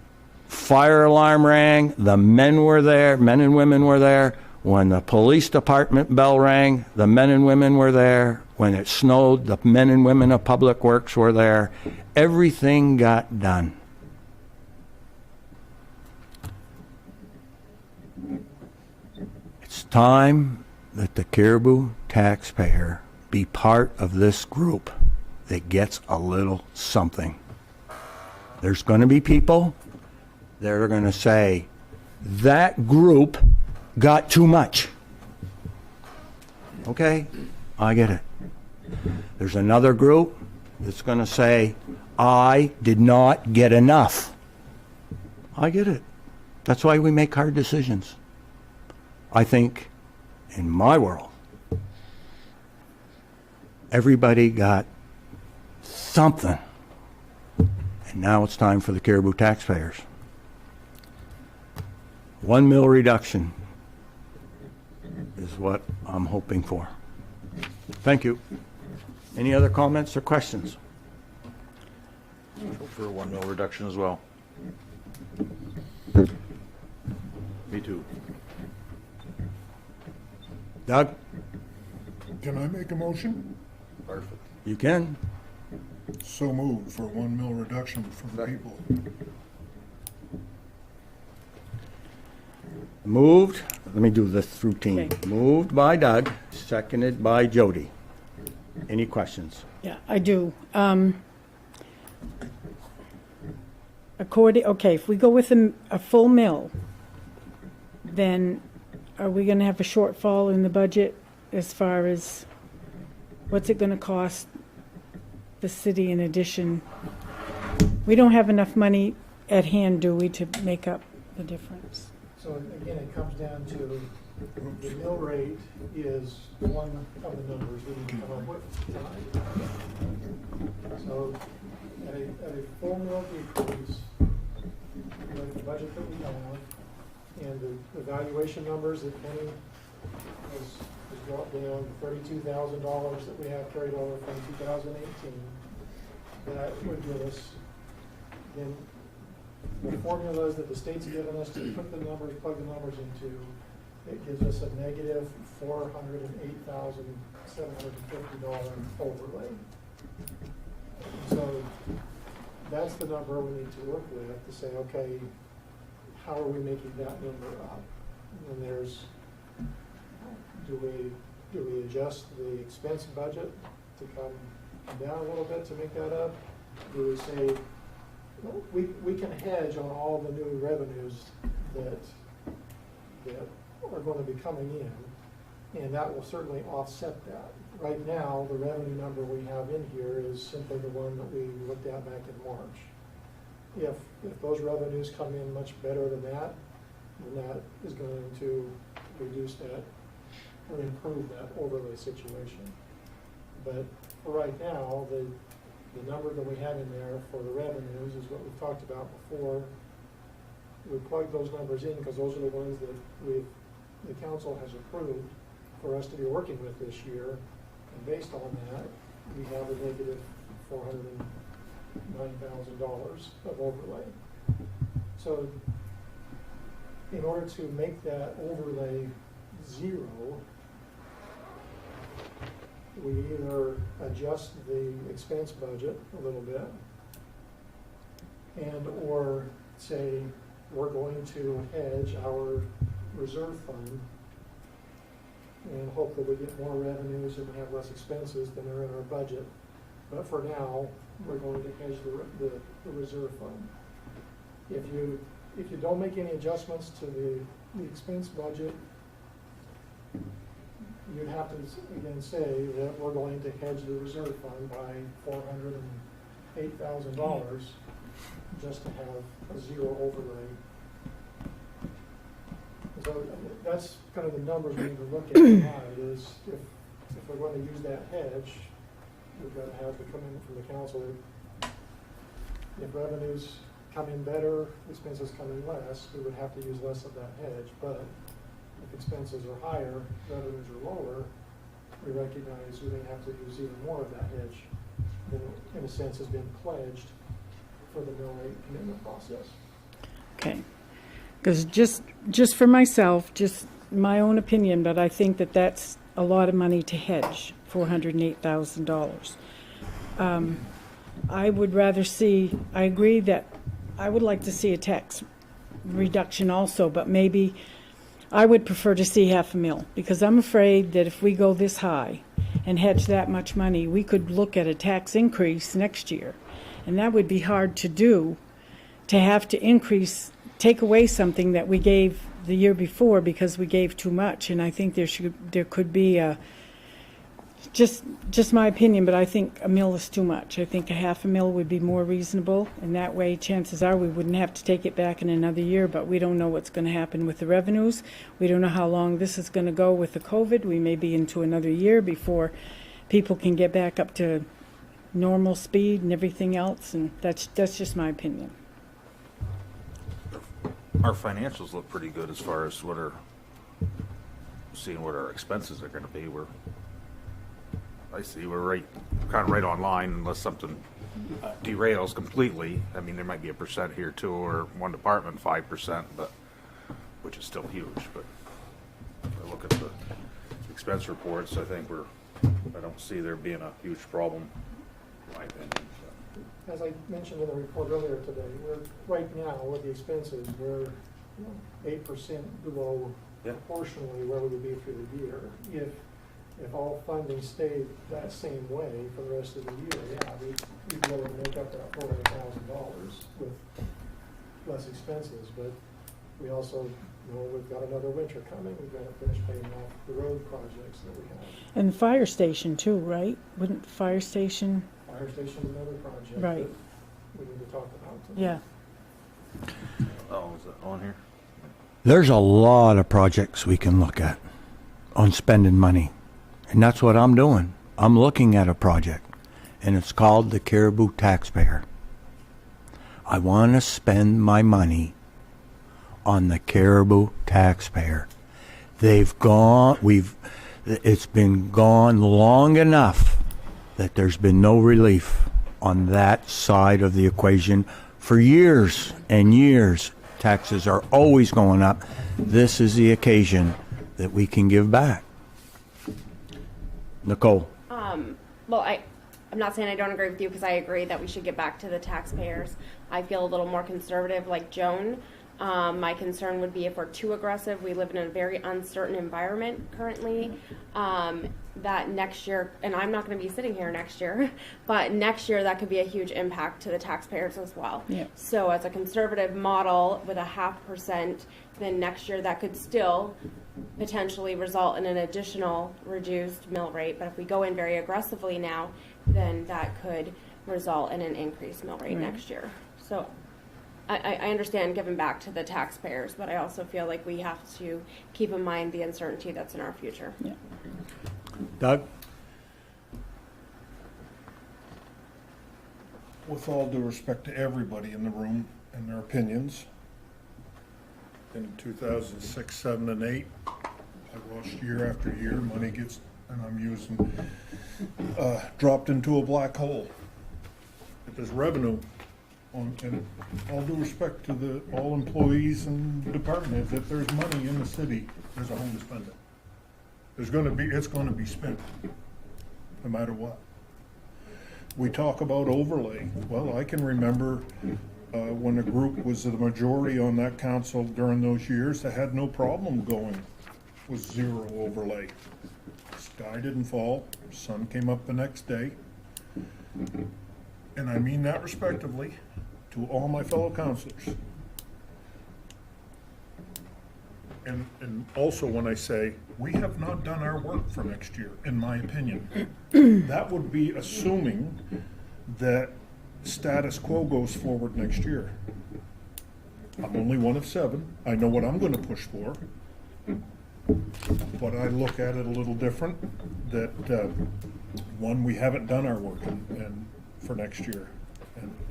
fire alarm rang, the men were there, men and women were there. When the police department bell rang, the men and women were there. When it snowed, the men and women of Public Works were there. Everything got done. It's time that the Caribou taxpayer be part of this group that gets a little something. There's going to be people that are going to say, that group got too much. Okay, I get it. There's another group that's going to say, I did not get enough. I get it. That's why we make hard decisions. I think in my world, everybody got something. And now it's time for the Caribou taxpayers. 1 mil reduction is what I'm hoping for. Thank you. Any other comments or questions? For a 1 mil reduction as well. Me too. Doug, Can I make a motion? Perfect. you can. So moved for 1 mil reduction for the people. Moved, let me do this routine. Okay. Moved by Doug, seconded by Jody. Any questions? Yeah, I do. If we go with a full mill, then are we going to have a shortfall in the budget as far as what's it going to cost the city in addition? We don't have enough money at hand, do we, to make up the difference? So again, it comes down to the mill rate is one of the numbers we need to come up with tonight. So at a full mill decrease, with the budget that we have and the valuation numbers that Penny has dropped down, $32,000 that we have carried over from 2018, that would give us, then the formulas that the state's given us to put the numbers, plug the numbers into, it gives us a negative $408,750 overlay. So that's the number we need to work with to say, okay, how are we making that number up? And there's, do we adjust the expense budget to come down a little bit to make that up? Do we say, well, we can hedge on all the new revenues that are going to be coming in, and that will certainly offset that. Right now, the revenue number we have in here is simply the one that we looked at back in March. If those revenues come in much better than that, then that is going to reduce that or improve that overlay situation. But for right now, the number that we have in there for the revenues is what we've talked about before. We plug those numbers in because those are the ones that the council has approved for us to be working with this year. And based on that, we have a negative $409,000 of overlay. So in order to make that overlay zero, we either adjust the expense budget a little bit and or say we're going to hedge our reserve fund and hope that we get more revenues and we have less expenses than are in our budget. But for now, we're going to hedge the reserve fund. If you don't make any adjustments to the expense budget, you'd have to again say that we're going to hedge the reserve fund by $408,000 just to have a zero overlay. So that's kind of the numbers we need to look at tonight is if we're going to use that hedge, we've got to have it come in from the council. If revenues come in better, expenses come in less, we would have to use less of that hedge. But if expenses are higher, revenues are lower, we recognize we may have to use even more of that hedge than, in a sense, has been pledged for the mill rate commitment process. Okay. Because just for myself, just my own opinion, but I think that that's a lot of money to hedge, $408,000. I would rather see, I agree that I would like to see a tax reduction also, but maybe I would prefer to see $500,000 because I'm afraid that if we go this high and hedge that much money, we could look at a tax increase next year. And that would be hard to do, to have to increase, take away something that we gave the year before because we gave too much. And I think there could be Just my opinion, but I think a mill is too much. I think a half a mill would be more reasonable, and that way chances are we wouldn't have to take it back in another year, but we don't know what's going to happen with the revenues. We don't know how long this is going to go with the COVID. We may be into another year before people can get back up to normal speed and everything else, and that's just my opinion. Our financials look pretty good as far as seeing what our expenses are gonna be. I see we're kind of right on line unless something derails completely. I mean, there might be a percent here too, or one department 5%, but which is still huge. But if I look at the expense reports, I think I don't see there being a huge problem, in my opinion. So. As I mentioned in the report earlier today, right now with the expenses, we're 8% below proportionally where we would be through the year. If all funding stayed that same way for the rest of the year, we'd be able to make up that $400,000 with less expenses. But we also we've got another winter coming. We've got to finish paying off the road projects that we have. And the fire station too, right? Wouldn't the fire station? Fire station is another project right. that we need to talk about. Yeah. Oh, is that on here? There's a lot of projects we can look at on spending money. And that's what I'm doing. I'm looking at a project, and it's called the Caribou Taxpayer. I want to spend my money on the Caribou Taxpayer. It's been gone long enough that there's been no relief on that side of the equation for years and years. Taxes are always going up. This is the occasion that we can give back. Nicole. Well, I'm not saying I don't agree with you, because I agree that we should get back to the taxpayers. I feel a little more conservative like Joan. My concern would be if we're too aggressive. We live in a very uncertain environment currently. That next year, and I'm not going to be sitting here next year, but next year that could be a huge impact to the taxpayers as well. Yeah. So as a conservative model with a 0.5%, then next year that could still potentially result in an additional reduced mill rate. But if we go in very aggressively now, then that could result in an increased mill rate next year. So I understand giving back to the taxpayers, but I also feel like we have to keep in mind the uncertainty that's in our future. Yeah. Doug? With all due respect to everybody in the room and their opinions, in 2006, 7, and 8, I watched year after year, money gets, and I'm using, dropped into a black hole. If there's revenue, and all due respect to all employees and department heads, if there's money in the city, there's a home to spend it. It's going to be spent, no matter what. We talk about overlay. Well, I can remember when a group was the majority on that council during those years that had no problem going with zero overlay. Sky didn't fall, sun came up the next day. And I mean that respectively to all my fellow councilors. And also when I say, we have not done our work for next year, in my opinion. That would be assuming that status quo goes forward next year. I'm only one of 7. I know what I'm going to push for. But I look at it a little different, that one, we haven't done our work and for next year.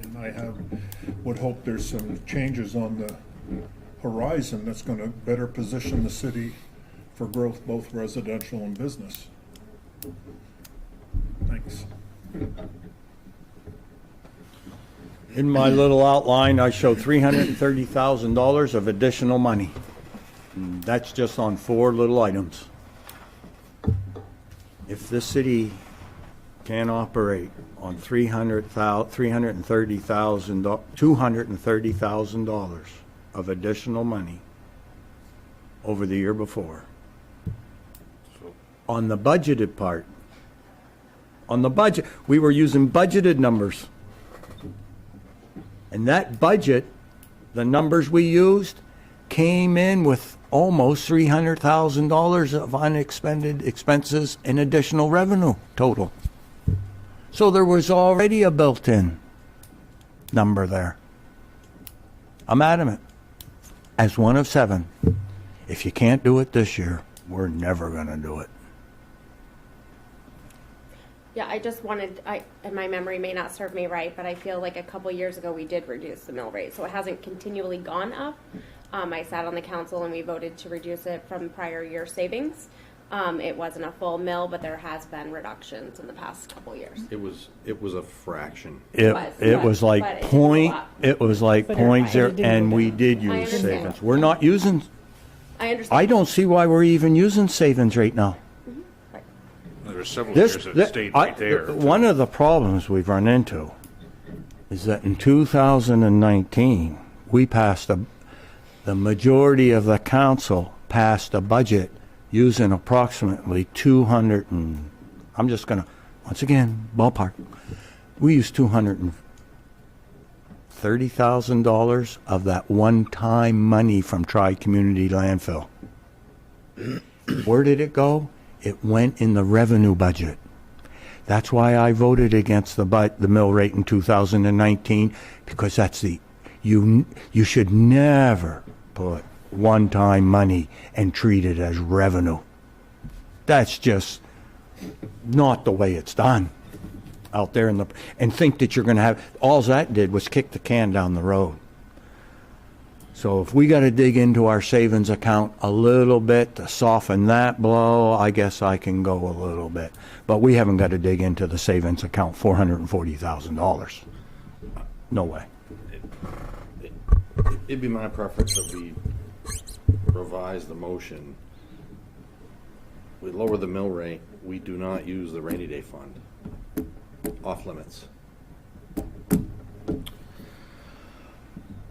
And I would hope there's some changes on the horizon that's going to better position the city for growth, both residential and business. Thanks. In my little outline, I show $330,000 of additional money. And that's just on 4 little items. If this city can operate on $230,000 of additional money over the year before. On the budgeted part, on the budget, we were using budgeted numbers. And that budget, the numbers we used, came in with almost $300,000 of unexpended expenses and additional revenue total. So there was already a built-in number there. I'm adamant, as one of 7, if you can't do it this year, we're never going to do it. Yeah, I just wanted, and my memory may not serve me right, but I feel like a couple years ago we did reduce the mill rate, so it hasn't continually gone up. I sat on the council and we voted to reduce it from prior year savings. It wasn't a full mill, but there has been reductions in the past couple years. It was a fraction. It was like but it didn't point, go up. it was like But point it zero, didn't and go we down. did I use understand. savings. We're not using, I understand. I don't see why we're even using savings right now. There's several This, years that thi- stayed I- right there. One of the problems we've run into is that in 2019, we passed the majority of the council passed a budget using approximately 200 and, I'm just gonna, once again, ballpark, we used $230,000 of that one-time money from Tri-Community Landfill. Where did it go? It went in the revenue budget. That's why I voted against the mill rate in 2019, because that's you should never put one-time money and treat it as revenue. That's just not the way it's done out there and think that you're going to have, all that did was kick the can down the road. So if we got to dig into our savings account a little bit to soften that blow, I guess I can go a little bit. But we haven't got to dig into the savings account $440,000. No way. It'd be my preference that we revise the motion. We lower the mill rate. We do not use the rainy day fund. Off limits.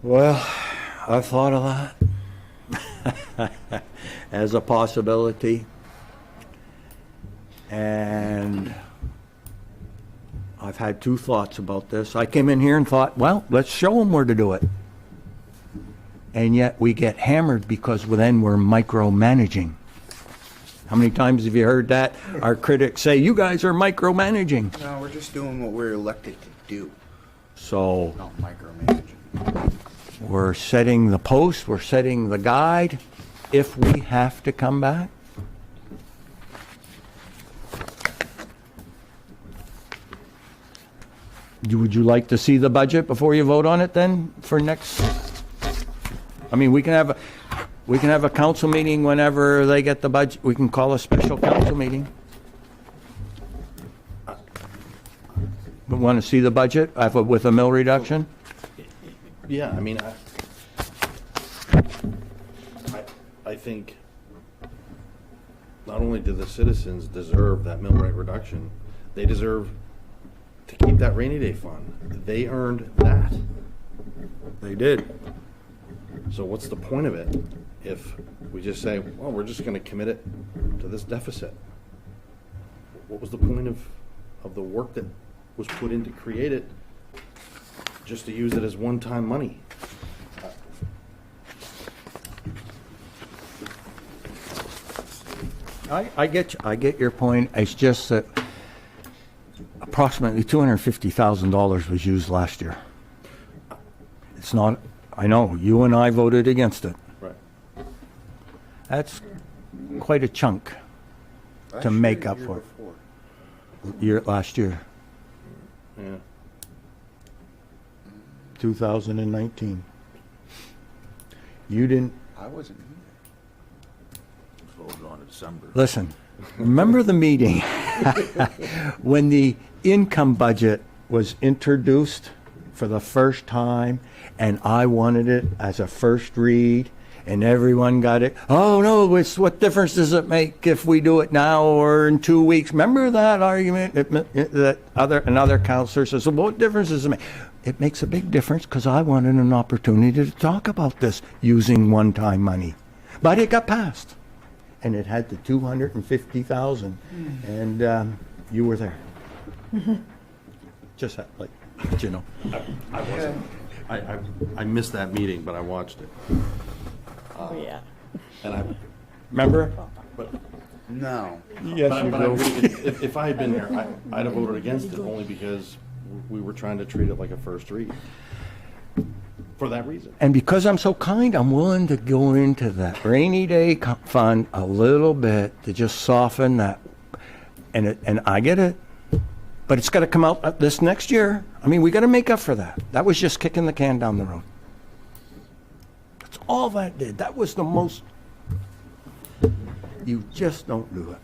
Well, I've thought of that as a possibility. And I've had 2 thoughts about this. I came in here and thought, well, let's show them where to do it. And yet we get hammered because then we're micromanaging. How many times have you heard that? Our critics say, you guys are micromanaging. No, we're just doing what we're elected to do, So not micromanaging. we're setting the post, we're setting the guide. If we have to come back, would you like to see the budget before you vote on it then for next? I mean, we can have a council meeting whenever they get the budget. We can call a special council meeting. We want to see the budget with a mill reduction? Yeah, I mean, I think not only do the citizens deserve that mill rate reduction, they deserve to keep that rainy day fund. They earned that. They did. So what's the point of it if we just say, well, we're just going to commit it to this deficit? What was the point of the work that was put in to create it just to use it as one-time money? I get your point. It's just that approximately $250,000 was used last year. It's not, I know, you and I voted against it. Right. That's quite a chunk to make up for. Last year, Yeah. 2019. You didn't, I wasn't here. Voted on in December. listen, remember the meeting when the income budget was introduced for the first time and I wanted it as a first read and everyone got it? Oh no, what difference does it make if we do it now or in 2 weeks? Remember that argument that another counselor says, well, what difference does it make? It makes a big difference because I wanted an opportunity to talk about this using one-time money. But it got passed. And it had the 250,000, and you were there. Just like, you know. I wasn't. I missed that meeting, but I watched it. Oh, yeah. And I, Remember? but, No. Yes, you but I do. agree, if I had been there, I'd have voted against it only because we were trying to treat it like a first read. For that reason. And because I'm so kind, I'm willing to go into that rainy day fund a little bit to just soften that. And I get it, but it's got to come out this next year. I mean, we got to make up for that. That was just kicking the can down the road. That's all that did. That was the most. You just don't do it.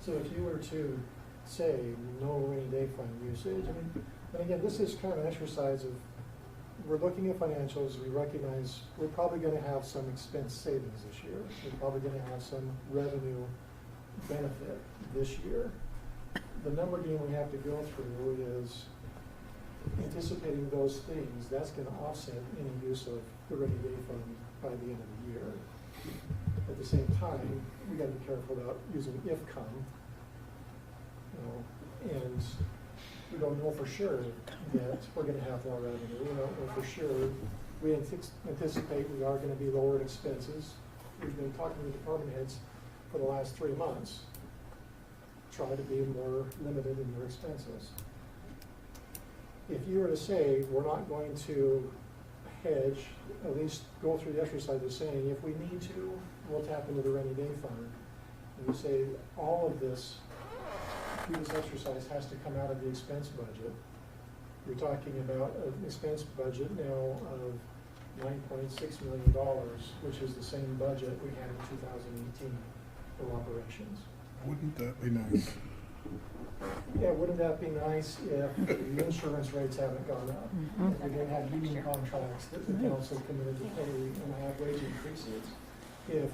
So if you were to say no rainy day fund usage, I mean, and again, this is kind of an exercise of, we're looking at financials, we recognize we're probably gonna have some expense savings this year. We're probably gonna have some revenue benefit this year. The number game we have to go through is anticipating those things. That's gonna offset any use of the rainy day fund by the end of the year. At the same time, we gotta be careful about using if come. And we don't know for sure that we're gonna have more revenue. We don't know for sure. We anticipate we are gonna be lower in expenses. We've been talking to department heads for the last 3 months. Try to be more limited in your expenses. If you were to say, we're not going to hedge, at least go through the exercise of saying, if we need to, we'll tap into the rainy day fund. And you say, all of this, through this exercise, has to come out of the expense budget. You're talking about an expense budget now of $9.6 million, which is the same budget we had in 2018 for operations. Wouldn't that be nice? Yeah, wouldn't that be nice if the insurance rates haven't gone up? If we didn't have union contracts that the council committed to pay and have wage increases? If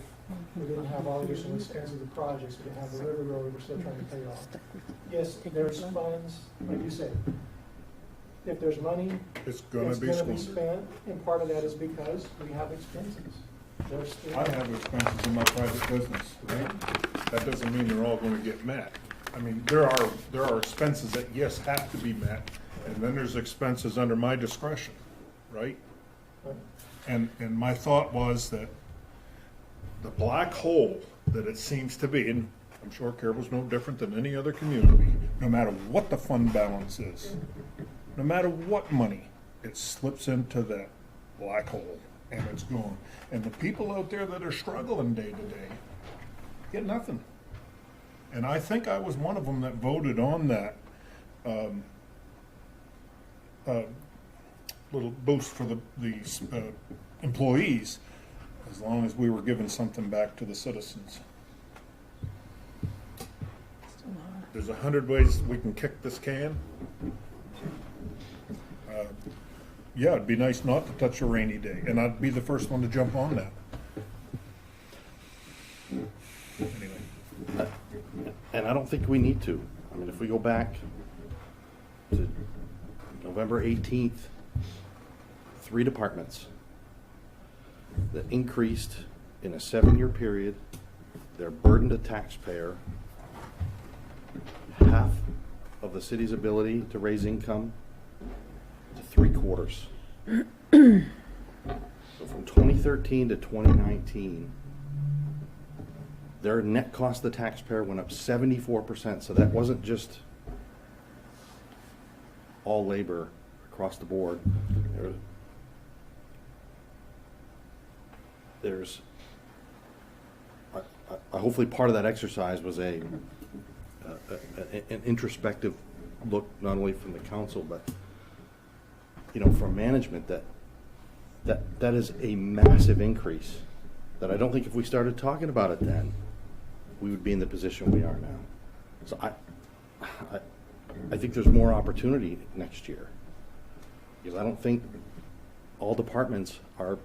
we didn't have all the additional expenses of projects, we didn't have the river road we're still trying to pay off. Yes, there's funds, like you said. If there's money, It's gonna be squandered. spent, and part of that is because we have expenses. There's still- I have expenses in my private business, right? That doesn't mean they're all gonna get met. I mean, there are expenses that, yes, have to be met, and then there's expenses under my discretion, right? And my thought was that the black hole that it seems to be, and I'm sure Carroll's no different than any other community, no matter what the fund balance is, no matter what money, it slips into that black hole and it's gone. And the people out there that are struggling day to day get nothing. And I think I was one of them that voted on that little boost for the employees, as long as we were giving something back to the citizens. There's 100 ways we can kick this can. Yeah, it'd be nice not to touch a rainy day, and I'd be the first one to jump on that. Anyway. And I don't think we need to. I mean, if we go back to November 18th, 3 departments that increased in a 7-year period their burden to taxpayer, half of the city's ability to raise income to 3/4. So from 2013 to 2019, their net cost to the taxpayer went up 74%. So that wasn't just all labor across the board. There's hopefully part of that exercise was an introspective look, not only from the council, but from management, that is a massive increase that I don't think if we started talking about it then, we would be in the position we are now. So I think there's more opportunity next year, because I don't think all departments are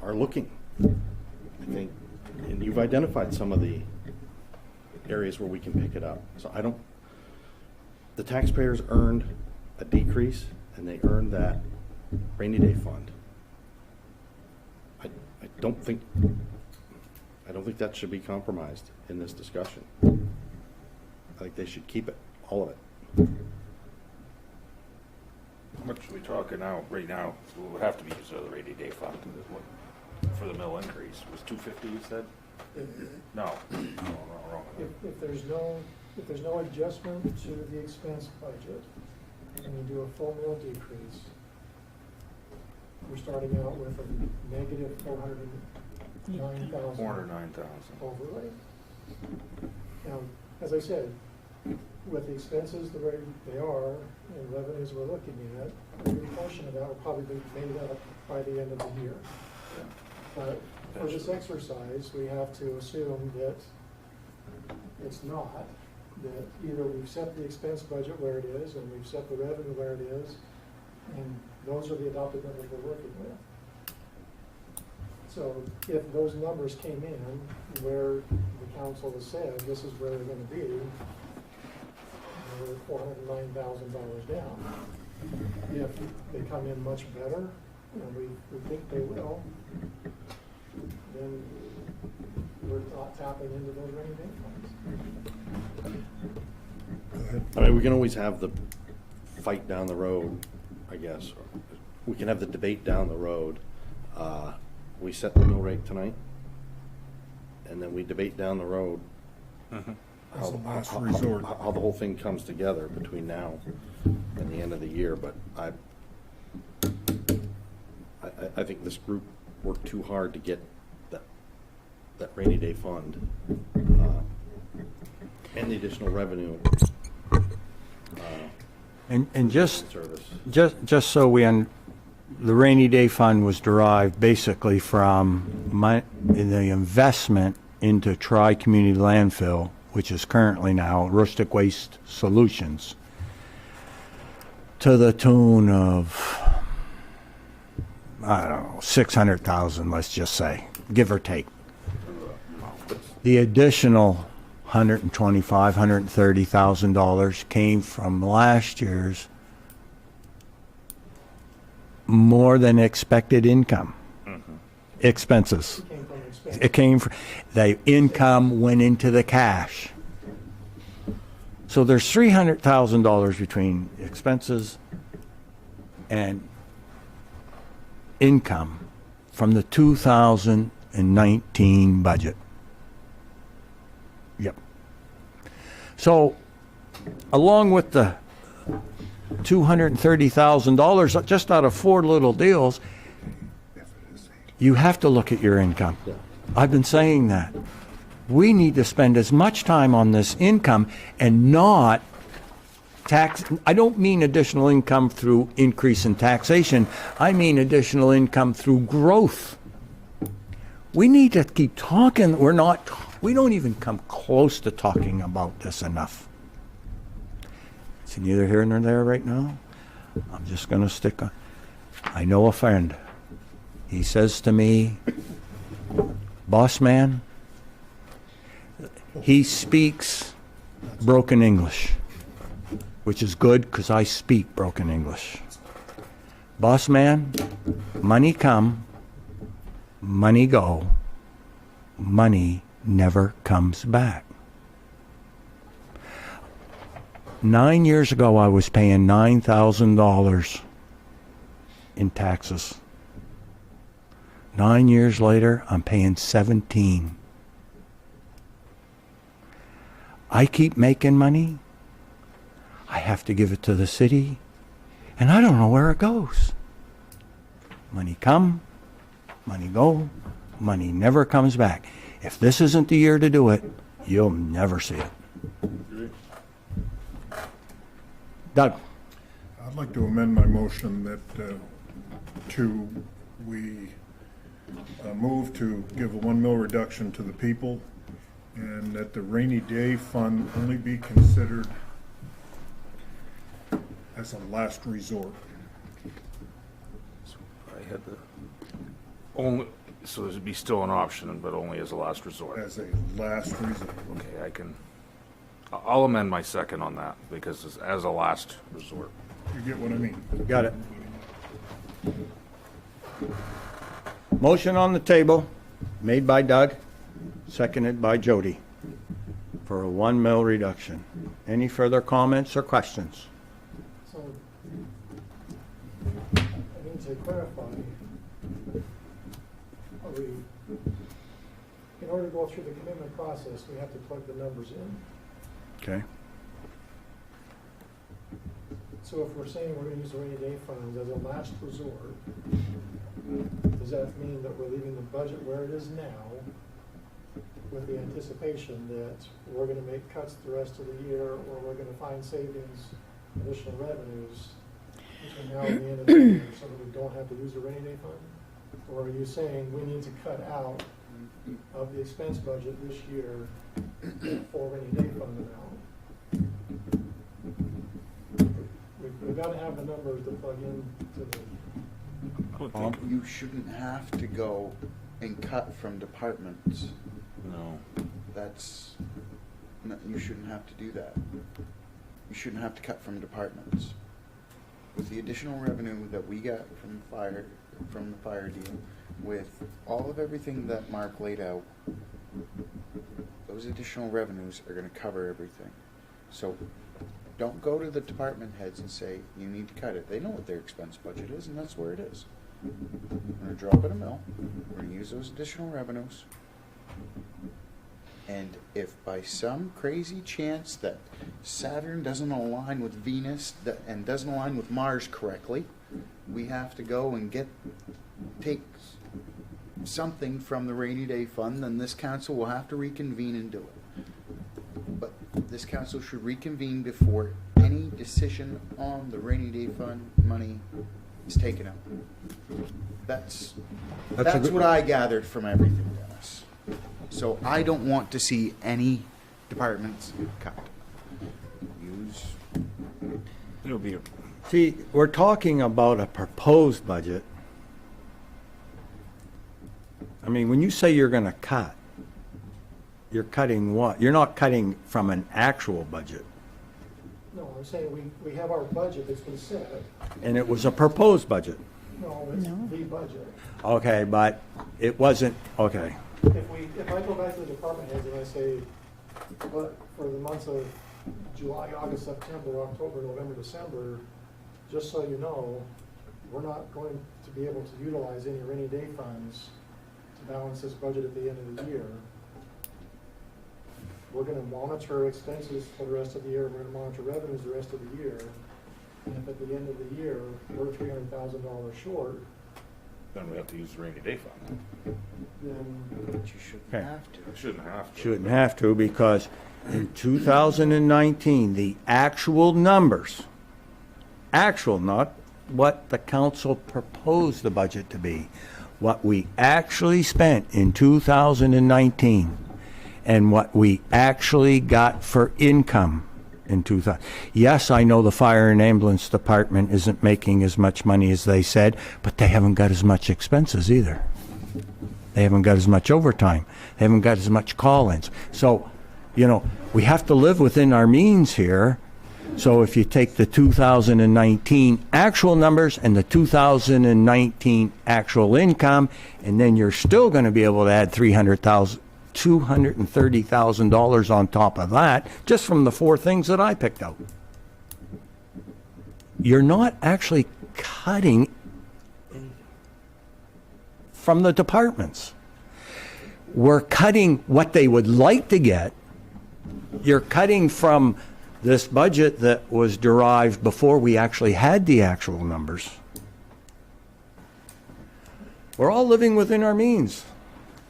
looking. I think, and you've identified some of the areas where we can pick it up. So the taxpayers earned a decrease, and they earned that rainy day fund. I don't think that should be compromised in this discussion. I think they should keep it, all of it. How much are we talking now, right now, would have to be used as a rainy day fund? for the mill increase? Was 250 you said? No. Wrong. If there's no adjustment to the expense budget, and you do a full mill decrease, we're starting out with a negative 409,000 409,000. overlay. Now, as I said, with the expenses the way they are and revenues we're looking at, a good portion of that will probably be made up by the end of the year. But for this exercise, we have to assume that it's not, that either we've set the expense budget where it is and we've set the revenue where it is, and those are the adopted numbers we're working with. So if those numbers came in where the council has said this is where they're going to be, we're $409,000 down. If they come in much better, and we think they will, then we're not tapping into those rainy day funds. I mean, we can always have the fight down the road, I guess. We can have the debate down the road. We set the mill rate tonight, and then we debate down the road As a last resort. how the whole thing comes together between now and the end of the year. But I think this group worked too hard to get that rainy day fund and the additional revenue. And just so the rainy day fund was derived basically from the investment into Tri-Community Landfill, which is currently now Rustic Waste Solutions, to the tune of, I don't know, 600,000, let's just say, give or take. The additional $125,000, $130,000 came from last year's more than expected income. Expenses. It came from the income went into the cash. So there's $300,000 between expenses and income from the 2019 budget. Yep. So along with the $230,000 just out of 4 little deals, you have to look at your income. I've been saying that. We need to spend as much time on this income and not tax. I don't mean additional income through increase in taxation. I mean additional income through growth. We need to keep talking. We don't even come close to talking about this enough. It's neither here nor there right now. I'm just going to stick on. I know a friend. He says to me, boss man, he speaks broken English, which is good because I speak broken English. Boss man, money come, money go, money never comes back. 9 years ago, I was paying $9,000 in taxes. 9 years later, I'm paying 17. I keep making money. I have to give it to the city, and I don't know where it goes. Money come, money go, money never comes back. If this isn't the year to do it, you'll never see it. Doug. I'd like to amend my motion that we move to give a 1 mil reduction to the people, and that the rainy day fund only be considered as a last resort. I had the only, so this would be still an option, but only as a last resort. As a last resort. Okay, I'll amend my second on that because it's as a last resort. You get what I mean? Got it. Motion on the table, made by Doug, seconded by Jody, for a 1 mil reduction. Any further comments or questions? So, I need to clarify, are but in order to go through the commitment process, we have to plug the numbers in. Okay. So if we're saying we're gonna use the rainy day funds as a last resort, does that mean that we're leaving the budget where it is now with the anticipation that we're gonna make cuts the rest of the year, or we're gonna find savings, additional revenues between now and the end of the year so that we don't have to use the rainy day fund? Or are you saying we need to cut out of the expense budget this year for rainy day fund amount? We've got to have the numbers to plug in to the. You shouldn't have to go and cut from departments. No. You shouldn't have to do that. You shouldn't have to cut from departments. With the additional revenue that we got from the fire deal, with all of everything that Mark laid out, those additional revenues are going to cover everything. So don't go to the department heads and say, you need to cut it. They know what their expense budget is, and that's where it is. We're going to drop it a mill. We're going to use those additional revenues. And if by some crazy chance that Saturn doesn't align with Venus and doesn't align with Mars correctly, we have to go and take something from the rainy day fund, then this council will have to reconvene and do it. But this council should reconvene before any decision on the rainy day fund money is taken out. That's what I gathered from everything, Dennis. So I don't want to see any departments cut. It'll be See, we're talking about a proposed budget. I mean, when you say you're going to cut, you're cutting what? You're not cutting from an actual budget. No, I'm saying we have our budget that's been set. And it was a proposed budget. No, it's the budget. Okay, but it wasn't, okay. If I go back to the department heads and I say, but for the months of July, August, September, October, November, December, just so you know, we're not going to be able to utilize any rainy day funds to balance this budget at the end of the year. We're gonna monitor expenses for the rest of the year, we're gonna monitor revenues the rest of the year. And if at the end of the year, we're $300,000 short, then we have to use the rainy day fund. then You shouldn't Okay. have to. Shouldn't have to. Shouldn't have to, because in 2019, the actual numbers, actual, not what the council proposed the budget to be, what we actually spent in 2019 and what we actually got for income in 2000. Yes, I know the fire and ambulance department isn't making as much money as they said, but they haven't got as much expenses either. They haven't got as much overtime. They haven't got as much call-ins. So, you know, we have to live within our means here. So if you take the 2019 actual numbers and the 2019 actual income, and then you're still going to be able to add $230,000 on top of that, just from the four things that I picked out. You're not actually cutting from the departments. We're cutting what they would like to get. You're cutting from this budget that was derived before we actually had the actual numbers. We're all living within our means.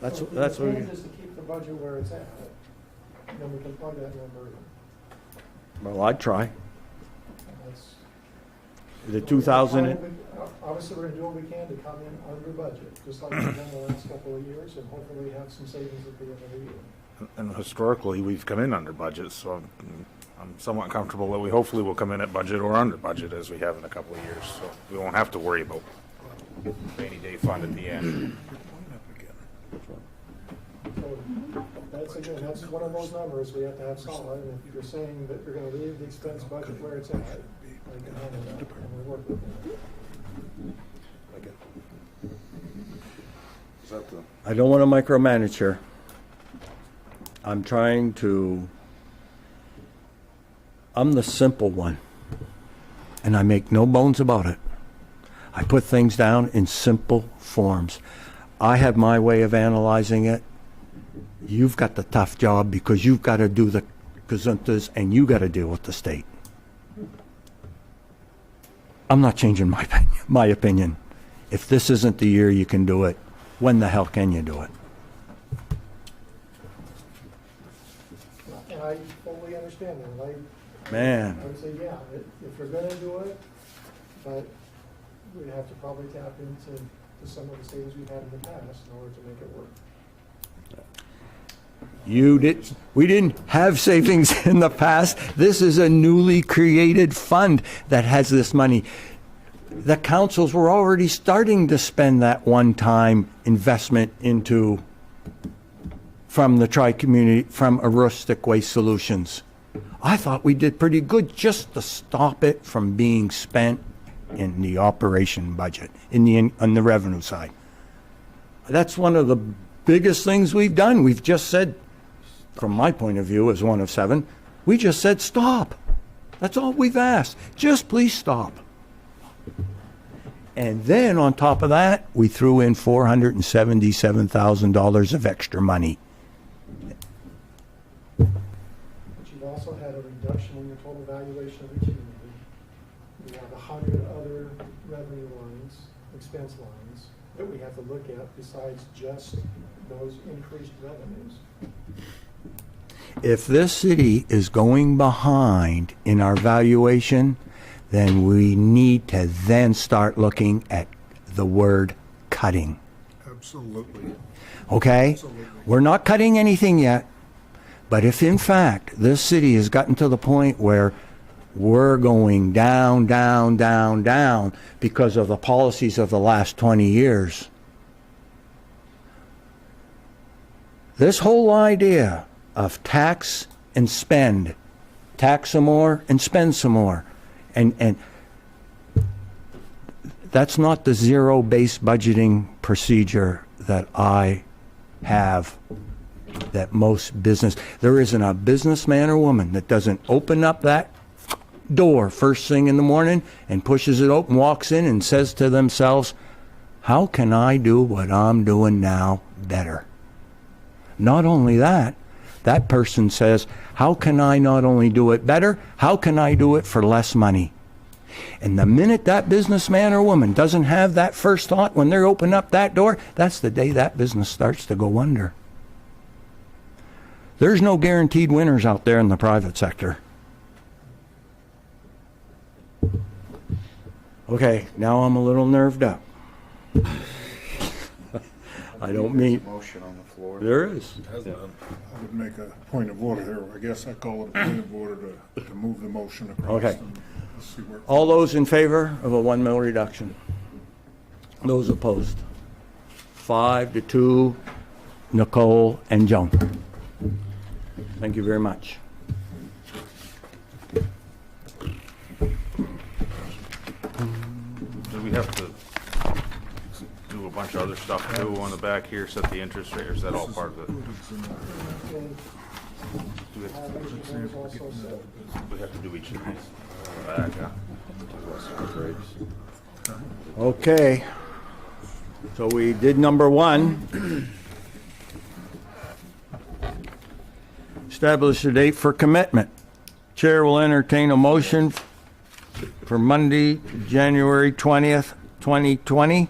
That's so what the we. plan is to keep the budget where it's at, and then we can plug that number in. Well, I'd try. And that's- The 2000. Obviously, we're gonna do what we can to come in under budget, just like we've done the last couple of years, and hopefully have some savings at the end of the year. And historically, we've come in under budget, so I'm somewhat comfortable that we hopefully will come in at budget or under budget as we have in a couple of years. So we won't have to worry about rainy day fund at the end. So that's one of those numbers we have to have solid, and if you're saying that you're gonna leave the expense budget where it's at, I can handle that, and we work with that. Is that the? I don't want to micromanage here. I'm trying to. I'm the simple one, and I make no bones about it. I put things down in simple forms. I have my way of analyzing it. You've got the tough job because you've got to do the gazuntas and you got to deal with the state. I'm not changing my opinion. If this isn't the year you can do it, when the hell can you do it? And I fully understand that. Man. I would say, yeah, if you're gonna do it, but we'd have to probably tap into some of the savings we've had in the past in order to make it work. We didn't have savings in the past. This is a newly created fund that has this money. The councils were already starting to spend that one-time investment from the tri-community, from Aroostook Waste Solutions. I thought we did pretty good just to stop it from being spent in the operation budget, on the revenue side. That's one of the biggest things we've done. We've just said, from my point of view as one of 7, we just said stop. That's all we've asked. Just please stop. And then on top of that, we threw in $477,000 of extra money. But you've also had a reduction in your total valuation of the community. We have 100 other revenue lines, expense lines, that we have to look at besides just those increased revenues. If this city is going behind in our valuation, then we need to then start looking at the word cutting. Absolutely. Okay? Absolutely. We're not cutting anything yet, but if in fact this city has gotten to the point where we're going down, down, down, down because of the policies of the last 20 years, this whole idea of tax and spend, tax some more and spend some more, and that's not the zero-based budgeting procedure that I have, that most there isn't a businessman or woman that doesn't open up that door first thing in the morning and pushes it open, walks in and says to themselves, how can I do what I'm doing now better? Not only that, that person says, how can I not only do it better, how can I do it for less money? And the minute that businessman or woman doesn't have that first thought when they're opening up that door, that's the day that business starts to go under. There's no guaranteed winners out there in the private sector. Okay, now I'm a little nerved up. I don't mean... Motion on the floor. There is. I would make a point of order here. I guess I call it a point of order to move the motion across. Okay. And see where. All those in favor of a 1 mil reduction? Those opposed? 5-2, Nicole and Joan. Thank you very much. Do we have to do a bunch of other stuff too on the back here, set the interest rate, or is that all part of it? We have to do each of these on the back, huh? Okay. So we did number 1. Establish a date for commitment. Chair will entertain a motion for Monday, January 20th, 2020.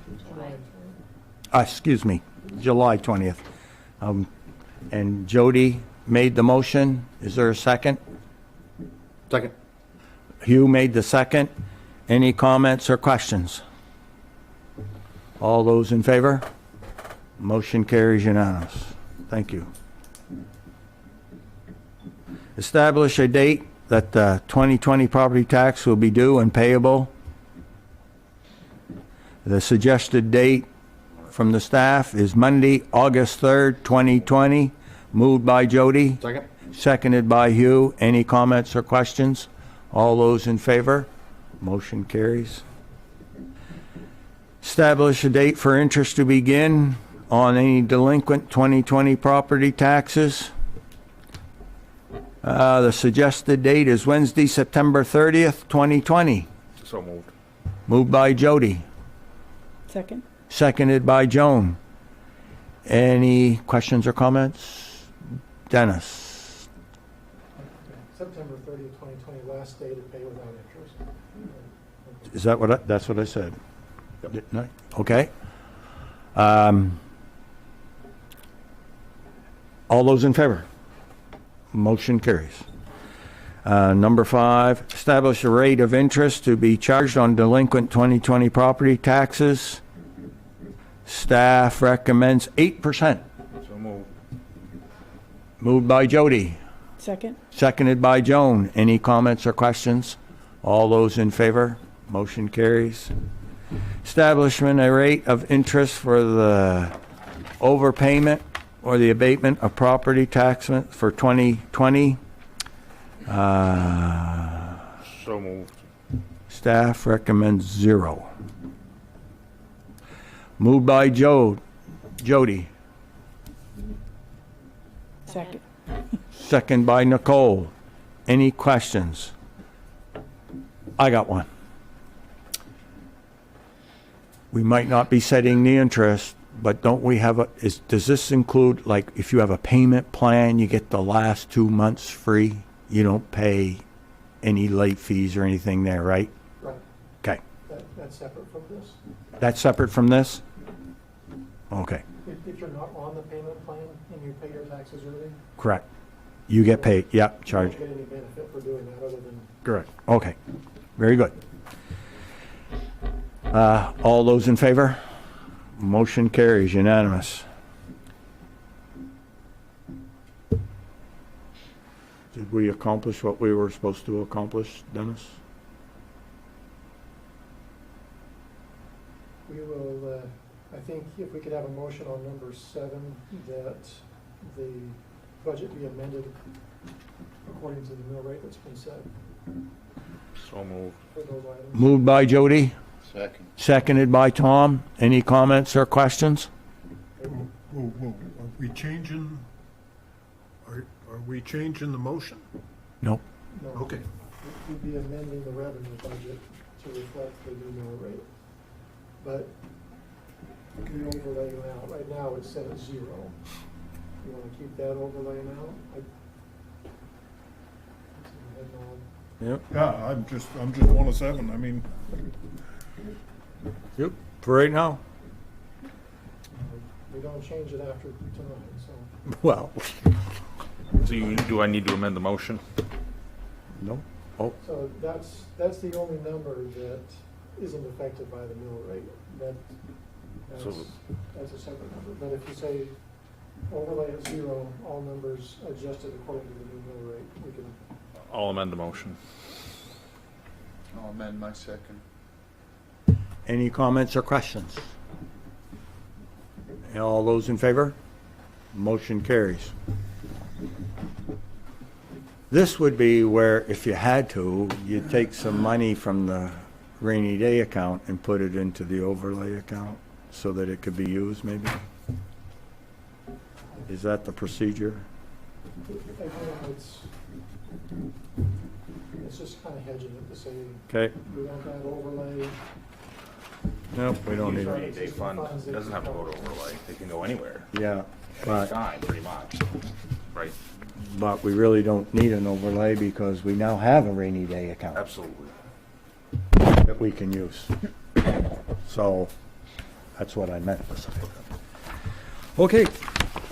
Excuse me, July 20th. And Jody made the motion. Is there a second? Second. Hugh made the second. Any comments or questions? All those in favor? Motion carries unanimous. Thank you. Establish a date that the 2020 property tax will be due and payable. The suggested date from the staff is Monday, August 3rd, 2020. Moved by Jody. Second. Seconded by Hugh. Any comments or questions? All those in favor? Motion carries. Establish a date for interest to begin on any delinquent 2020 property taxes. The suggested date is Wednesday, September 30th, 2020. So moved. Moved by Jody. Second? Seconded by Joan. Any questions or comments? Dennis? September 30th, 2020, last day to pay without interest. Is that that's what I said? Didn't I? Okay. All those in favor? Motion carries. Number 5, establish a rate of interest to be charged on delinquent 2020 property taxes. Staff recommends 8%. So moved. Moved by Jody, Second? seconded by Joan. Any comments or questions? All those in favor? Motion carries. Establishment a rate of interest for the overpayment or the abatement of property tax for 2020. So moved. Staff recommends 0. Moved by Jody, Second. second by Nicole. Any questions? I got one. We might not be setting the interest, but don't we have does this include, like, if you have a payment plan, you get the last 2 months free? You don't pay any late fees or anything there, right? Right. Okay. That's separate from this. That's separate from this? Okay, If you're not on the payment plan and you pay your taxes early, correct. You get paid, yep, you charge. don't get any benefit for doing that other than. Correct. Okay, very good. All those in favor? Motion carries unanimous. Did we accomplish what we were supposed to accomplish, Dennis? We will, I think if we could have a motion on number 7, that the budget be amended according to the mill rate that's been set So moved. for those items. Moved by Jody, Second. seconded by Tom. Any comments or questions? Whoa, are we changing, are we changing the motion? Nope. No. Okay. We'd be amending the revenue budget to reflect the new mill rate. But the overlay amount, right now it's set at 0. You want to keep that overlay amount? Yep. Yeah, I'm just 1 of 7, I mean, Yep, for right now. We don't change it after tonight, so. Well. So do I need to amend the motion? No. Oh, So that's the only number that isn't affected by the mill rate. That's a separate number. But if you say overlay at 0, all numbers adjusted according to the new mill rate, we can. I'll amend the motion. I'll amend my second. any comments or questions? All those in favor? Motion carries. This would be where, if you had to, you'd take some money from the rainy day account and put it into the overlay account so that it could be used, maybe? Is that the procedure? Again, it's just kind of hedging it to say. Okay. We want that overlay. Nope, we don't need Rainy it. day fund doesn't have to go to overlay. They can go anywhere. Yeah, Any but, time, pretty much. Right. but we really don't need an overlay because we now have a rainy day account Absolutely. that we can use. So, that's what I meant to say. Okay,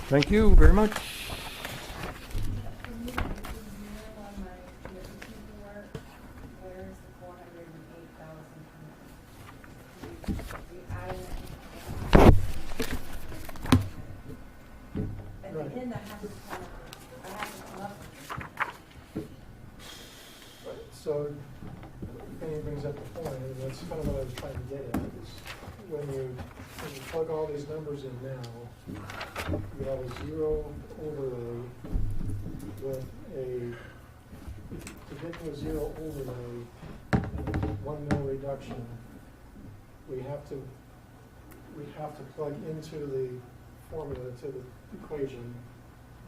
thank you very much. So, Penny brings up the point, and that's kind of what I was trying to get at, is when you plug all these numbers in now, you have a 0 overlay with to get to a 0 overlay and 1 mil reduction, we have to plug into the formula, to the equation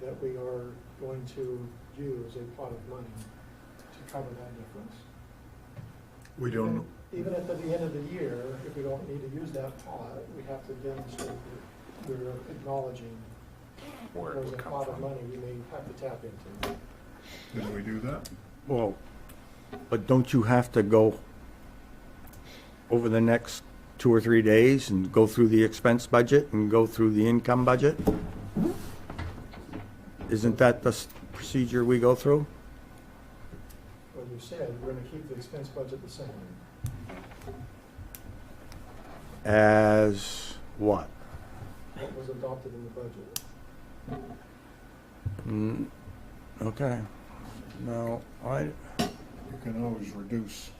that we are going to use a pot of money to cover that difference. we don't know. Even at the end of the year, if we don't need to use that pot, we have to demonstrate that we're acknowledging Where it there's would a come pot of from. money we may have to tap into. Did we do that? Well, but don't you have to go over the next 2 or 3 days and go through the expense budget and go through the income budget? Isn't that the procedure we go through? Well, you said we're gonna keep the expense budget the same. As what? What was adopted in the budget? Okay. No, You can always reduce.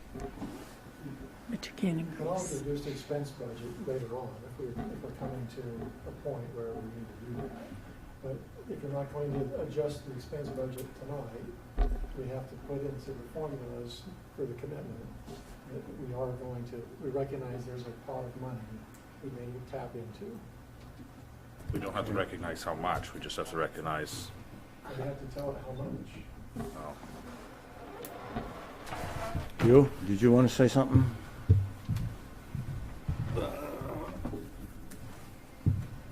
But you can't We can always increase. reduce the expense budget later on if we're coming to a point where we need to do that. But if you're not going to adjust the expense budget tonight, we have to put into the formulas for the commitment that we recognize there's a pot of money we may tap into. We don't have to recognize how much, we just have to recognize, We have to tell it how much. you, did you want to say something?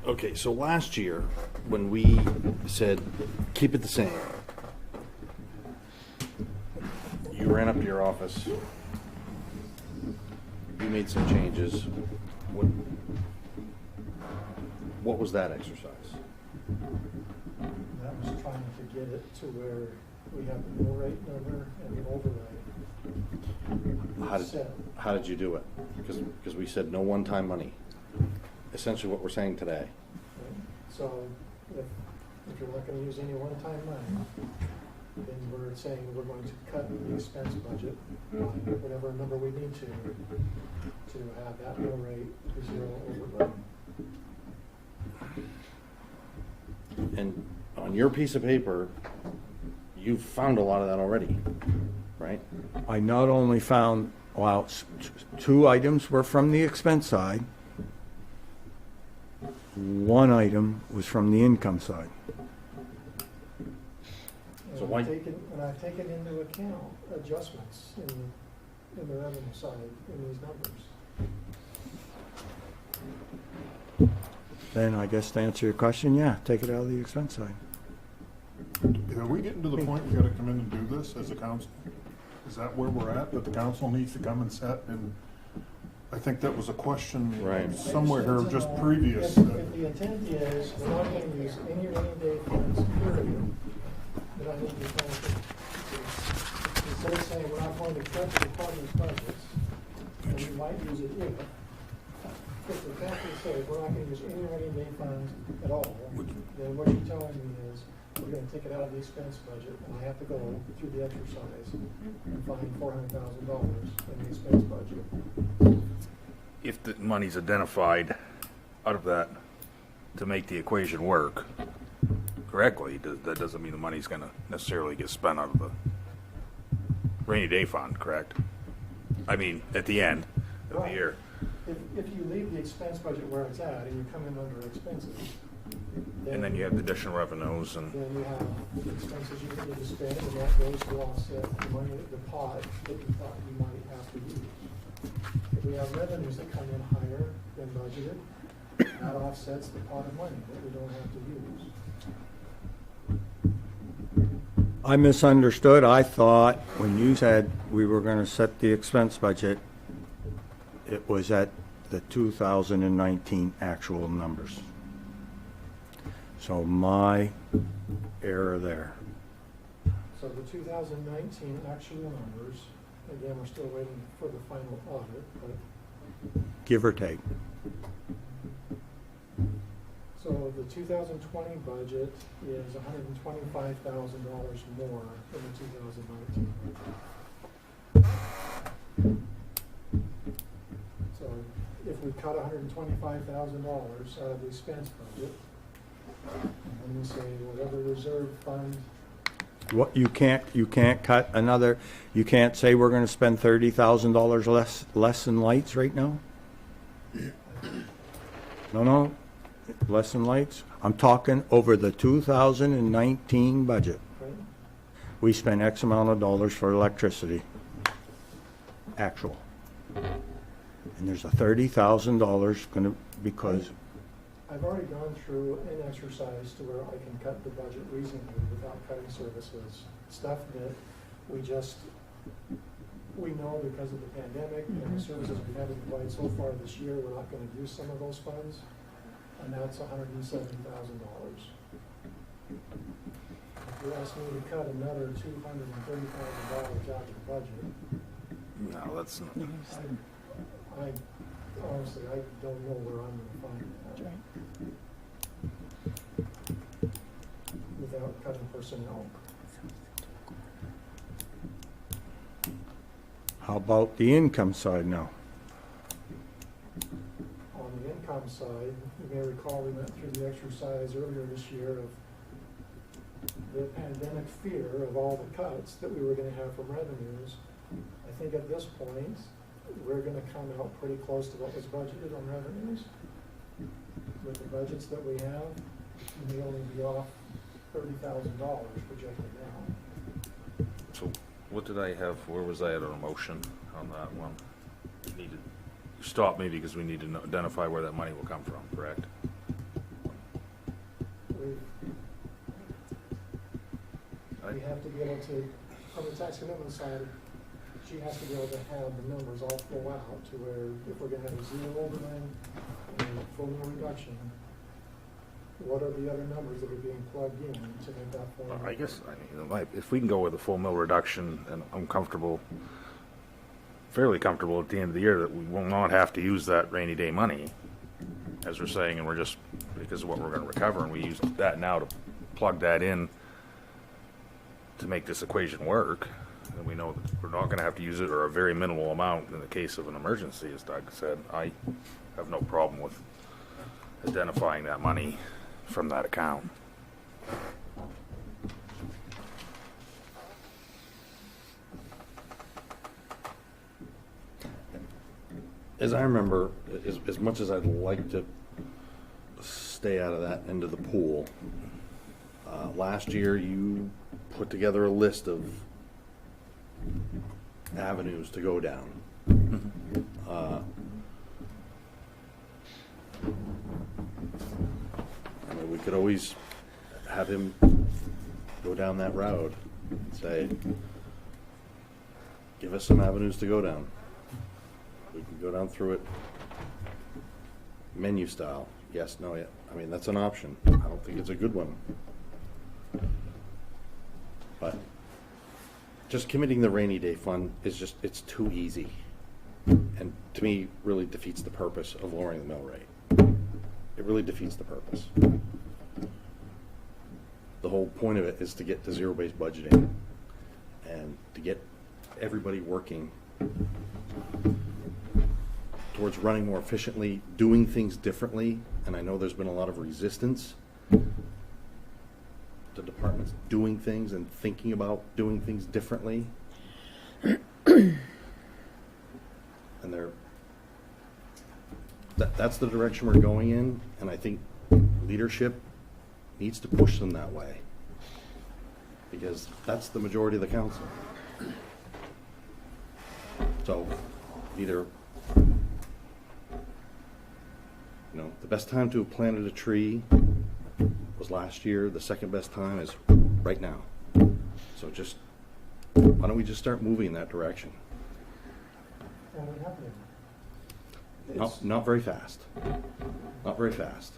Okay, so last year, when we said, keep it the same, you ran up to your office, you made some changes. What was that exercise? That was trying to get it to where we have the mill rate number and the override. Set. How did you do it? Because we said no one-time money. Essentially what we're saying today. So if you're not gonna use any one-time money, then we're saying we're going to cut the expense budget by whatever number we need to have that mill rate zero override. And on your piece of paper, you've found a lot of that already, right? I not only found, well, 2 items were from the expense side. 1 item was from the income side. So And why- I've taken into account adjustments in the revenue side in these numbers. Then I guess to answer your question, yeah, take it out of the expense side. Are we getting to the point we gotta come in and do this as a council? Is that where we're at, that the council needs to come and set? And I think that was a question Right. somewhere here just previous. If the intent is we're not going to use any rainy day funds, period, then I think we're going to, instead of saying we're not going to cut the department's budgets, and we might use it if the fact is say we're not going to use any rainy day funds at all, then what you're telling me is we're going to take it out of the expense budget, and I have to go through the exercise and find $400,000 in the expense budget. if the money's identified out of that to make the equation work correctly, that doesn't mean the money's gonna necessarily get spent out of the rainy day fund, correct? I mean, at the end of the year. If you leave the expense budget where it's at and you come in under expenses, And then you have the additional revenues and, then you have expenses you need to spend, and that goes to offset the money, the pot that you thought you might have to use. If we have revenues that come in higher than budgeted, that offsets the pot of money that we don't have to use. I misunderstood. I thought when you said we were going to set the expense budget, it was at the 2019 actual numbers. So my error there. So the 2019 actual numbers, again, we're still waiting for the final audit, but Give or take. so the 2020 budget is $125,000 more than the 2019 budget. So if we cut $125,000 out of the expense budget, and we say whatever reserve fund, What you can't cut another. You can't say we're going to spend $30,000 less in lights right now. No, less in lights. I'm talking over the 2019 budget. right? We spent X amount of dollars for electricity. Actual. And there's a $30,000 going to, because I've already gone through an exercise to where I can cut the budget reasonably without cutting services. Stuff that we know because of the pandemic and the services we've had to provide so far this year, we're not gonna use some of those funds, and that's $170,000. If you're asking me to cut another $230,000 out of the budget, No, that's not. I honestly, I don't know where I'm gonna find that. Without cutting personnel. How about the income side now? On the income side, you may recall we went through the exercise earlier this year of the pandemic fear of all the cuts that we were gonna have from revenues. I think at this point, we're gonna come out pretty close to what was budgeted on revenues. With the budgets that we have, we may only be off $30,000 projected now. So what did I have, where was I at on a motion on that one? We needed, stop me because we need to identify where that money will come from, correct? We have to be able to, from the tax commitment side, she has to be able to have the numbers all flow out to where if we're gonna have a zero overrun and a full mill reduction, what are the other numbers that are being plugged in to make that formula? I guess, if we can go with a full mill reduction, and I'm comfortable, fairly comfortable at the end of the year that we will not have to use that rainy day money, as we're saying, and we're just, because of what we're gonna recover, and we use that now to plug that in to make this equation work, and we know that we're not gonna have to use it, or a very minimal amount in the case of an emergency, as Doug said. I have no problem with identifying that money from that account. As I remember, as much as I'd like to stay out of that end of the pool, last year you put together a list of avenues to go down. I mean, we could always have him go down that road and say, give us some avenues to go down. We can go down through it menu style. Yes, no, yeah. I mean, that's an option. I don't think it's a good one. But just committing the rainy day fund is just, it's too easy. And to me, really defeats the purpose of lowering the mill rate. It really defeats the purpose. The whole point of it is to get to zero-based budgeting and to get everybody working towards running more efficiently, doing things differently. And I know there's been a lot of resistance to departments doing things and thinking about doing things differently. And that's the direction we're going in, and I think leadership needs to push them that way, because that's the majority of the council. So either, the best time to have planted a tree was last year. The second best time is right now. So just, why don't we just start moving in that direction? And what happened? Not very fast. Not very fast.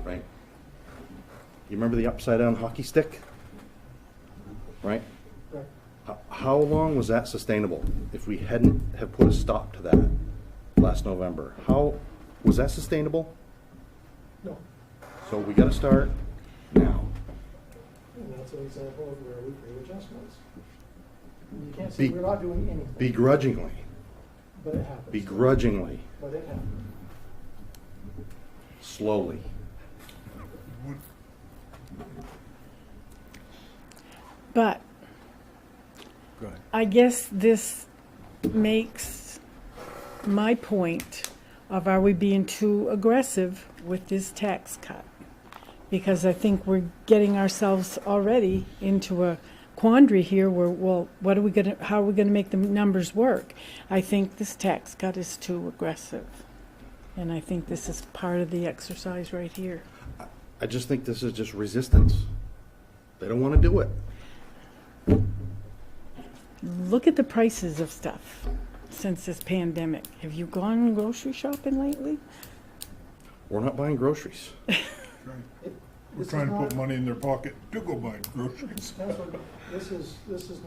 Right? You remember the upside down hockey stick? Right? Right. How long was that sustainable if we hadn't have put a stop to that last November? How was that sustainable? No. So we got to start now. And that's an example of where we made adjustments. You can't say we're not doing anything. Begrudgingly. But it happens. Begrudgingly. But it happens. Slowly. But I guess this makes my point of, are we being too aggressive with this tax cut? Because I think we're getting ourselves already into a quandary here where, well, how are we gonna make the numbers work? I think this tax cut is too aggressive. And I think this is part of the exercise right here. I just think this is just resistance. They don't want to do it. Look at the prices of stuff since this pandemic. Have you gone grocery shopping lately? We're not buying groceries. We're trying to put money in their pocket to go buy groceries. This is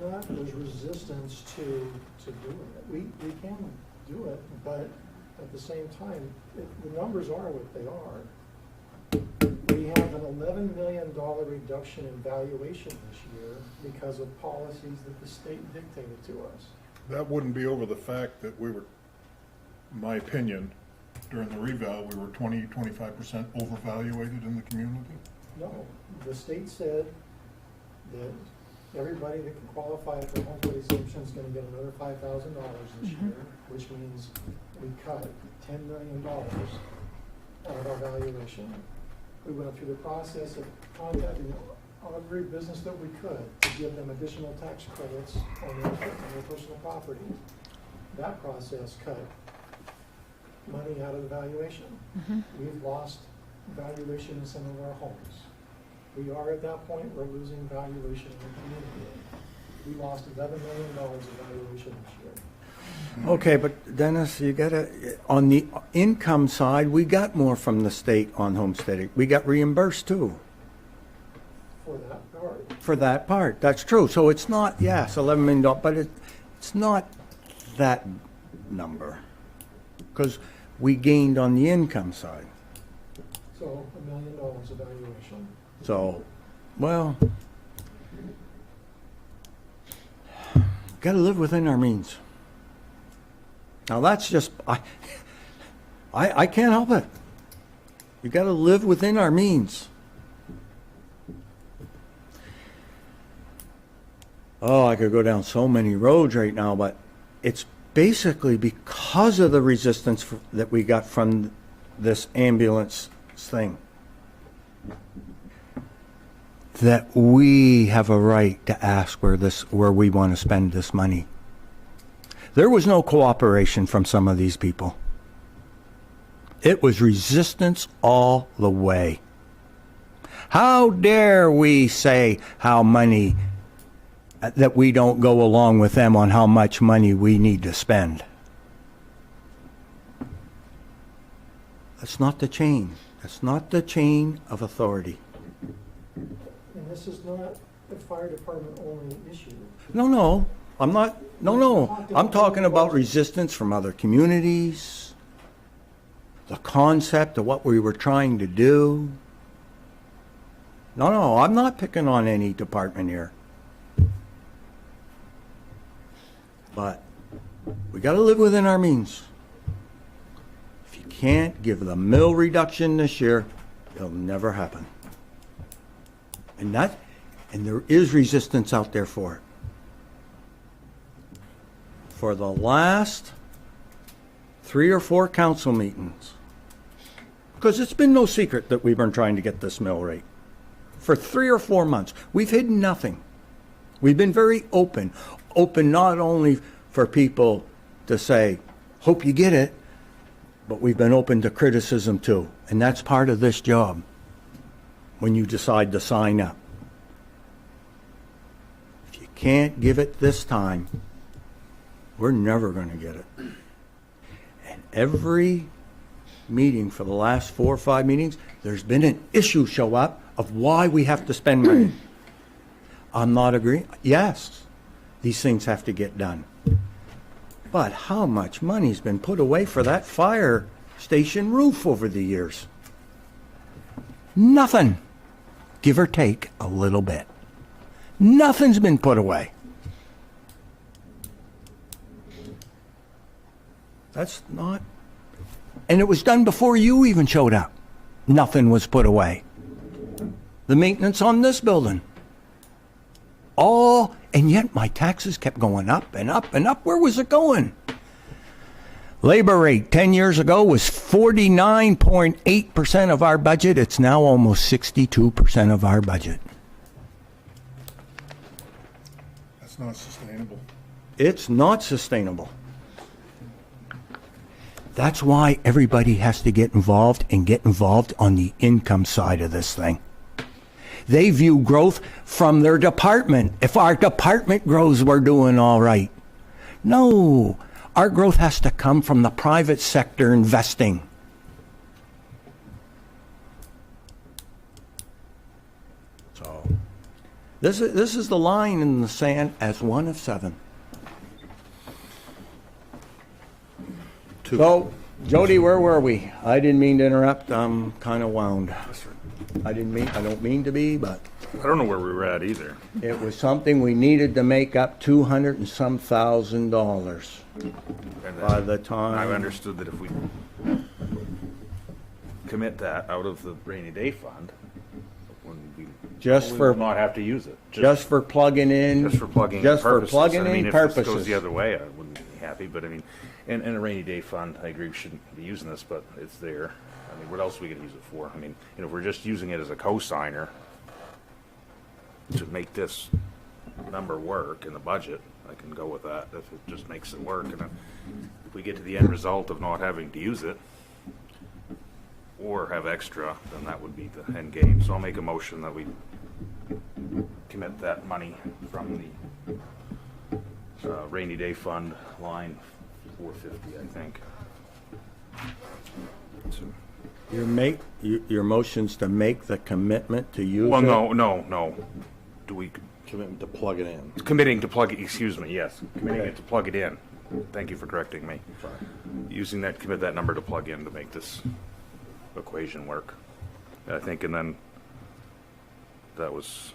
not, there's resistance to doing it. We can do it, but at the same time, the numbers are what they are. We have an $11 million reduction in valuation this year because of policies that the state dictated to us. That wouldn't be over the fact that we were, in my opinion, during the reval, we were 25% overvaluated in the community. No, the state said that everybody that can qualify for homestead exemption is gonna get another $5,000 this year, which means we cut $10 million out of our valuation. We went through the process of contacting every business that we could to give them additional tax credits on their personal property. That process cut money out of the valuation. We've lost valuation in some of our homes. We are at that point, we're losing valuation in the community. We lost $11 million of valuation this year. Okay, but Dennis, you gotta, on the income side, we got more from the state on homesteading. We got reimbursed too. For that part. For that part, that's true. So it's not, yes, $11 million, but it's not that number. Because we gained on the income side. So $1 million of valuation. So, well, got to live within our means. Now that's just, I can't help it. You got to live within our means. Oh, I could go down so many roads right now, but it's basically because of the resistance that we got from this ambulance thing that we have a right to ask where we want to spend this money. There was no cooperation from some of these people. It was resistance all the way. How dare we say how money that we don't go along with them on how much money we need to spend. That's not the chain. That's not the chain of authority. And this is not a fire department only issue. No. I'm not. No. I'm talking about resistance from other communities, the concept of what we were trying to do. No, I'm not picking on any department here. But we got to live within our means. If you can't give the mill reduction this year, it'll never happen. And there is resistance out there for it. For the last 3 or 4 council meetings, because it's been no secret that we've been trying to get this mill rate. For 3 or 4 months, we've hidden nothing. We've been very open not only for people to say, hope you get it, but we've been open to criticism too. And that's part of this job when you decide to sign up. If you can't give it this time, we're never going to get it. And every meeting for the last 4 or 5 meetings, there's been an issue show up of why we have to spend money. I'm not agreeing. Yes, these things have to get done. But how much money's been put away for that fire station roof over the years? Nothing. Give or take a little bit. Nothing's been put away. That's not... And it was done before you even showed up. Nothing was put away. The maintenance on this building. And yet my taxes kept going up and up and up. Where was it going? Labor rate 10 years ago was 49.8% of our budget. It's now almost 62% of our budget. That's not sustainable. It's not sustainable. That's why everybody has to get involved and get involved on the income side of this thing. They view growth from their department. If our department grows, we're doing all right. No, our growth has to come from the private sector investing. So, this is the line in the sand as one of 7. So, Jody, where were we? I didn't mean to interrupt. I'm kind of wound. I don't mean to be, but I don't know where we were at either. it was something we needed to make up $200 and some thousand dollars And then by the time. I understood that if we commit that out of the rainy day fund, when we Just we for- will not have to use it. Just for plugging in. Just for plugging Just for purposes. plugging I mean, in if this goes purposes. the other way, I wouldn't be happy, but I mean, and a rainy day fund, I agree we shouldn't be using this, but it's there. I mean, what else are we gonna use it for? I mean, you know, if we're just using it as a cosigner to make this number work in the budget, I can go with that, if it just makes it work. And then if we get to the end result of not having to use it, or have extra, then that would be the end game. So I'll make a motion that we commit that money from the rainy day fund line 450, I think. So, Your motion's to make the commitment to use it? well, no. Do we Commitment to plug it in. committing to plug it? Excuse me. Yes, committing it to plug it in. Thank you for correcting me. Using that, commit that number to plug in to make this equation work. I think, and then that was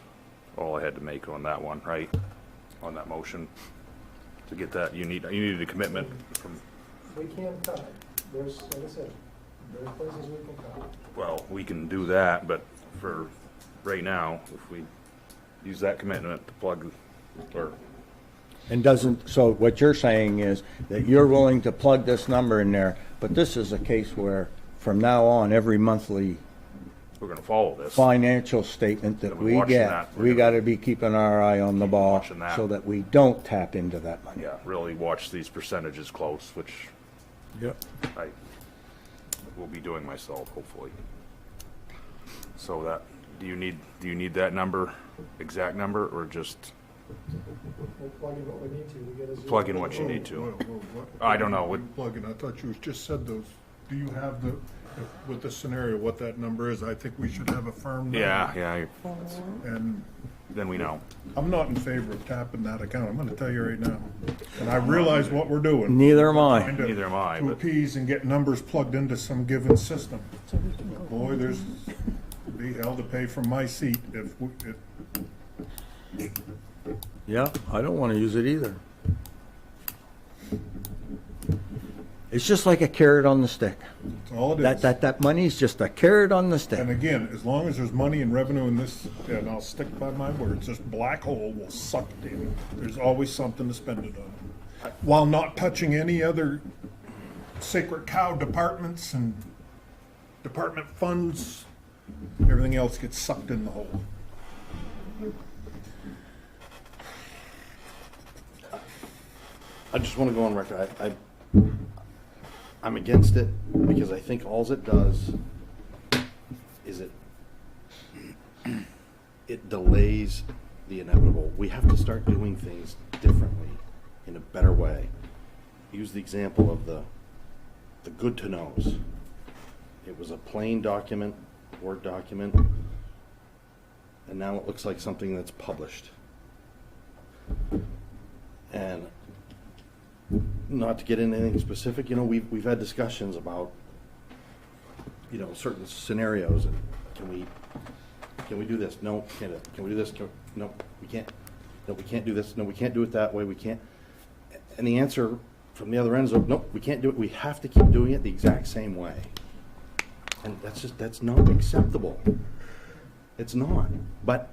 all I had to make on that one, right? On that motion to get that, you needed a commitment from. We can cut. There's, like I said, there's places we can cut. Well, we can do that, but for right now, if we use that commitment to plug, or And doesn't, so what you're saying is that you're willing to plug this number in there, but this is a case where from now on, every monthly we're gonna follow this. financial statement that We'll be we watching get, that. We're we gonna gotta be keeping our eye on the ball watching that. so that we don't tap into that money. Yeah, really watch these percentages close, which Yep. I will be doing myself, hopefully. So that, do you need that number, exact number, or just We'll plug in what we need to get a. plug in what you need to? What? I don't know. Plug-in, I thought you just said those. Do you have with the scenario, what that number is? I think we should have a firm number. Yeah, And then we know. I'm not in favor of tapping that account. I'm gonna tell you right now. And I realize what we're doing. Neither am I. Trying to- Neither am I, To but- appease and get numbers plugged into some given system. Boy, there's be hell to pay from my seat if Yeah, I don't wanna use it either. It's just like a carrot on the stick. that's all it is. That money's just a carrot on the stick. And again, as long as there's money and revenue in this, and I'll stick by my words, this black hole will suck it in. There's always something to spend it on. While not touching any other sacred cow departments and department funds, everything else gets sucked in the hole. I just want to go on record. I'm against it because I think all it does is it delays the inevitable. We have to start doing things differently, in a better way. Use the example of the good to knows. It was a plain document, Word document, and now it looks like something that's published. And not to get into anything specific, you know, we've had discussions about, you know, certain scenarios, and can we do this? No, can't do it. Can we do this? No, we can't. No, we can't do this. No, we can't do it that way. We can't. And the answer from the other end is, nope, we can't do it. We have to keep doing it the exact same way. And that's not acceptable. It's not. But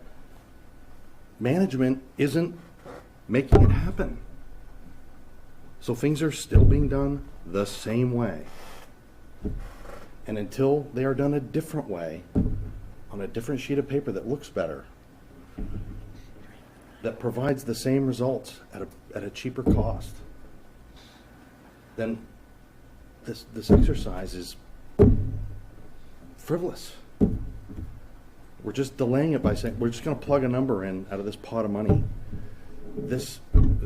management isn't making it happen. So things are still being done the same way. And until they are done a different way, on a different sheet of paper that looks better, that provides the same results at a cheaper cost, then this exercise is frivolous. We're just delaying it by saying we're just going to plug a number in out of this pot of money. It's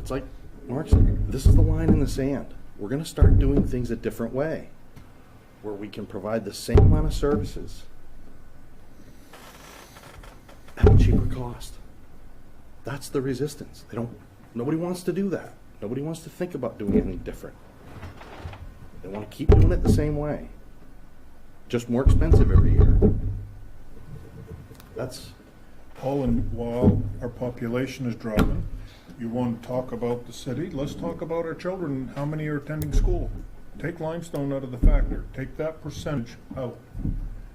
like Mark said, this is the line in the sand. We're going to start doing things a different way, where we can provide the same amount of services at a cheaper cost. That's the resistance. Nobody wants to do that. Nobody wants to think about doing anything different. They want to keep doing it the same way, just more expensive every year. That's Paul, and while our population is dropping, you want to talk about the city, let's talk about our children, how many are attending school. Take limestone out of the factor, take that percentage out.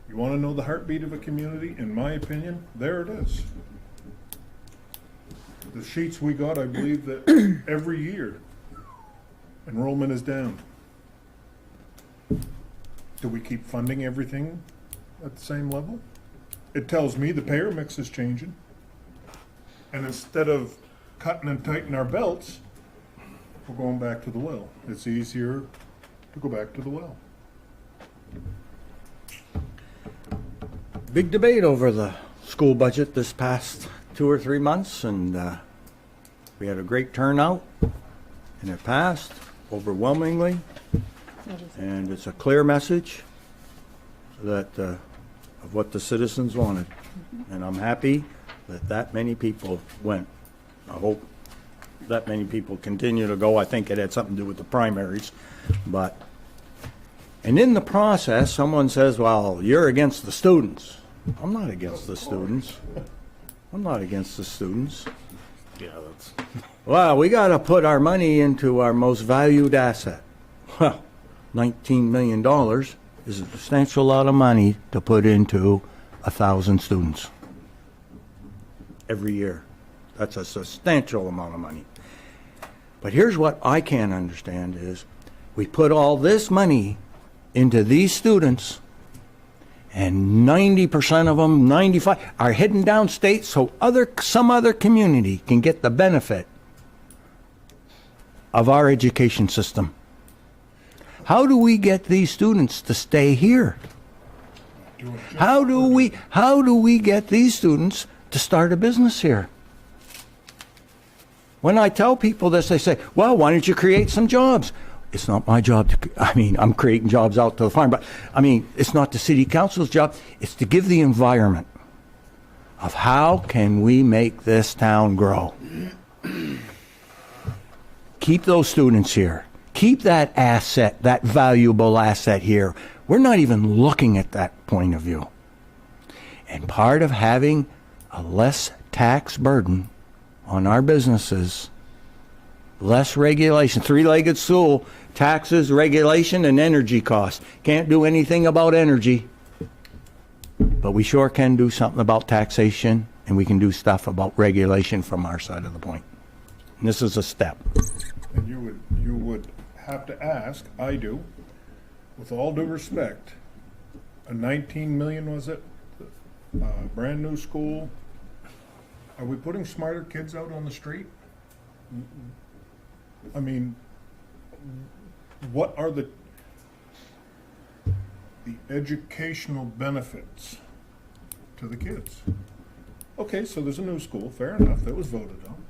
You want to know the heartbeat of a community? In my opinion, there it is. The sheets we got, I believe that every year, enrollment is down. Do we keep funding everything at the same level? It tells me the payer mix is changing. And instead of cutting and tightening our belts, we're going back to the well. It's easier to go back to the well. Big debate over the school budget this past 2 or 3 months, and we had a great turnout, and it passed overwhelmingly. And it's a clear message that of what the citizens wanted. And I'm happy that many people went. I hope that many people continue to go. I think it had something to do with the primaries. And in the process, someone says, well, you're against the students. I'm not against the students. I'm not against the students. Yeah, that's. Well, we got to put our money into our most valued asset. Well, $19 million is a substantial lot of money to put into 1,000 students every year. That's a substantial amount of money. But here's what I can't understand is we put all this money into these students, and 90% of them, 95, are heading downstate so some other community can get the benefit of our education system. How do we get these students to stay here? How do we get these students to start a business here? When I tell people this, they say, well, why don't you create some jobs? It's not my job I'm creating jobs out to the farm, but it's not the city council's job. It's to give the environment of how can we make this town grow. Keep those students here. Keep that asset, that valuable asset here. We're not even looking at that point of view. And part of having a less tax burden on our businesses, less regulation, three-legged stool, taxes, regulation, and energy costs. Can't do anything about energy, but we sure can do something about taxation, and we can do stuff about regulation from our side of the point. And this is a step. And you would have to ask, I do, with all due respect, a 19 million, was it? Brand new school. Are we putting smarter kids out on the street? What are the educational benefits to the kids? Okay, so there's a new school, fair enough, that was voted on.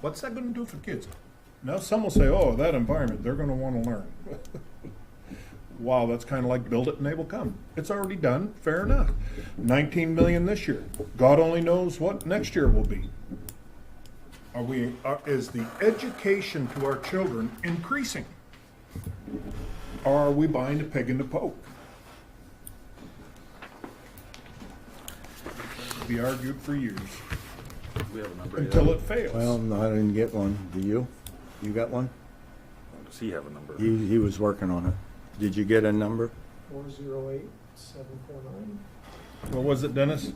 What's that going to do for kids? Now some will say, oh, that environment, they're going to want to learn. Wow, that's kind of like build it and they will come. It's already done, fair enough. 19 million this year. God only knows what next year will be. Is the education to our children increasing? Or are we buying a pig in the poke? Be argued for years. We have a number until yet? it fails. Well, no, I didn't get one. Do you? You got one? Does he have a number? He was working on it. Did you get a number? 408-749. What was it, Dennis?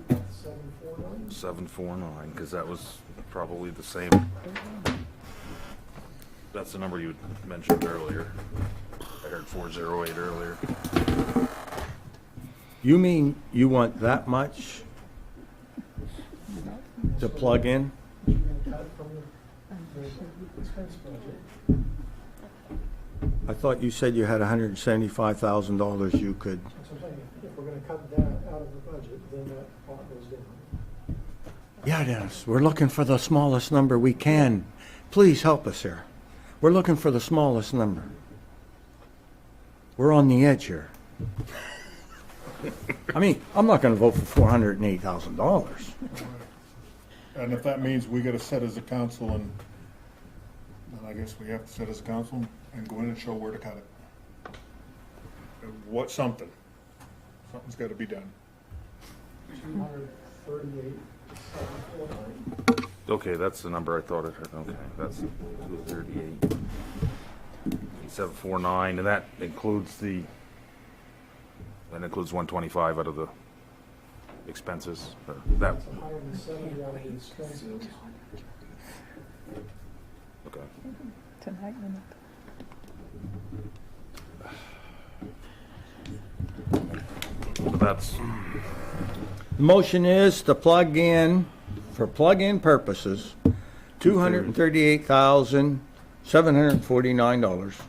408-749. 749, because that was probably the same. That's the number you mentioned earlier. I heard 408 earlier. You mean you want that much to plug in? You're going to cut from the expense budget. I thought you said you had $175,000 you could. That's what I'm saying. If we're gonna cut that out of the budget, then that pot goes down. Yeah, Dennis, we're looking for the smallest number we can. Please help us here. We're looking for the smallest number. We're on the edge here. I mean, I'm not gonna vote for $408,000. And if that means we gotta sit as a council and, then I guess we have to sit as a council and go in and show where to cut it. Something's gotta be done. 238, 749. Okay, that's the number I thought it had. Okay, that's 238. 749, and that includes 125 out of the expenses. That, 170 out of the expenses. okay. Tonight, But that's, The motion is to plug in, for plug-in purposes, $238,749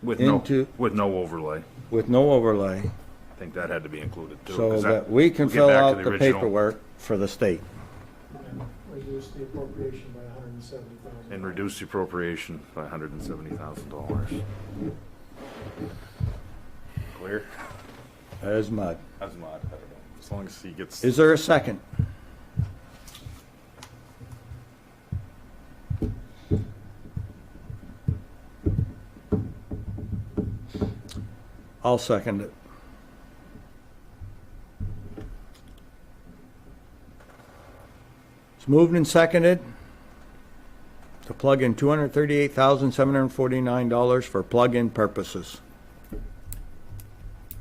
with into, no overlay. with no overlay, I think that had to be included too. so 'cause that we can we'll get fill back to out the original paperwork for the state. And reduce the appropriation by 170,000. And reduce the appropriation by $170,000. Clear? As mud. As mud, I don't know. As long as he gets. Is there a second? I'll second it. It's moved and seconded to plug in $238,749 for plug-in purposes.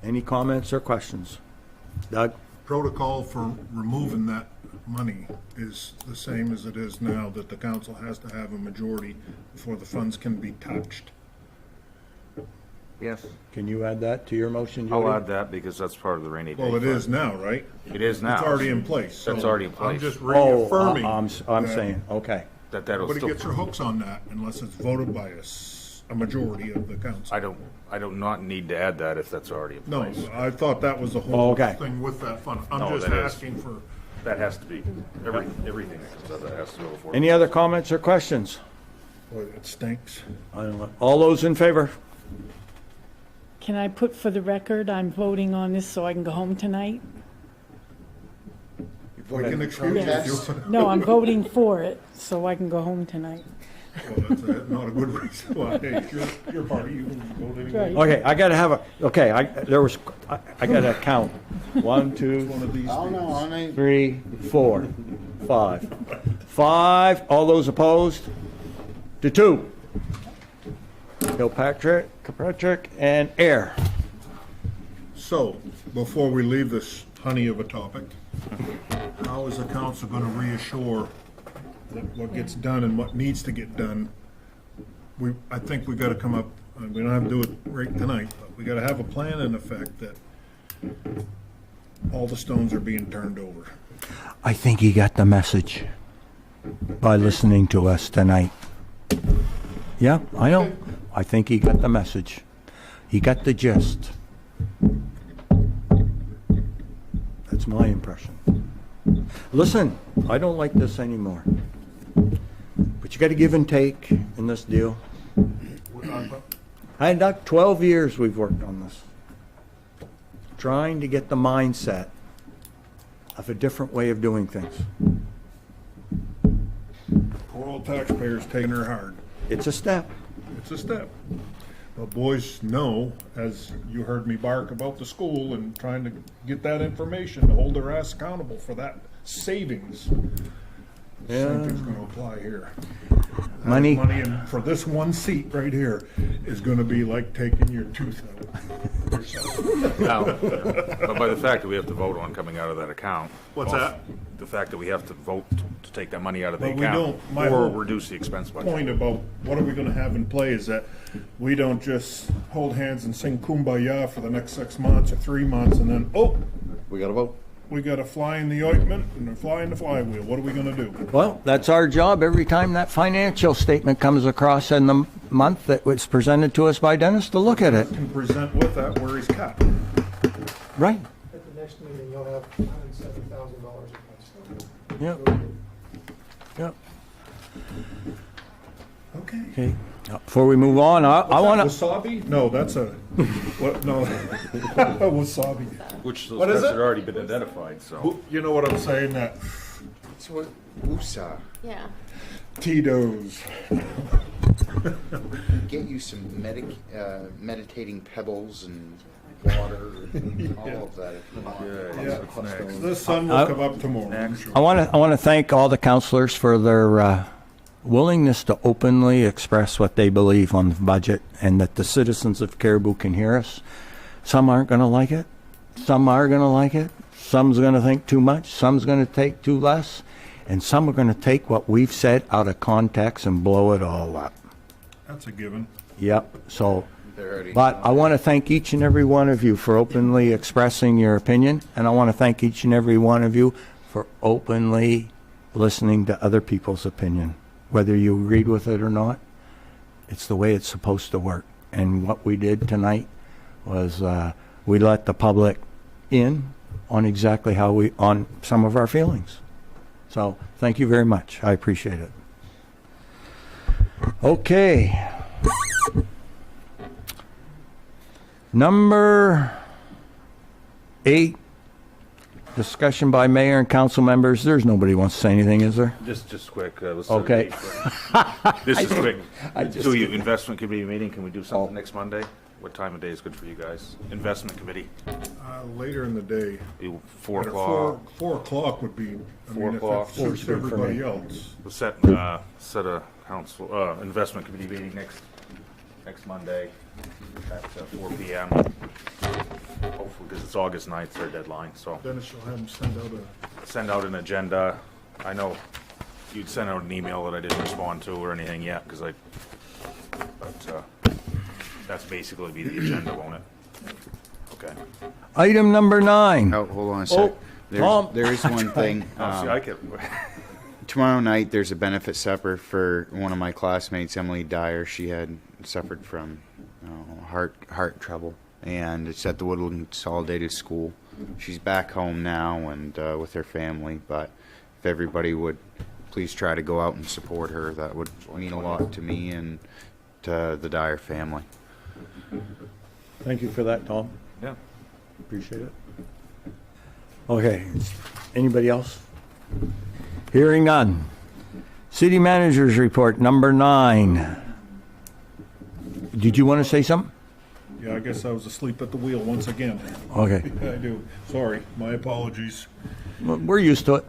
Any comments or questions? Doug? Protocol for removing that money is the same as it is now, that the council has to have a majority before the funds can be touched. Yes. Can you add that to your motion, Jody? I'll add that because that's part of the rainy day. Well, it fund. is now, right? It is now. It's already in place. so That's already in place. I'm just Oh, reaffirming. I'm that saying, okay. That'll Nobody still. gets their hooks on that unless it's voted by a majority of the council. I do not need to add that if that's already in No, place. I thought that was the whole Okay. thing with that fund. I'm No, just that is. asking for, That has to be, everything that comes out of that has to go before. Any other comments or questions? boy, it stinks. I don't know. All those in favor? Can I put for the record, I'm voting on this so I can go home tonight? We can excuse Yes. you. No, I'm voting for it so I can go home tonight. Well, that's not a good reason why. Hey, it's your party, you can vote anyway. Right. Okay, I gotta have a, okay, I gotta count. 1, 2, One of these Oh, days. no, I ain't. 3, 4, 5. 5, all those opposed? To 2. Kilpatrick, and Air. So, before we leave this honey of a topic, how is the council gonna reassure that what gets done and what needs to get done? I think we gotta come up, we don't have to do it right tonight, but we gotta have a plan in effect that all the stones are being turned over. I think he got the message by listening to us tonight. Yeah, I know. I think he got the message. He got the gist. That's my impression. Listen, I don't like this anymore. But you got to give and take in this deal. And 12 years we've worked on this. Trying to get the mindset of a different way of doing things. Poor old taxpayers taking her hard. It's a step. It's a step. But boys know, as you heard me bark about the school and trying to get that information to hold their ass accountable for that savings. Same thing's gonna apply here. Money. Money for this one seat right here is gonna be like taking your tooth out. Now, but by the fact that we have to vote on coming out of that account. What's also, that? The fact that we have to vote to take that money out of the But we account don't- my or whole reduce the expense budget. Point about what are we gonna have in play is that we don't just hold hands and sing kumbaya for the next 6 months or 3 months and then, oh, We gotta vote. we got a fly in the ointment and a fly in the flywheel. What are we gonna do? Well, that's our job every time that financial statement comes across and the month that was presented to us by Dennis to look at it. Can present with that where he's cut. Right. At the next meeting, you'll have $107,000 against it. Yep. Yep. Okay. Okay. Before we move on, I want to. Wasabi? No, that's a, what, no. Wasabi. Which those What is cuts it? had already been identified, so. You know what I'm saying, that It's what USA. Yeah. Tito's. Get you some meditating pebbles and water and all of that if you want. Yeah. The sun will come up tomorrow, I'm sure. I want to thank all the councilors for their willingness to openly express what they believe on the budget, and that the citizens of Caribou can hear us. Some aren't going to like it. Some are going to like it. Some's going to think too much. Some's going to take too less. And some are going to take what we've said out of context and blow it all up. That's a given. Yep. So, They're already- but I want to thank each and every one of you for openly expressing your opinion, and I want to thank each and every one of you for openly listening to other people's opinion. Whether you agreed with it or not, it's the way it's supposed to work. And what we did tonight was we let the public in on exactly how on some of our feelings. So thank you very much. I appreciate it. Okay. Number 8, discussion by mayor and council members. There's nobody wants to say anything, is there? Just quick. Okay. This is quick. I just- Do you investment committee meeting? Can we do something next Monday? What time of day is good for you guys? Investment committee. Later in the day. 4 At o'clock. 4 o'clock would be, I 4 mean, if o'clock. it suits Good for everybody me. else. We'll set a council, investment committee meeting next Monday at 4 p.m. Hopefully, because it's August 9th, their deadline, so. Dennis, you'll have them Send out an agenda. I know you'd sent out an email that I didn't respond to or anything yet, because but that's basically be the agenda, won't it? Okay. Item number 9. Oh, hold on a sec. Oh, Tom. There is one thing. Oh, see, I can. Tomorrow night, there's a benefit supper for one of my classmates, Emily Dyer. She had suffered from heart trouble, and it's at the Woodland Consolidated School. She's back home now and with her family, but if everybody would please try to go out and support her, that would mean a lot to me and to the Dyer family. Thank you for that, Tom. Yeah. Appreciate it. Okay. Anybody else? Hearing none. City Manager's Report, number 9. Did you want to say something? Yeah, I guess I was asleep at the wheel once again. Okay. I do. Sorry, my apologies. We're used to it.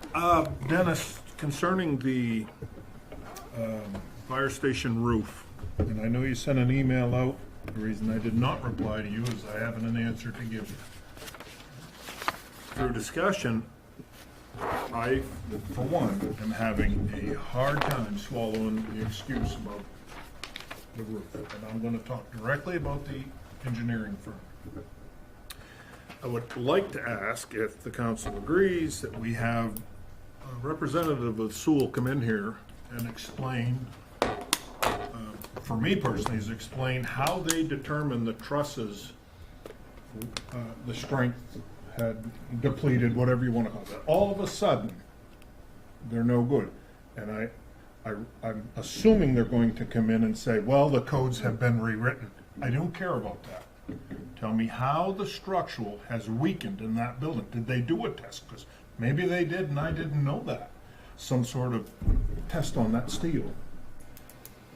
Dennis, concerning the fire station roof, and I know you sent an email out. The reason I did not reply to you is I haven't an answer to give you. Through discussion, I, for one, am having a hard time swallowing the excuse about the roof. And I'm going to talk directly about the engineering firm. I would like to ask if the council agrees that we have a representative of Sewell come in here and explain, for me personally, is explain how they determine the trusses, the strength had depleted, whatever you want to call it. All of a sudden, they're no good. And I'm assuming they're going to come in and say, well, the codes have been rewritten. I don't care about that. Tell me how the structural has weakened in that building. Did they do a test? Because maybe they did and I didn't know that. Some sort of test on that steel.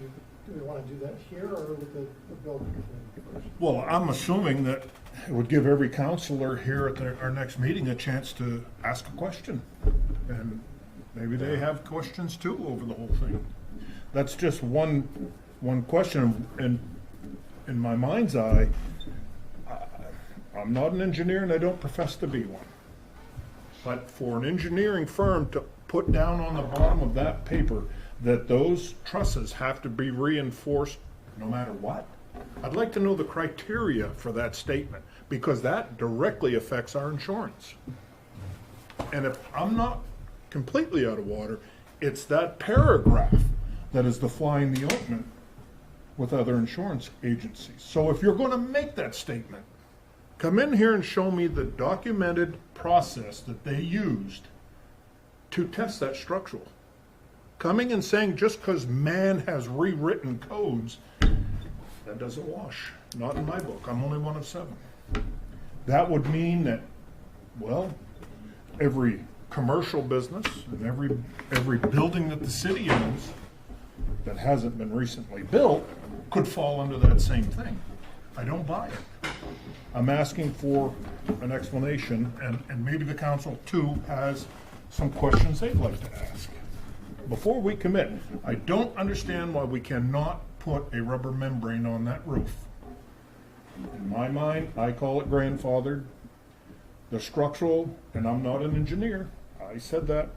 Do we want to do that here or with the building committee first? Well, I'm assuming that it would give every counselor here at our next meeting a chance to ask a question. And maybe they have questions too over the whole thing. That's just one question. And in my mind's eye, I'm not an engineer and I don't profess to be one. But for an engineering firm to put down on the bottom of that paper that those trusses have to be reinforced no matter what, I'd like to know the criteria for that statement, because that directly affects our insurance. And if I'm not completely out of water, it's that paragraph that is the fly in the ointment with other insurance agencies. So if you're going to make that statement, come in here and show me the documented process that they used to test that structural. Coming and saying just because man has rewritten codes, that doesn't wash. Not in my book. I'm only one of 7. That would mean that, well, every commercial business and every building that the city owns that hasn't been recently built could fall under that same thing. I don't buy it. I'm asking for an explanation, and maybe the council too has some questions they'd like to ask. Before we commit, I don't understand why we cannot put a rubber membrane on that roof. In my mind, I call it grandfathered. The structural, and I'm not an engineer, I said that.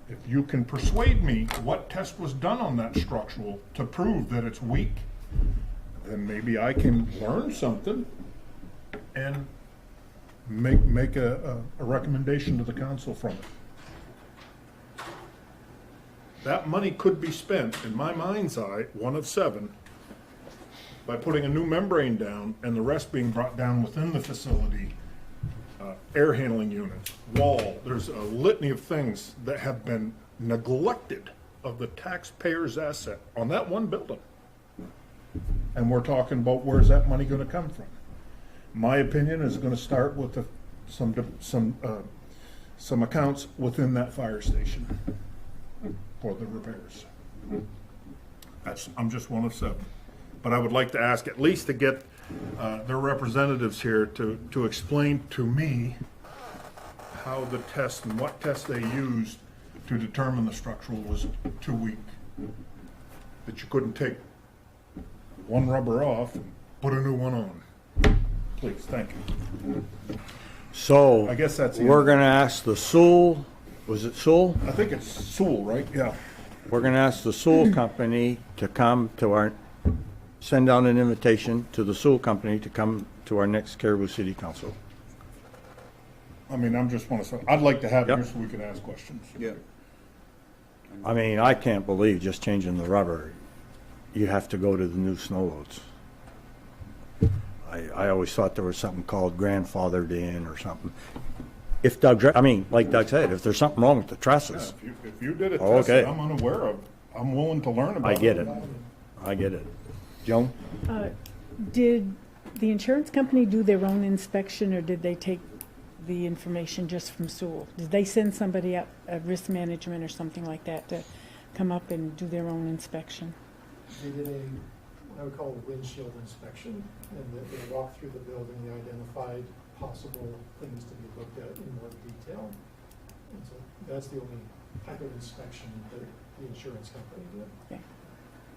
If you can persuade me what test was done on that structural to prove that it's weak, then maybe I can learn something and make a recommendation to the council from it. That money could be spent, in my mind's eye, one of 7, by putting a new membrane down and the rest being brought down within the facility. Air handling units, wall, there's a litany of things that have been neglected of the taxpayer's asset on that one building. And we're talking about where's that money going to come from? My opinion is going to start with some accounts within that fire station for the repairs. I'm just one of 7. But I would like to ask at least to get their representatives here to explain to me how the test and what test they used to determine the structural was too weak. That you couldn't take one rubber off and put a new one on. Please, thank you. So I guess that's we're going to ask the Sewell, was it Sewell? I think it's Sewell, right? Yeah. We're going to ask the Sewell Company to come to our, send out an invitation to the Sewell Company to come to our next Caribou City Council. I mean, I'm just want to say, I'd like to have it here so we can ask questions. Yeah. I mean, I can't believe just changing the rubber, you have to go to the new snow loads. I always thought there was something called grandfathered in or something. If Doug, I mean, like Doug said, if there's something wrong with the trusses. Yeah, if you did a test Okay. that I'm unaware of, I'm willing to learn about it. I get it. I get it. Joan? Did the insurance company do their own inspection, or did they take the information just from Sewell? Did they send somebody up, a risk management or something like that, to come up and do their own inspection? They did what I would call a windshield inspection, and they walked through the building, they identified possible things to be looked at in more detail. And so that's the only type of inspection that the insurance company did. Okay.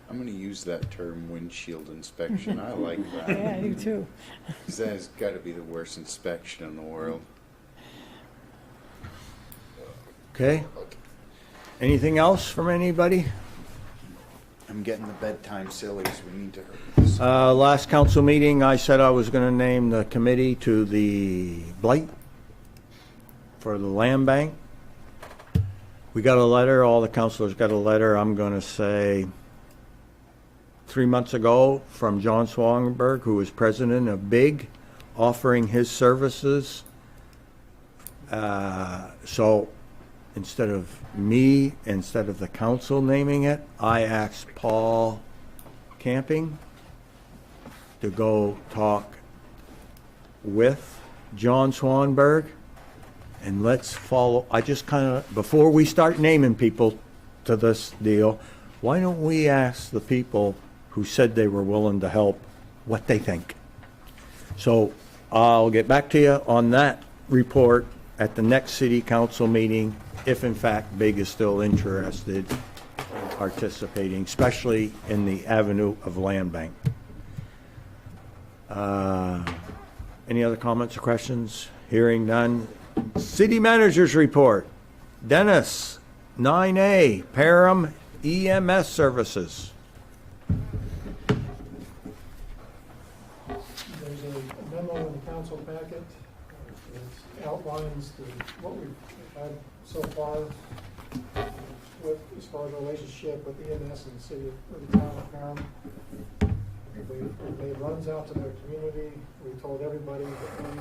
I'm going to use that term, windshield inspection. I like that. Yeah, I do too. 'Cause that has got to be the worst inspection in the world. Okay. Anything else from anybody? I'm getting the bedtime silly, so we need to. Last council meeting, I said I was going to name the committee to the blight for the land bank. We got a letter, all the councilors got a letter, I'm going to say 3 months ago, from John Swanberg, who is president of BIG, offering his services. So instead of the council naming it, I asked Paul Camping to go talk with John Swanberg, and let's follow. I just kind of, before we start naming people to this deal, why don't we ask the people who said they were willing to help what they think? So I'll get back to you on that report at the next city council meeting, if in fact BIG is still interested in participating, especially in the avenue of land bank. Any other comments or questions? Hearing none. City manager's report. Dennis, 9A, Parham EMS services. There's a memo in the council packet that outlines what we've had so far. with, as far as relationship with EMS and the city of the town of Parham. We've made runs out to their community. We told everybody that we,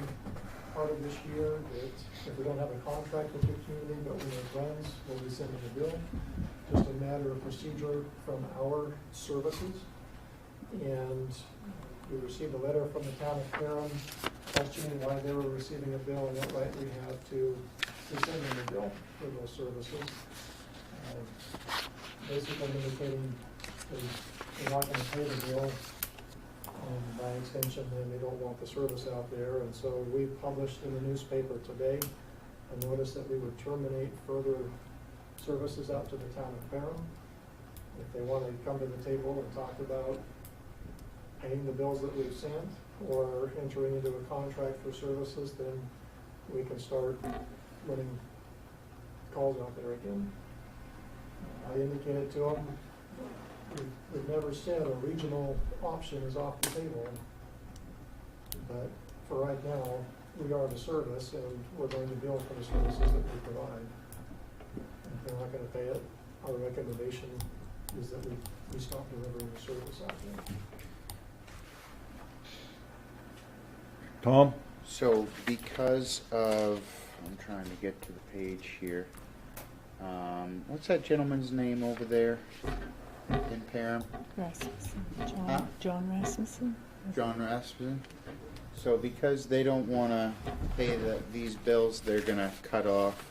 part of this year, that if we don't have a contract with the community, but we make runs, we'll be sending a bill. Just a matter of procedure from our services. And we received a letter from the town of Parham questioning why they were receiving a bill and what right we have to send them a bill for those services. Basically indicating they're not going to pay the bill, and by extension, then they don't want the service out there. And so we published in the newspaper today a notice that we would terminate further services out to the town of Parham. If they want to come to the table and talk about paying the bills that we've sent or entering into a contract for services, then we can start running calls out there again. I indicated to them, we've never said a regional option is off the table, but for right now, we are the service and we're going to bill for the services that we provide. And if they're not going to pay it, our recommendation is that we stop delivering the service out there. Tom? So because of, I'm trying to get to the page here. What's that gentleman's name over there in Parham? Rasmussen. Huh? John Rasmussen. John Rasmussen. So because they don't want to pay these bills, they're going to cut off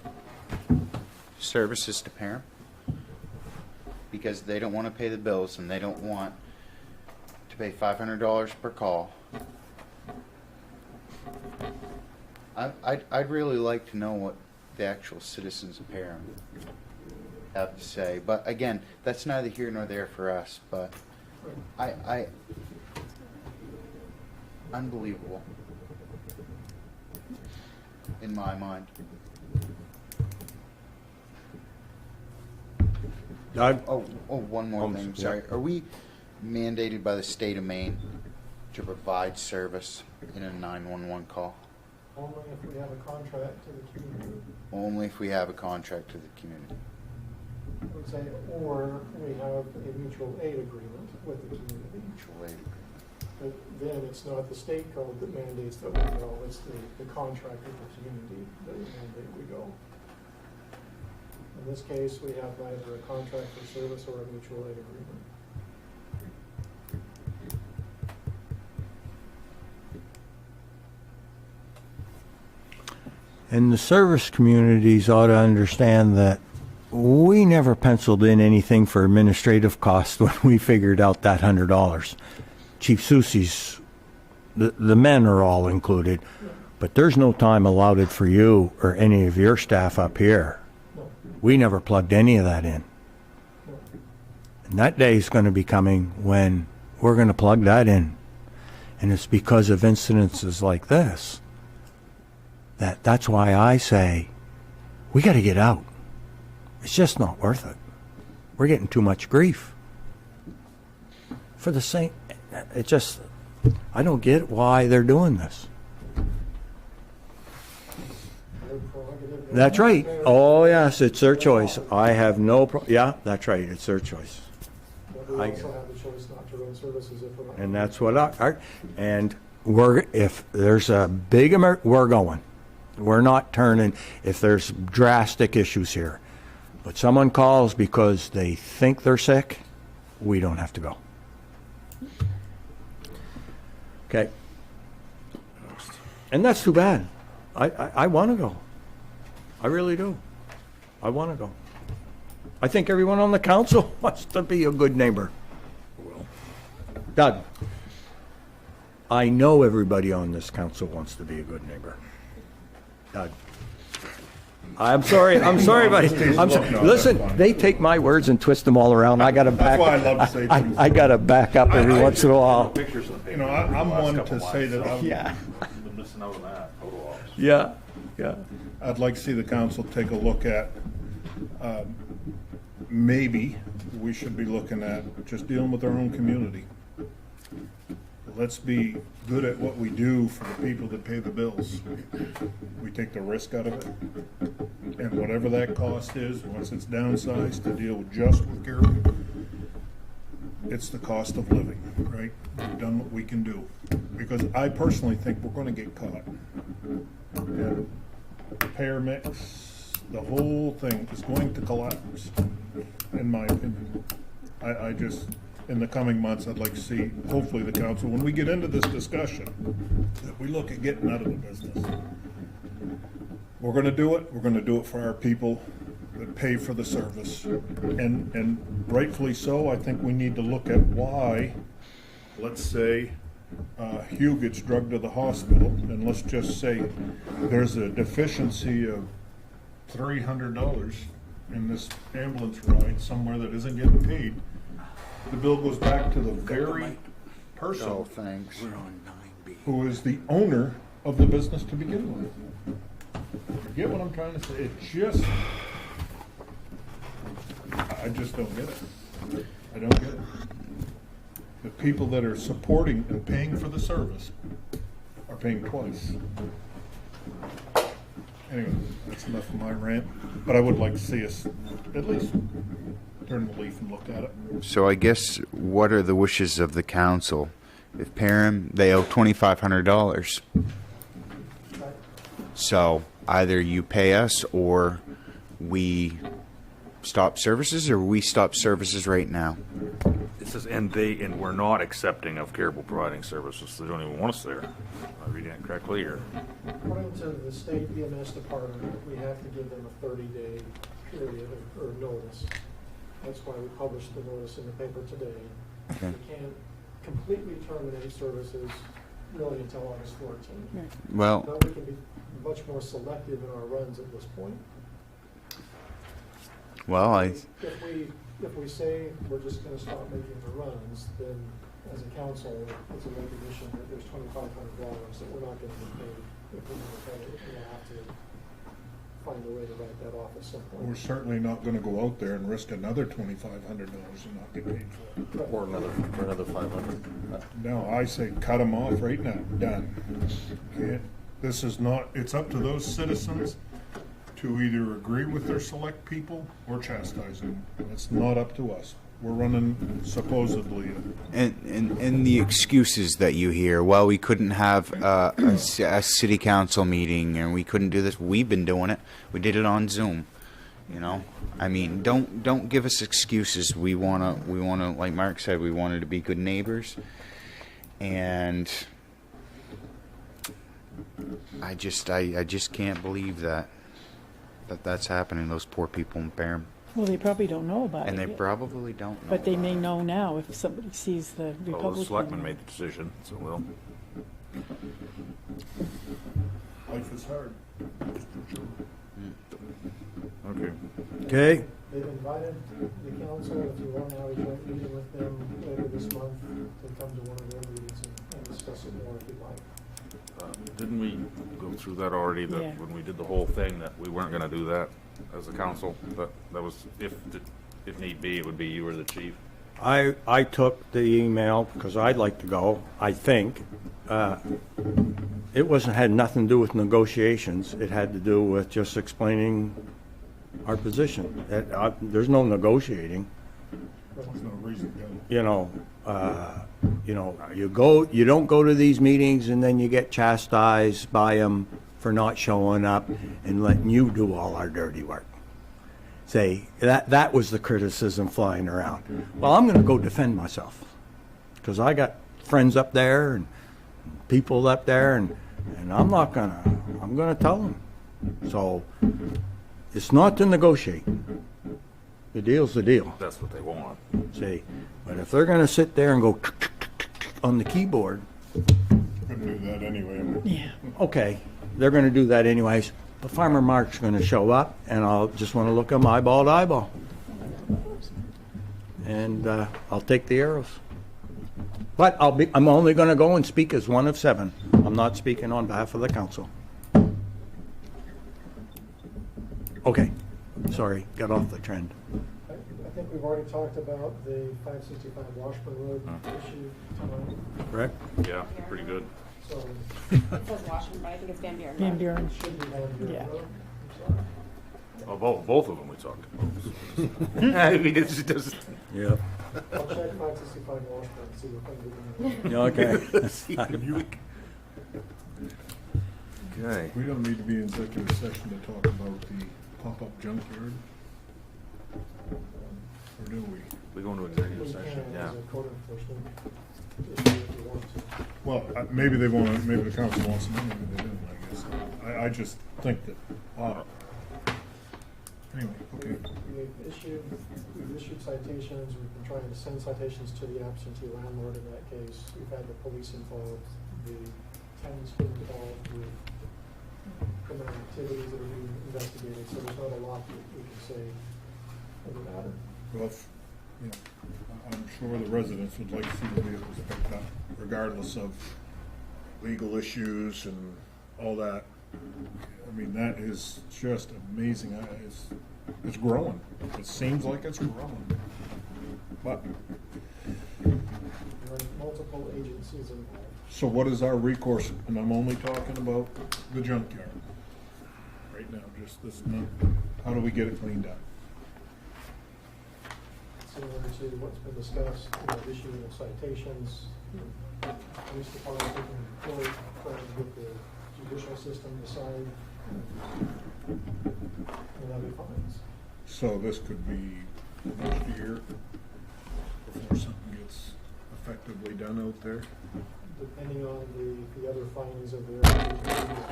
services to Parham? Because they don't want to pay the bills and they don't want to pay $500 per call. I'd really like to know what the actual citizens of Parham have to say. But again, that's neither here nor there for us. But unbelievable in my mind. Doug? Oh, one more thing. Yeah. Sorry. Are we mandated by the state of Maine to provide service in a 911 call? Only if we have a contract to the community. Only if we have a contract to the community. I would say, or we have a mutual aid agreement with the community. Mutual aid agreement. But then it's not the state code that mandates that we go, it's the contract with the community that would mandate we go. In this case, we have neither a contract for service or a mutual aid agreement. And the service communities ought to understand that we never penciled in anything for administrative costs when we figured out that $100. Chief Soucy's, the men are all included, but there's no time allotted for you or any of your staff up here. We never plugged any of that in. And that day is going to be coming when we're going to plug that in. And it's because of incidences like this. That's why I say, we got to get out. It's just not worth it. We're getting too much grief. For the same, it just, I don't get why they're doing this. That's right. Oh, yes, it's their choice. I have no yeah, that's right, it's their choice. But we also have the choice not to run services if we're not. And that's what and if there's a big, we're going. We're not turning if there's drastic issues here. But someone calls because they think they're sick, we don't have to go. Okay. And that's too bad. I want to go. I really do. I want to go. I think everyone on the council wants to be a good neighbor. Doug, I know everybody on this council wants to be a good neighbor. Doug. I'm sorry, buddy. Listen, they take my words and twist them all around. I got to back. That's why I love to say things. I got to back up every once in a while. You know, I'm one to say that I'm been missing out on that. Photo ops. Yeah, yeah. I'd like to see the council take a look at, maybe we should be looking at just dealing with our own community. Let's be good at what we do for the people that pay the bills. We take the risk out of it. And whatever that cost is, once it's downsized to deal just with Caribou, it's the cost of living, right? We've done what we can do. Because I personally think we're gonna get caught. And pair mix, the whole thing is going to collapse, in my opinion. I just, in the coming months, I'd like to see, hopefully the council, when we get into this discussion, that we look at getting out of the business. We're gonna do it for our people that pay for the service. And rightfully so, I think we need to look at why, let's say, Hugh gets drugged to the hospital, and let's just say there's a deficiency of $300 in this ambulance ride somewhere that isn't getting paid. The bill goes back to the very person who is the owner of the business to begin with. You get what I'm trying to say? I just don't get it. I don't get it. The people that are supporting and paying for the service are paying twice. Anyway, that's enough of my rant, but I would like to see us at least turn the leaf and look at it. So I guess what are the wishes of the council? If Parham, they owe $2,500. So either you pay us or we stop services, or we stop services right now. It says, and we're not accepting of Caribou providing services. They don't even want us there. Am I reading that correctly, or? According to the state EMS department, we have to give them a 30-day period or notice. That's why we published the notice in the paper today. Okay. We can't completely terminate services really until August 14th. Well, But we can be much more selective in our runs at this point. well, If we say we're just gonna stop making the runs, then as a council, it's a recognition that there's $2,500 that we're not gonna get paid. If we're gonna pay it, we'll have to find a way to write that off at some point. We're certainly not gonna go out there and risk another $2,500 and not get paid for it. Or another 500. No, I say cut them off right now, done. This is not, it's up to those citizens to either agree with their select people or chastise them. It's not up to us. We're running supposedly. and the excuses that you hear, well, we couldn't have a city council meeting, and we couldn't do this. We've been doing it. We did it on Zoom. You know, I mean, don't give us excuses. We wanna, like Mark said, we wanted to be good neighbors, and I just can't believe that's happening. Those poor people in Parham. Well, they probably don't know about it. And they yet. probably don't know. But they may know now if somebody sees the Well, Republican. the selectmen made the decision, so we'll. Life is hard. Okay. Okay, They've invited the council, if you want to have a joint meeting with them later this month, to come to one of their meetings and discuss it more if you'd like. Didn't we go through that already, that Yeah. when we did the whole thing, that we weren't gonna do that as a council? That was, if need be, it would be you or the chief. I took the email because I'd like to go, I think. It had nothing to do with negotiations. It had to do with just explaining our position. There's no negotiating. There's no reason to go. You don't go to these meetings and then you get chastised by them for not showing up and letting you do all our dirty work. Say, that was the criticism flying around. Well, I'm going to go defend myself because I got friends up there and people up there, and I'm going to tell them. So it's not to negotiate. The deal's the deal. That's what they want. See, but if they're going to sit there and go on the keyboard, Couldn't do that anyway. Yeah. okay, they're going to do that anyways. But Farmer Mark's going to show up, and I'll just want to look him eyeball to eyeball. And I'll take the arrows. But I'm only going to go and speak as one of 7. I'm not speaking on behalf of the council. Okay, sorry, got off the trend. I think we've already talked about the 565 Washburn Road issue tonight. Correct? Yeah, pretty good. So It says Washington, but I think it's Van Buren. Van Buren. should be on your Yeah. road. I'm sorry. Well, both of them we talked about. I mean, it's just. Yeah. I'll check 565 Washburn and see what I'm doing. Okay. Okay. We don't need to be in executive session to talk about the pop-up junkyard. Or do we? We go into executive We session, can, yeah. as a code enforcement issue if you want to. Well, maybe they want to, maybe the council wants to, maybe they don't, I guess. I just think that, anyway, okay. We've issued citations, we've been trying to send citations to the absentee landlord in that case. We've had the police involved, the tenants been involved with criminal activities that are being investigated, so there's not a lot that we can say in the matter. Well, I'm sure the residents would like to see the vehicles picked up, regardless of legal issues and all that. I mean, that is just amazing. It's growing. It seems like it's growing. But, There are multiple agencies involved. so what is our recourse? And I'm only talking about the junkyard right now, just this month. How do we get it cleaned up? Similar to what's been discussed, issuing of citations, police department taking court, trying to get the judicial system to sign, and levy fines. So this could be next year before something gets effectively done out there? Depending on the other findings of their agencies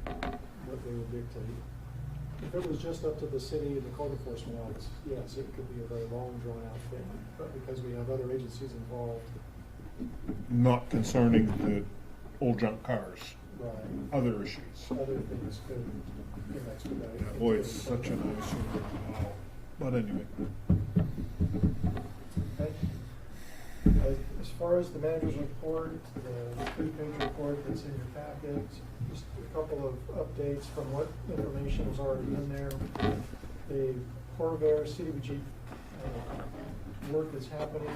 and what they would dictate. If it was just up to the city and the code enforcement office, yes, it could be a very long, drawn-out thing. But because we have other agencies involved, Not concerning the old junk cars, right, other issues. other things could expedite. Yeah, boy, it's such an eyesore. Wow. But anyway, Okay. As far as the manager's report, the 3-page report that's in your packet, just a couple of updates from what information is already in there. The Corvair CDBG work is happening.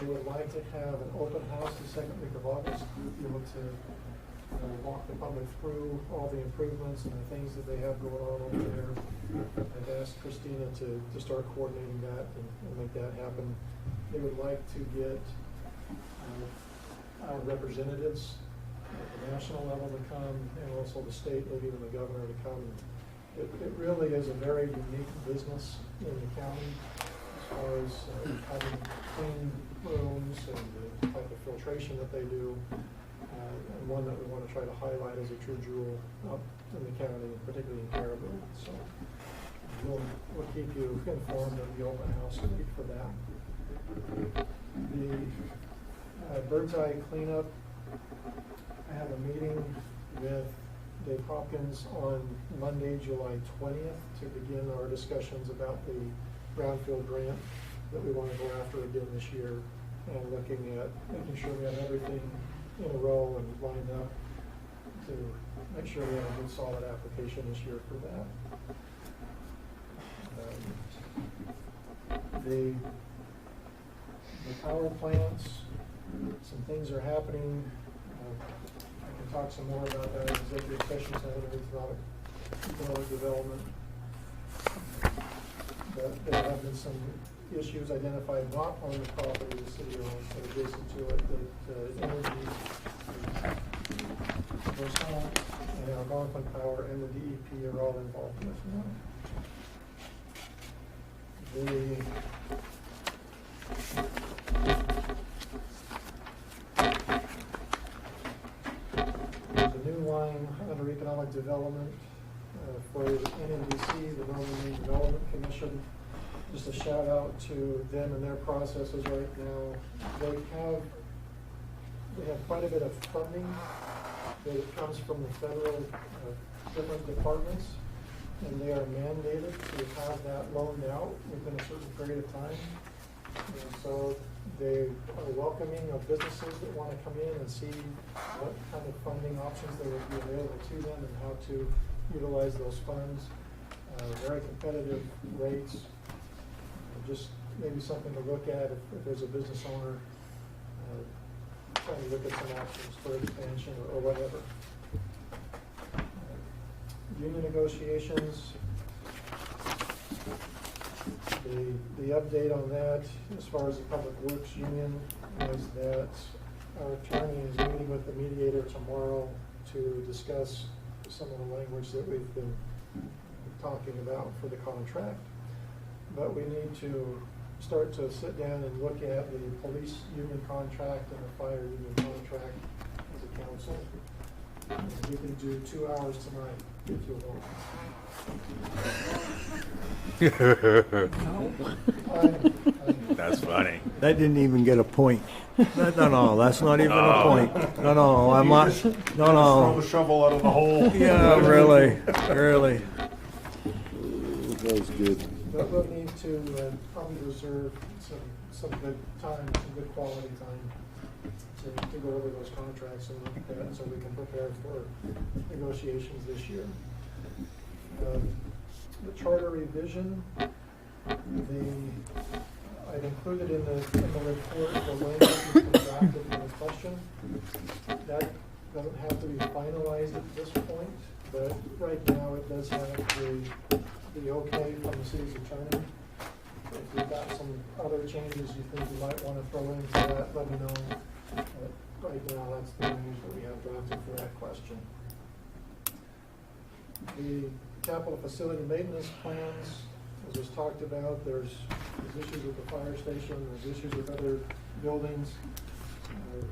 They would like to have an open house the second week of August, be able to walk the public through all the improvements and the things that they have going on over there. I've asked Christina to start coordinating that and make that happen. They would like to get our representatives at the national level to come, and also the state, maybe even the governor to come. It really is a very unique business in the county as far as having clean rooms and the type of filtration that they do, and one that we want to try to highlight as a true jewel up in the county, particularly in Caribou. So we'll keep you informed of the open house week for that. The bird's eye cleanup, I have a meeting with Dave Hopkins on Monday, July 20th to begin our discussions about the brownfield grant that we want to go after again this year, and looking at making sure we have everything in a row and lined up to make sure we have a good solid application this year for that. The power plants, some things are happening. I can talk some more about that in executive sessions with economic development. But there have been some issues identified not on the property the city owns, but adjacent to it, that energy, Versant, and Algonquin Power and the DEP are all involved with now. There's a new line under economic development for the NMDC, the Northern Maine Development Commission. Just a shout out to them and their processes right now. They have quite a bit of funding that comes from the federal different departments, and they are mandated to have that loaned out within a certain period of time. And so they are welcoming of businesses that want to come in and see what kind of funding options there would be available to them and how to utilize those funds. Very competitive rates. Just maybe something to look at if there's a business owner trying to look at some options for expansion or whatever. Union negotiations, The update on that, as far as the Public Works Union, is that our attorney is meeting with the mediator tomorrow to discuss some of the language that we've been talking about for the contract. But we need to start to sit down and look at the police union contract and the fire union contract as a council. We can do 2 hours tonight if you want. That's funny. That didn't even get a point. No, that's not even a point. No, I'm not. Throw No. the shovel out of the hole. Yeah, really. That was good. But we'll need to probably reserve some good time, some good quality time to go over those contracts and look at that so we can prepare for negotiations this year. The charter revision, I've included in the report the language that's been drafted in the question. That doesn't have to be finalized at this point, but right now it does have the okay from the city's attorney. If you've got some other changes you think you might want to throw into that, let me know. But right now, that's the language that we have drafted for that question. The capital facility maintenance plans, as was talked about, there's issues with the fire station, there's issues with other buildings.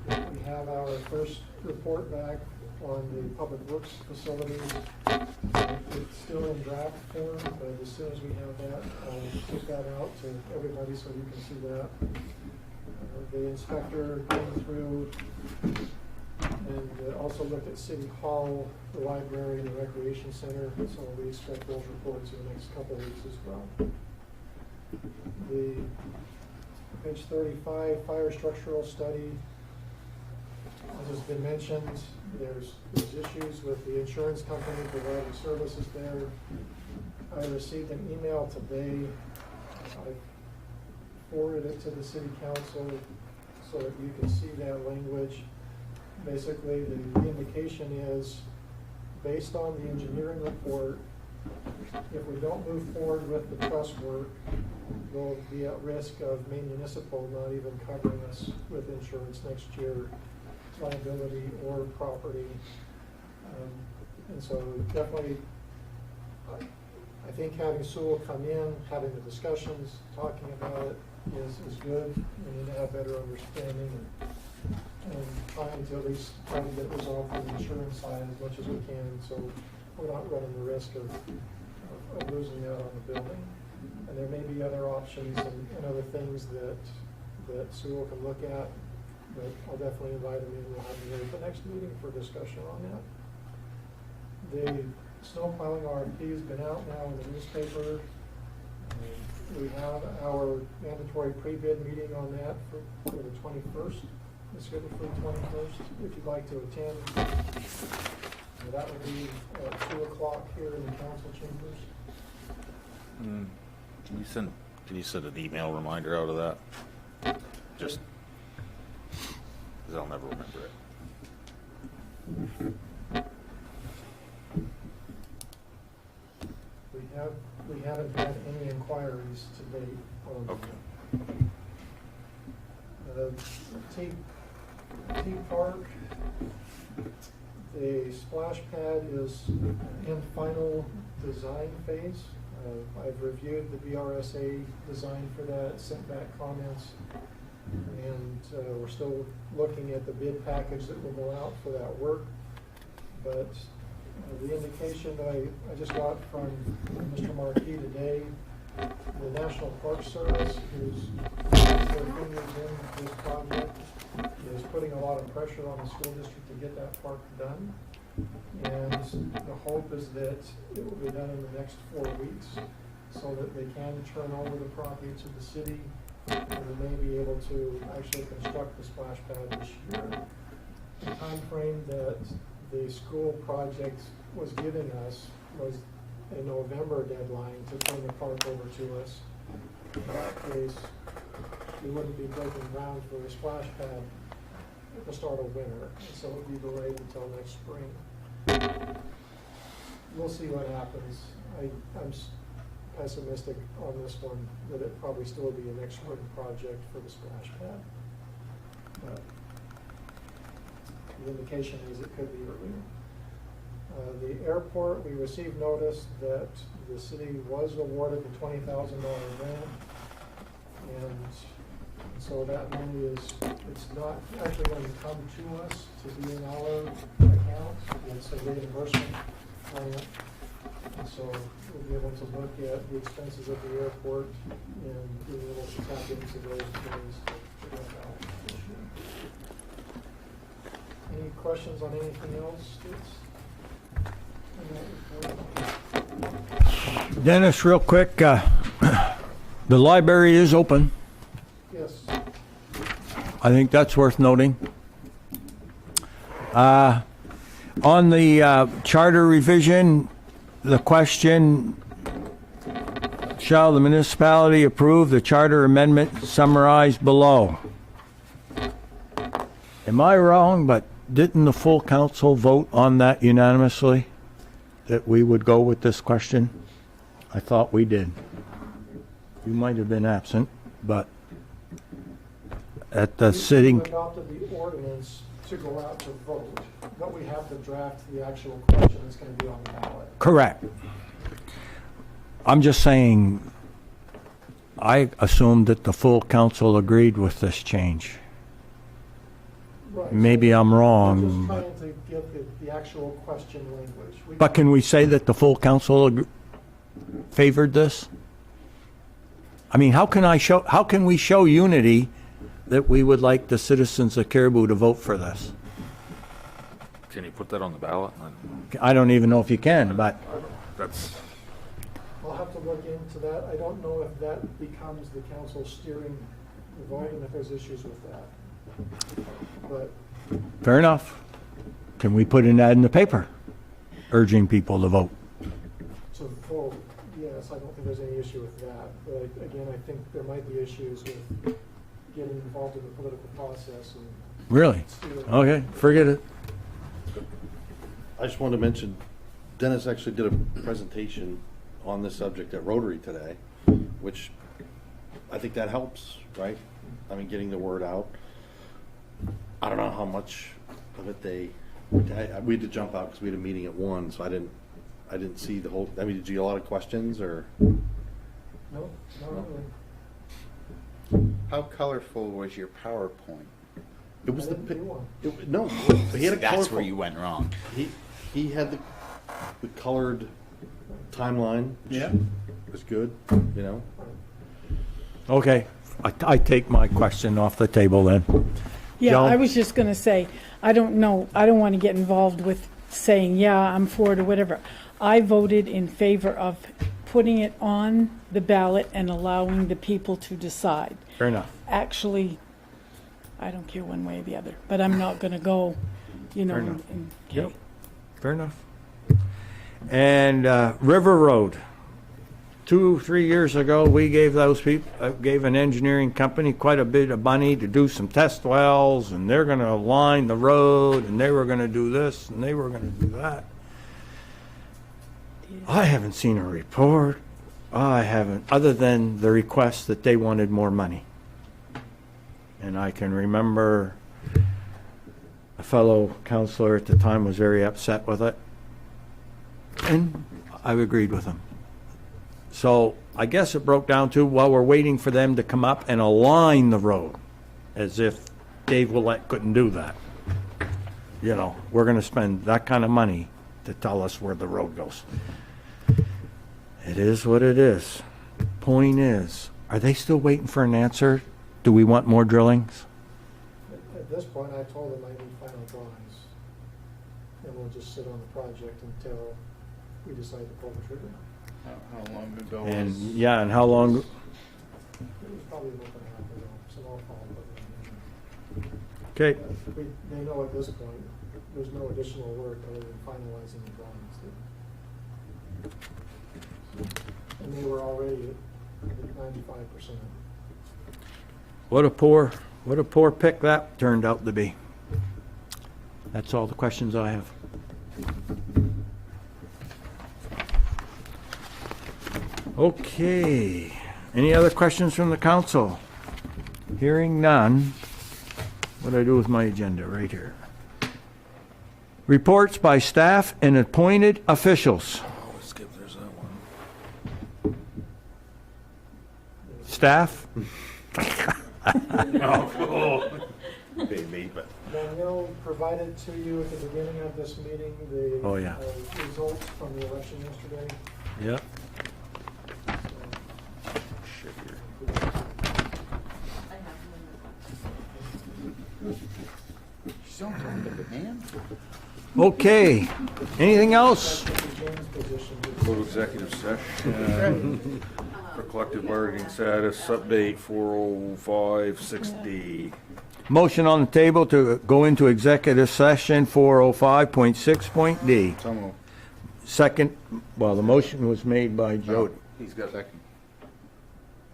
We have our first report back on the public works facilities. It's still in draft form, but as soon as we have that, I'll put that out to everybody so you can see that. The inspector came through and also looked at City Hall, the library, and the recreation center, so we expect those reports in the next couple of weeks as well. The page 35, fire structural study. As has been mentioned, there's issues with the insurance company providing services there. I received an email today. I forwarded it to the city council so that you can see that language. Basically, the indication is, based on the engineering report, if we don't move forward with the truss work, we'll be at risk of Maine Municipal not even covering us with insurance next year, liability or property. And so definitely, I think having Sewell come in, having the discussions, talking about it is good. We need to have better understanding and trying to at least try to get it resolved on the insurance side as much as we can, so we're not running the risk of losing out on the building. And there may be other options and other things that Sewell can look at, but I'll definitely invite him in. We'll have him here at the next meeting for discussion on that. The snow plowing RFP has been out now in the newspaper. We have our mandatory pre-bid meeting on that for the 21st. It's scheduled for the 21st. If you'd like to attend, that would be at 2 o'clock here in the council chambers. Can you send an email reminder out of that? Just because I'll never remember it. We haven't had any inquiries to date on Okay. T Park. The splash pad is in final design phase. I've reviewed the BRSA design for that, sent back comments, and we're still looking at the bid package that will go out for that work. But the indication that I just got from Mr. Marquis today, the National Park Service, who's their fingers in this project, is putting a lot of pressure on the school district to get that park done. And the hope is that it will be done in the next 4 weeks so that they can turn over the property to the city and they may be able to actually construct the splash pad this year. The time frame that the school project was giving us was a November deadline to turn the park over to us. In that case, we wouldn't be breaking ground for a splash pad at the start of winter, so it would be delayed until next spring. We'll see what happens. pessimistic on this one, that it probably still be a next spring project for the splash pad. But the indication is it could be earlier. The airport, we received notice that the city was awarded the $20,000 grant. And so that money is, it's not actually going to come to us to be in our account. It's a reimbursement grant. And so we'll be able to look at the expenses of the airport and being able to tap into those monies to help out this year. Any questions on anything else that's in that report? Dennis, real quick, the library is open. Yes. I think that's worth noting. On the charter revision, the question, shall the municipality approve the charter amendment summarized below? Am I wrong, but didn't the full council vote on that unanimously, that we would go with this question? I thought we did. You might have been absent, but at the sitting... We adopted the ordinance to go out to vote, but we have to draft the actual question that's going to be on the ballot. Correct. I'm just saying, I assumed that the full council agreed with this change. Right. Maybe I'm We're wrong. just trying to get the actual question language. But can we say that the full council favored this? I mean, how can we show unity that we would like the citizens of Caribou to vote for this? Can you put that on the ballot? I don't even know if you can, but That's, I'll have to look into that. I don't know if that becomes the council steering the vote and if there's issues with that. But fair enough. Can we put an ad in the paper urging people to vote? to vote, yes, I don't think there's any issue with that. But again, I think there might be issues with getting involved in the political process and Really? Okay, forget it. I just wanted to mention, Dennis actually did a presentation on this subject at Rotary today, which I think that helps, right? I mean, getting the word out. I don't know how much of it we had to jump out because we had a meeting at 1, so I didn't see the whole. I mean, did you get a lot of questions or? No, not really. How colorful was your PowerPoint? It was I didn't do one. no. He had a That's colorful, where you went wrong. He had the colored timeline. Yeah. Was good. You know. Okay, I take my question off the table then. Yeah, Joan? I was just going to say, I don't know, I don't want to get involved with saying, yeah, I'm for it or whatever. I voted in favor of putting it on the ballot and allowing the people to decide. Fair enough. Actually, I don't care one way or the other, but I'm not going to go, you know, Fair enough. okay. Yep. Fair enough. And River Road. 2-3 years ago, we gave those people, gave an engineering company quite a bit of money to do some test wells, and they're going to line the road, and they were going to do this, and they were going to do that. I haven't seen a report. I haven't, other than the request that they wanted more money. And I can remember a fellow counselor at the time was very upset with it. And I agreed with him. So I guess it broke down to, well, we're waiting for them to come up and align the road, as if Dave Willett couldn't do that. You know, we're going to spend that kind of money to tell us where the road goes. It is what it is. Point is, are they still waiting for an answer? Do we want more drillings? At this point, I told them I need final drawings. And we'll just sit on the project until we decide to pull the trigger. How long ago And was... yeah, and how long? It was probably a month and a half ago, so I'll follow up. Okay. They know at this point, there's no additional work other than finalizing the drawings. And they were already at 95%. What a poor pick that turned out to be. That's all the questions I have. Okay. Any other questions from the council? Hearing none. What do I do with my agenda? Right here. Reports by staff and appointed officials. Oh, skip, there's that one. Staff? Baby, but Danielle provided to you at the beginning of this meeting the Oh, yeah. results from the election yesterday. Yep. Okay. Anything else? Go to executive session for collective bargaining status, update 4056D. Motion on the table to go into executive session 405.6.d. so moved. Second, well, the motion was made by Joe. He's got second.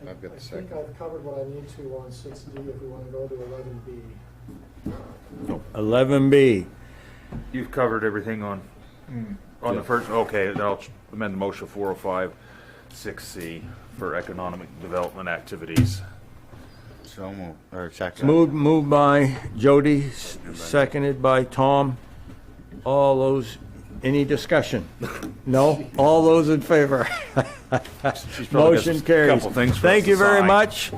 I've got the I think second. I've covered what I need to on 6D if we want to go to 11B. 11B. You've covered everything on the first, okay, then I'll amend the motion 4056C for economic development activities. So moved. Or second. Moved by Jody, seconded by Tom. All those, any discussion? No? All those in favor? She's probably got Motion a carries. couple things for us Thank to you very sign. much,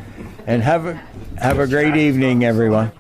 and have a great evening, everyone.